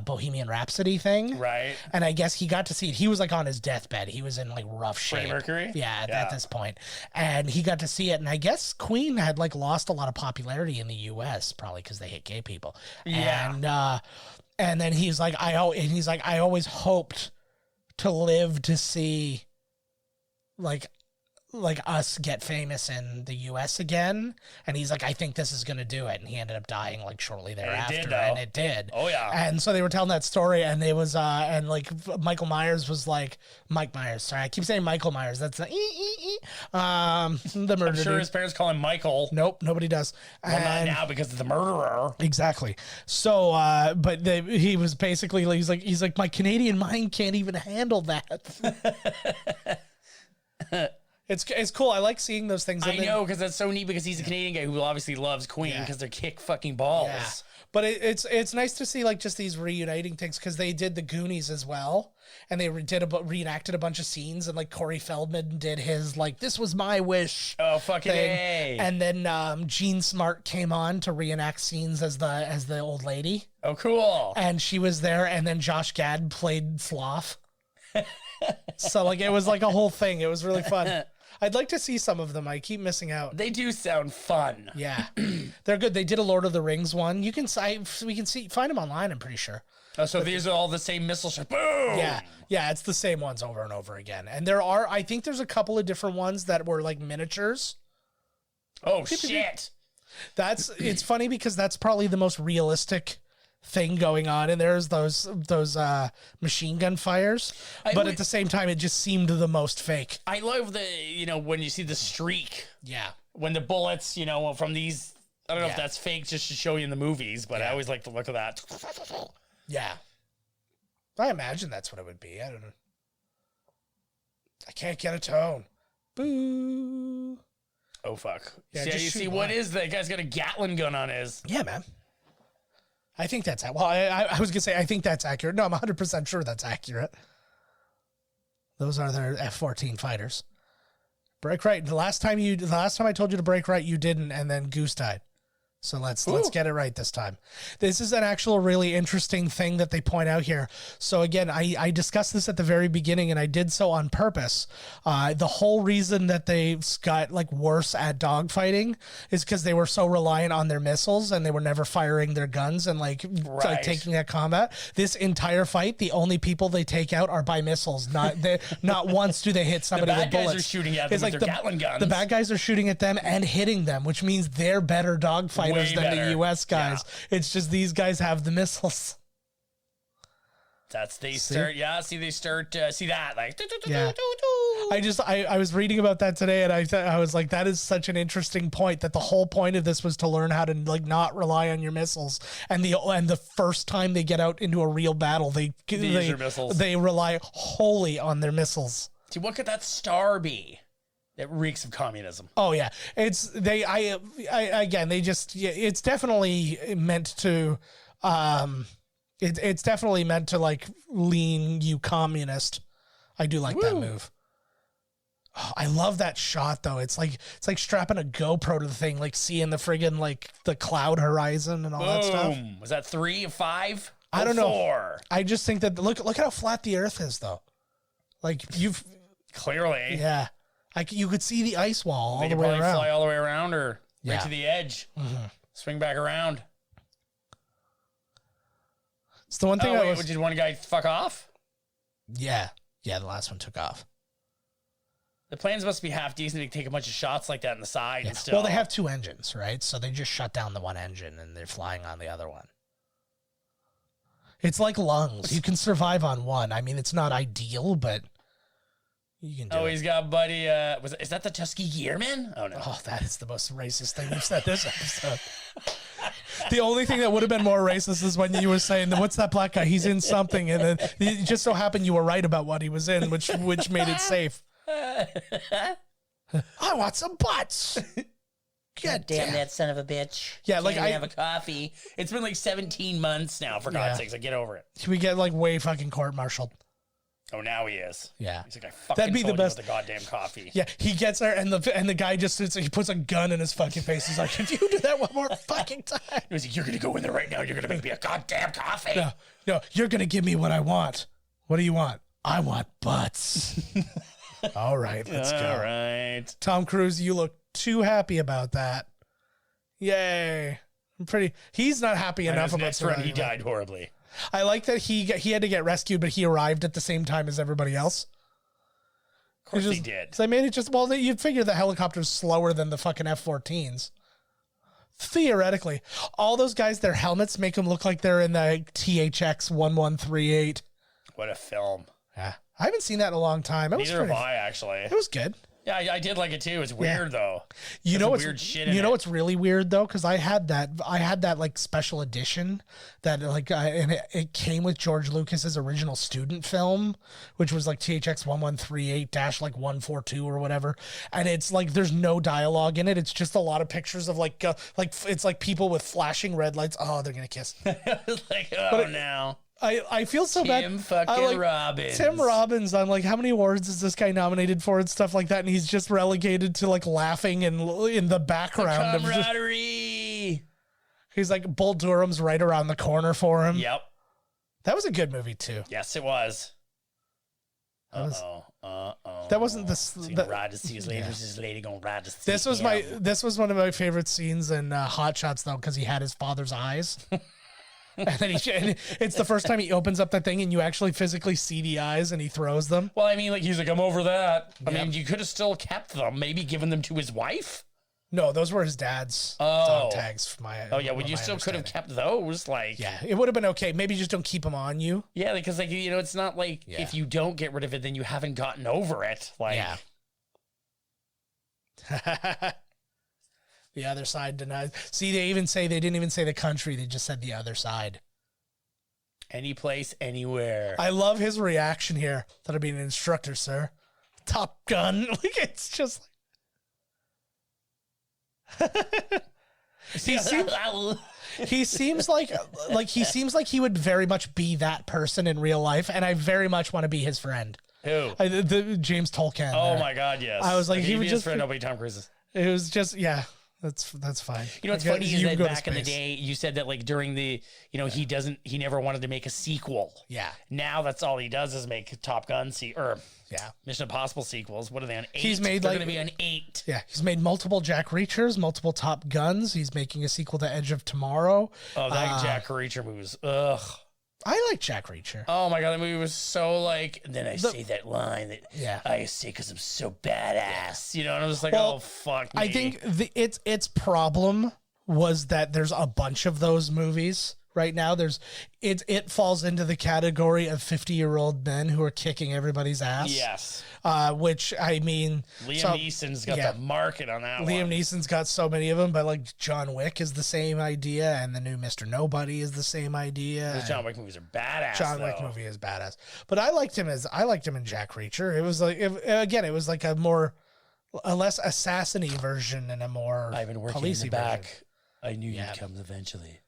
Bohemian Rhapsody thing. Right. And I guess he got to see it. He was like on his deathbed. He was in like rough shape. Freddie Mercury? Yeah, at this point. And he got to see it. And I guess Queen had like lost a lot of popularity in the US, probably because they hate gay people. Yeah. And then he's like, I always hoped to live to see like us get famous in the US again. And he's like, I think this is going to do it. And he ended up dying like shortly thereafter. And it did. Oh yeah. And so they were telling that story, and it was, and like Michael Myers was like, Mike Myers. Sorry, I keep saying Michael Myers. That's the murder. I'm sure his parents call him Michael. Nope, nobody does. Well, not now because of the murderer. Exactly. So, but he was basically, he's like, my Canadian mind can't even handle that. It's cool. I like seeing those things. I know, because that's so neat, because he's a Canadian guy who obviously loves Queen because they're kick fucking balls. Yeah. But it's nice to see like just these reuniting things, because they did the Goonies as well, and they reenacted a bunch of scenes, and like Corey Feldman did his like this was my wish. Oh fucking A. And then Jean Smart came on to reenact scenes as the old lady. Oh cool. And she was there, and then Josh Gad played Sloth. So like it was like a whole thing. It was really fun. I'd like to see some of them. I keep missing out. They do sound fun. Yeah, they're good. They did a Lord of the Rings one. We can find them online. I'm pretty sure. Oh, so these are all the same missile shots. Boom. Yeah, it's the same ones over and over again. And I think there's a couple of different ones that were like miniatures. Oh shit. It's funny because that's probably the most realistic thing going on, and there's those machine gun fires, but at the same time it just seemed the most fake. I love when you see the streak, when the bullets from these, I don't know if that's fake just to show you in the movies, but I always like the look of that. I imagine that's what it would be. I don't know. I can't get a tone. Boo. Oh fuck. Yeah, you see what is that guy's got a Gatling gun on his. Yeah, man. I think that's well. I was gonna say I think that's accurate. No, I'm 100% sure that's accurate. Those are their F-14 fighters. Break right. The last time I told you to break right, you didn't, and then Goose died. So let's get it right this time. This is an actual really interesting thing that they point out here. So again, I discussed this at the very beginning, and I did so on purpose. The whole reason that they got like worse at dogfighting is because they were so reliant on their missiles, and they were never firing their guns and like taking that combat. This entire fight, the only people they take out are by missiles. Not once do they hit somebody with bullets. The bad guys are shooting at them with their Gatling guns. The bad guys are shooting at them and hitting them, which means they're better dogfighters than the U.S. guys. Yeah. It's just these guys have the missiles. They start see that like yeah. I was reading about that today, and I was like, that is such an interesting point, that the whole point of this was to learn how to like not rely on your missiles, and the first time they get out into a real battle, they rely wholly on their missiles. See, what could that star be? It reeks of communism. Oh yeah, it's definitely meant to, it's definitely meant to like lean you communist, I do like that move. Oh, I love that shot though. It's like strapping a GoPro to the thing, like seeing the friggin' like the cloud horizon and all that stuff. Was that 3 or 5? I don't know. 4? I just think that look at how flat the Earth is though. Like you've clearly, yeah. You could see the ice wall all the way probably around. fly all the way around or right Yeah. to the edge, swing back around. It's the one thing did one guy fuck off? Yeah, the last one took off. The planes must be half decent to take a bunch of shots like that in the side and stuff. Well, they have 2 engines, right? So they just shut down the one engine and they're flying on the other one. It's like lungs. You can survive on one. I mean, it's not ideal, but you can do it. He's got buddy. Is that the Tuskegee Airmen? Oh no. Oh, that is the most racist thing you've said this episode. The only thing that would have been more racist is when you were saying, what's that black guy? He's in something. And then it just so happened you were right about what he was in, which made it safe. I want some butts. God damn that son of a bitch. Yeah, Can't like even I have a coffee. It's been like 17 months now, for God's sakes. Like, get over it. We get like way fucking court-martialed. Oh, now he is. Yeah. He's like, I fucking That'd be the told you best. about the goddamn coffee. Yeah, he gets there and the guy just sits, he puts a gun in his fucking face. He's like, if you do that one more fucking time. He was like, you're going to go in there right now. You're going to make me a goddamn coffee. No, you're going to give me what I want. What do you want? I want butts. All right, let's go. All right. Tom Cruise, you look too happy about that. Yay. He's not happy enough about next run, he surviving. died horribly. I like that he had to get rescued, but he arrived at the same time as everybody else. Of course he did. Because I made it you'd figure the helicopter's slower than the fucking F-14s. Theoretically. All those guys, their helmets make them look like they're in the THX 1138. What a film. Yeah. I haven't seen that in a long time. Neither have I, actually. It was good. Yeah, I did like it too. It's weird though. You know what's weird shit in you know it. what's really weird though, because I had that like special edition that like and it came with George Lucas's original student film, which was like THX 1138-142 or whatever, and it's like there's no dialogue in it. It's just a lot of pictures of like it's like people with flashing red lights. Oh, they're gonna kiss. Like no. I feel so bad. Tim fucking Robbins. Tim Robbins. I'm like, how many awards is this guy nominated for and stuff like that? And he's just relegated to like laughing and in the background. Camaraderie. He's like, Bull Durham's right around the corner for him. Yep. That was a good movie too. Yes, it was. That wasn't the. Ride to see his lady. His lady gonna ride to see This was him. This was one of my favorite scenes in Hot Shots though, because he had his father's eyes. And then and it's the first time he opens up that thing and you actually physically see the eyes and he throws them. Well, I mean, like he's like, I'm over that. I mean, you could have still kept them, maybe given them to his wife. No, those were his dad's dog tags. Well, you still could have kept those. Like, yeah, it would have been okay. Maybe just don't keep them on you. Yeah, because like it's not like if you don't get rid of it, then you haven't gotten over it. Like, The other side denies. See, they didn't even say the country. They just said the other side. Any place, anywhere. I love his reaction here. Thought I'd be an instructor, sir. Top Gun. Like, it's just he seems like he would very much be that person in real life, and I very much want to be his friend. Who? James Tolkien. Oh my God, yes. I was like, he would just friend. Nobody Tom Cruise. It was just That's fine. You know what's funny is that back in the day, you said that like during the, he never wanted to make a sequel. Yeah. Now that's all he does is make Top Gun Mission Impossible sequels. What are they on? 8? He's made They're going to be on 8. Yeah, he's made multiple Jack Reachers, multiple Top Guns. He's making a sequel to Edge of Tomorrow. Oh, that Jack Reacher movie was ugh. I like Jack Reacher. Oh my God, that movie was so like. And then I say that line that I say because I'm so badass, and I was like, oh fuck me. I think its problem was that there's a bunch of those movies right now. It falls into the category of 50-year-old men who are kicking everybody's ass. Yes. Which I mean, Liam Neeson's got the market on that one. Liam Neeson's got so many of them, but like John Wick is the same idea, and the new Mr. Nobody is the same idea. Those John Wick movies are badass. John Wick movie is badass, but I liked him in Jack Reacher. It was like it was like a less assassin-y version and a more I've been working in the back. I knew you'd come eventually.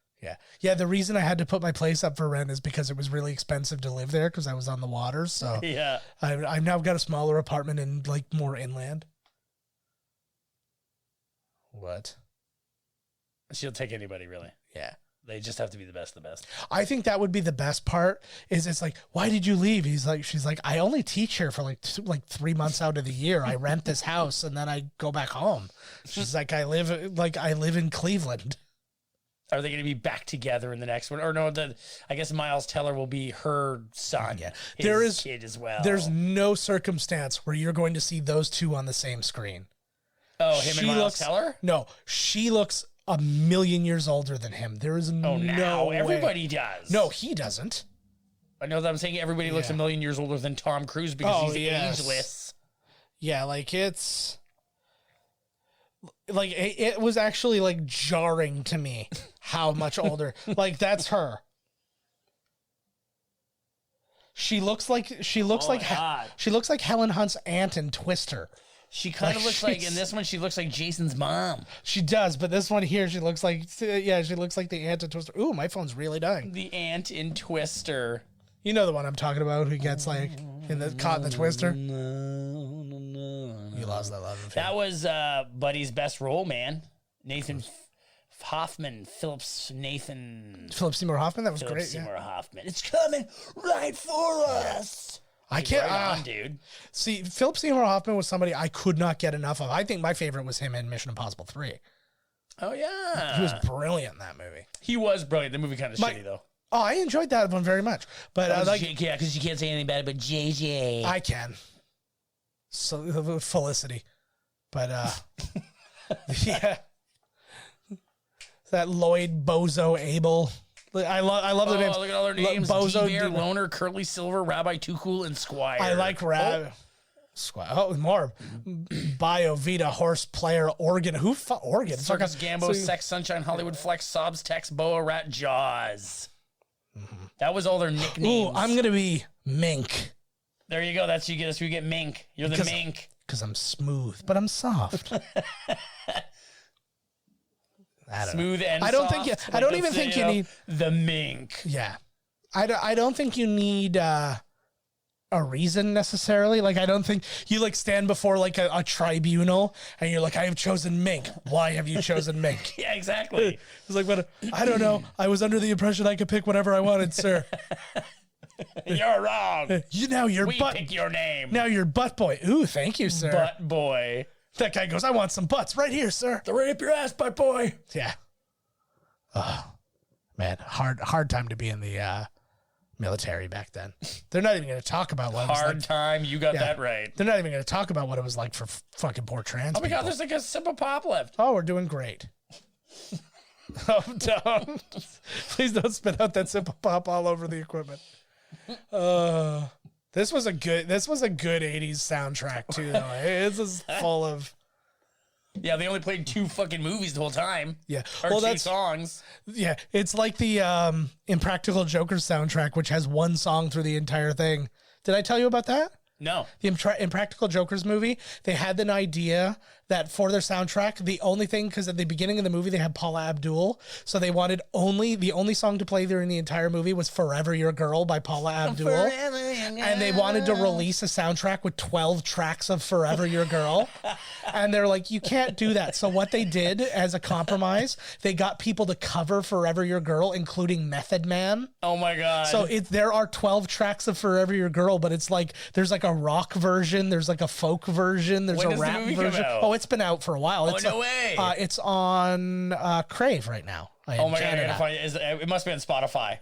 Yeah. The reason I had to put my place up for rent is because it was really expensive to live there because I was on the water. So Yeah. I've now got a smaller apartment and like more inland. What? She'll take anybody, really. Yeah. They just have to be the best of the best. I think that would be the best part is it's like, why did you leave? She's like, I only teach here for like 3 months out of the year. I rent this house and then I go back home. She's like, I live in Cleveland. Are they going to be back together in the next one? Or no, I guess Miles Teller will be her son. Yeah. His kid as well. There's no circumstance where you're going to see those two on the same screen. Oh, him and Miles Teller? No, she looks a million years older than him. There is no way. Everybody does. No, he doesn't. I know that I'm saying everybody looks a million years older than Tom Cruise because he's ageless. Yeah, like it's like it was actually like jarring to me how much older. Like that's her. She looks like Helen Hunt's aunt in Twister. She kind of looks like, in this one, she looks like Jason's mom. She does, but this one here, she looks like the aunt in Twister. Ooh, my phone's really dying. The aunt in Twister. You know the one I'm talking about who gets like caught in the Twister? No. You lost that love. That was Buddy's best role, man. Nathan Philip Seymour Hoffman. That was Philip great. Seymour Hoffman. It's coming right for us. I can't, right on, dude. See, Philip Seymour Hoffman was somebody I could not get enough of. I think my favorite was him in Mission Impossible 3. Oh, yeah. He was brilliant in that movie. He was brilliant. The movie kind of shitty, though. Oh, I enjoyed that one very much. But yeah, because you can't say anything bad about JJ. I can. So Felicity. But yeah. That Lloyd, Bozo, Abel. I love their names. Look at all their names. Bozo, D-Bear, Loner, Curly Silver, Rabbi Too Cool, and Squire. I like Rabbi. Squire. Oh, more. Bio, Vita, Horse, Player, Oregon. Oregon? Circus, Gambo, Sex, Sunshine, Hollywood, Flex, Sobs, Tex, Boa, Rat, Jaws. Mm-hmm. That was all their nicknames. Ooh, I'm going to be Mink. There you go. That's you get us. You get Mink. You're the Mink. Because I'm smooth, but I'm soft. Smooth and I don't soft, think I don't even think you need the Mink. Yeah, I don't think you need a reason necessarily. Like I don't think you like stand before like a tribunal and you're like, I have chosen Mink. Why have you chosen Mink? Yeah, exactly. It's like, what? I don't know. I was under the impression I could pick whatever I wanted, sir. You're wrong. We pick your name. Now you're butt boy. Ooh, thank you, sir. Butt boy. That guy goes, I want some butts right here, sir. They're right up your ass, butt boy. Yeah. Oh, man, hard time to be in the military back then. They're not even going to talk about what it was like. Time. You got that right. They're not even going to talk about what it was like for fucking poor trans Oh my people. God, there's like a sip of pop left. Oh, we're doing great. Oh, don't. Please don't spit out that sip of pop all over the equipment. This was a good 80s soundtrack too, though. This is full of. Yeah, they only played 2 fucking movies the whole time. Yeah, or 2 songs. Yeah, it's like the Impractical Jokers soundtrack, which has 1 song through the entire thing. Did I tell you about that? No. The Impractical Jokers movie, they had an idea that for their soundtrack, the only thing, because at the beginning of the movie, they had Paula Abdul, so they wanted the only song to play during the entire movie was Forever Your Girl by Paula Abdul. And they wanted to release a soundtrack with 12 tracks of Forever Your Girl. And they're like, you can't do that. So what they did as a compromise, they got people to cover Forever Your Girl, including Method Man. Oh my God. So there are 12 tracks of Forever Your Girl, but it's like, there's like a rock version, there's like a folk version, there's a rap version. Oh, it's been out for a while. No way. It's on Crave right now. Oh my God, I gotta find it. It must be on Spotify.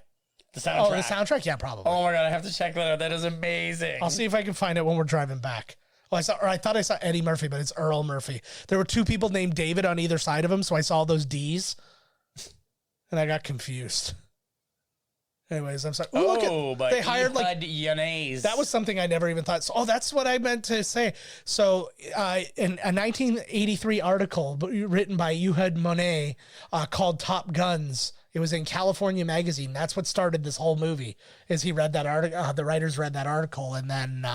The soundtrack. Oh, the soundtrack? Yeah, probably. Oh my God, I have to check that out. That is amazing. I'll see if I can find it when we're driving back. Oh, I thought I saw Eddie Murphy, but it's Earl Murphy. There were 2 people named David on either side of him, so I saw those D's, and I got confused. Anyways, I'm sorry. But they hired like Yanez. That was something I never even thought. So, that's what I meant to say. So, in a 1983 article written by Ehud Monet called "Top Guns," it was in California Magazine. That's what started this whole movie. Is he read that article? The writers read that article and then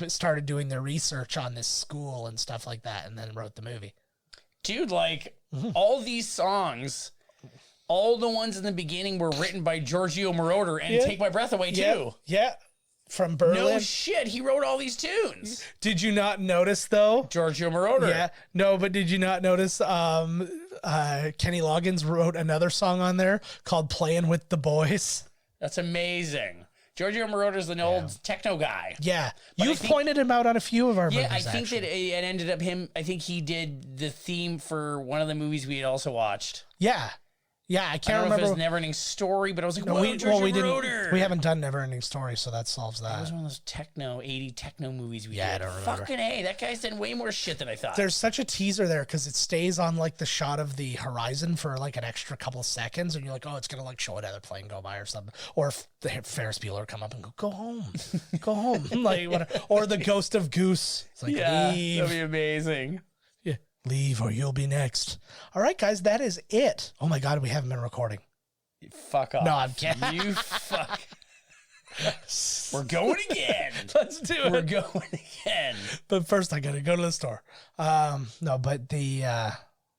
started doing their research on this school and stuff like that, and then wrote the movie. Dude, all these songs all the ones in the beginning were written by Giorgio Moroder and Take My Breath Away too. Yeah. From Berlin. No shit, he wrote all these tunes. Did you not notice though? Giorgio Moroder. Yeah. No, but did you not notice Kenny Loggins wrote another song on there called Playing with the Boys? That's amazing. Giorgio Moroder's an old techno guy. Yeah. But You've pointed him out on a few of our movies. Yeah, I think that it ended up I think he did the theme for one of the movies we had also watched. Yeah. Yeah, I can't I don't remember. know if it was Neverending Story, but I was like, No, Giorgio Moroder. We haven't done Neverending Story, so that solves that. That was one of those 80 techno movies we Yeah, did. I don't remember. Fucking A, that guy's done way more shit than I thought. There's such a teaser there because it stays on like the shot of the horizon for like an extra couple of seconds, and you're like, oh, it's gonna like show another plane go by or something, or if the Ferris Bueller come up and go home, go home, like whatever. Or the ghost of Goose. It's like, leave. That'd be amazing. Yeah, leave or you'll be next. All right, guys, that is it. Oh my God, we haven't been recording. Fuck off. No, I'm kidding. You fuck. We're going again. Let's do it. We're going again. But first, I gotta go to the store. No, but this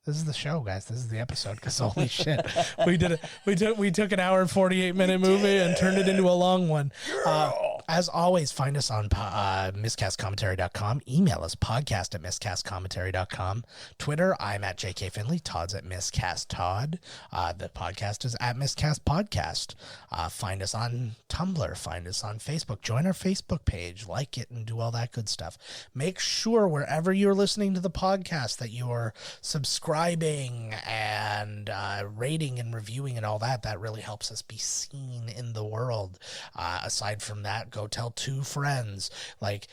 is the show, guys. This is the episode. Because holy shit, we did it. We took an hour and 48-minute movie and turned it into a long one. As always, find us on miscastcommentary.com. Email us podcast@miscastcommentary.com. Twitter, I'm at JK Finley. Todd's at miscasttodd. The podcast is at miscastpodcast. Find us on Tumblr. Find us on Facebook. Join our Facebook page. Like it and do all that good stuff. Make sure wherever you're listening to the podcast that you're subscribing and rating and reviewing and all that. That really helps us be seen in the world. Aside from that, go tell 2 friends. Like,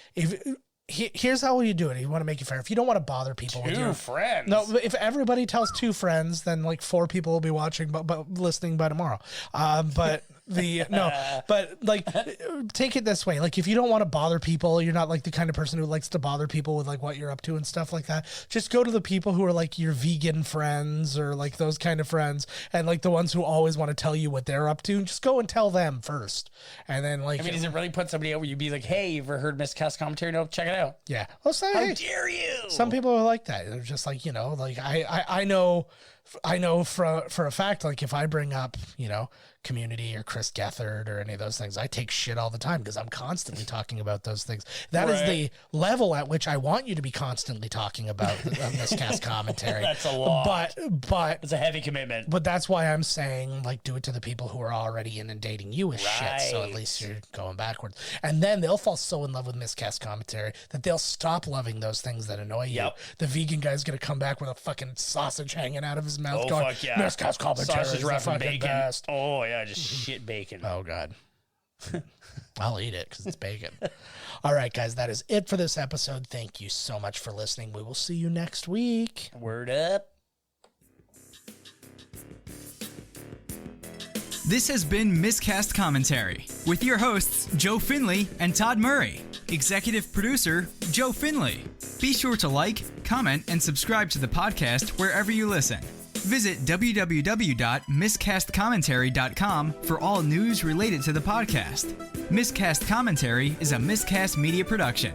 here's how you do it. If you want to make it fair. If you don't want to bother people with 2 friends. No, if everybody tells 2 friends, then like 4 people will be watching, but listening by tomorrow. But like take it this way. Like if you don't want to bother people, you're not like the kind of person who likes to bother people with like what you're up to and stuff like that. Just go to the people who are like your vegan friends or like those kind of friends, and like the ones who always want to tell you what they're up to. And just go and tell them first, and then like. I mean, does it really put somebody out where you'd be like, "Hey, you ever heard Miscast Commentary? No, check it out." Yeah. Well, say, How hey, dare you? Some people are like that. They're just like, like I know for a fact, like if I bring up, Community or Chris Gethard or any of those things, I take shit all the time because I'm constantly talking about those things. That is the level at which I want you to be constantly talking about Miscast Commentary. That's a lot. But it's a heavy commitment. But that's why I'm saying, like, do it to the people who are already inundating you with shit. So at least you're going backwards. And then they'll fall so in love with Miscast Commentary that they'll stop loving those things that annoy you. Yep. The vegan guy's going to come back with a fucking sausage hanging out of his mouth going, fuck yeah. Miscast Commentary Sausage is the wrapped in fucking bacon. best. Oh, yeah, just shit bacon. Oh, God. I'll eat it because it's bacon. All right, guys, that is it for this episode. Thank you so much for listening. We will see you next week. Word up. This has been Miscast Commentary with your hosts, Joe Finley and Todd Murray. Executive producer, Joe Finley. Be sure to like, comment, and subscribe to the podcast wherever you listen. Visit www.miscastcommentary.com for all news related to the podcast. Miscast Commentary is a Miscast Media production.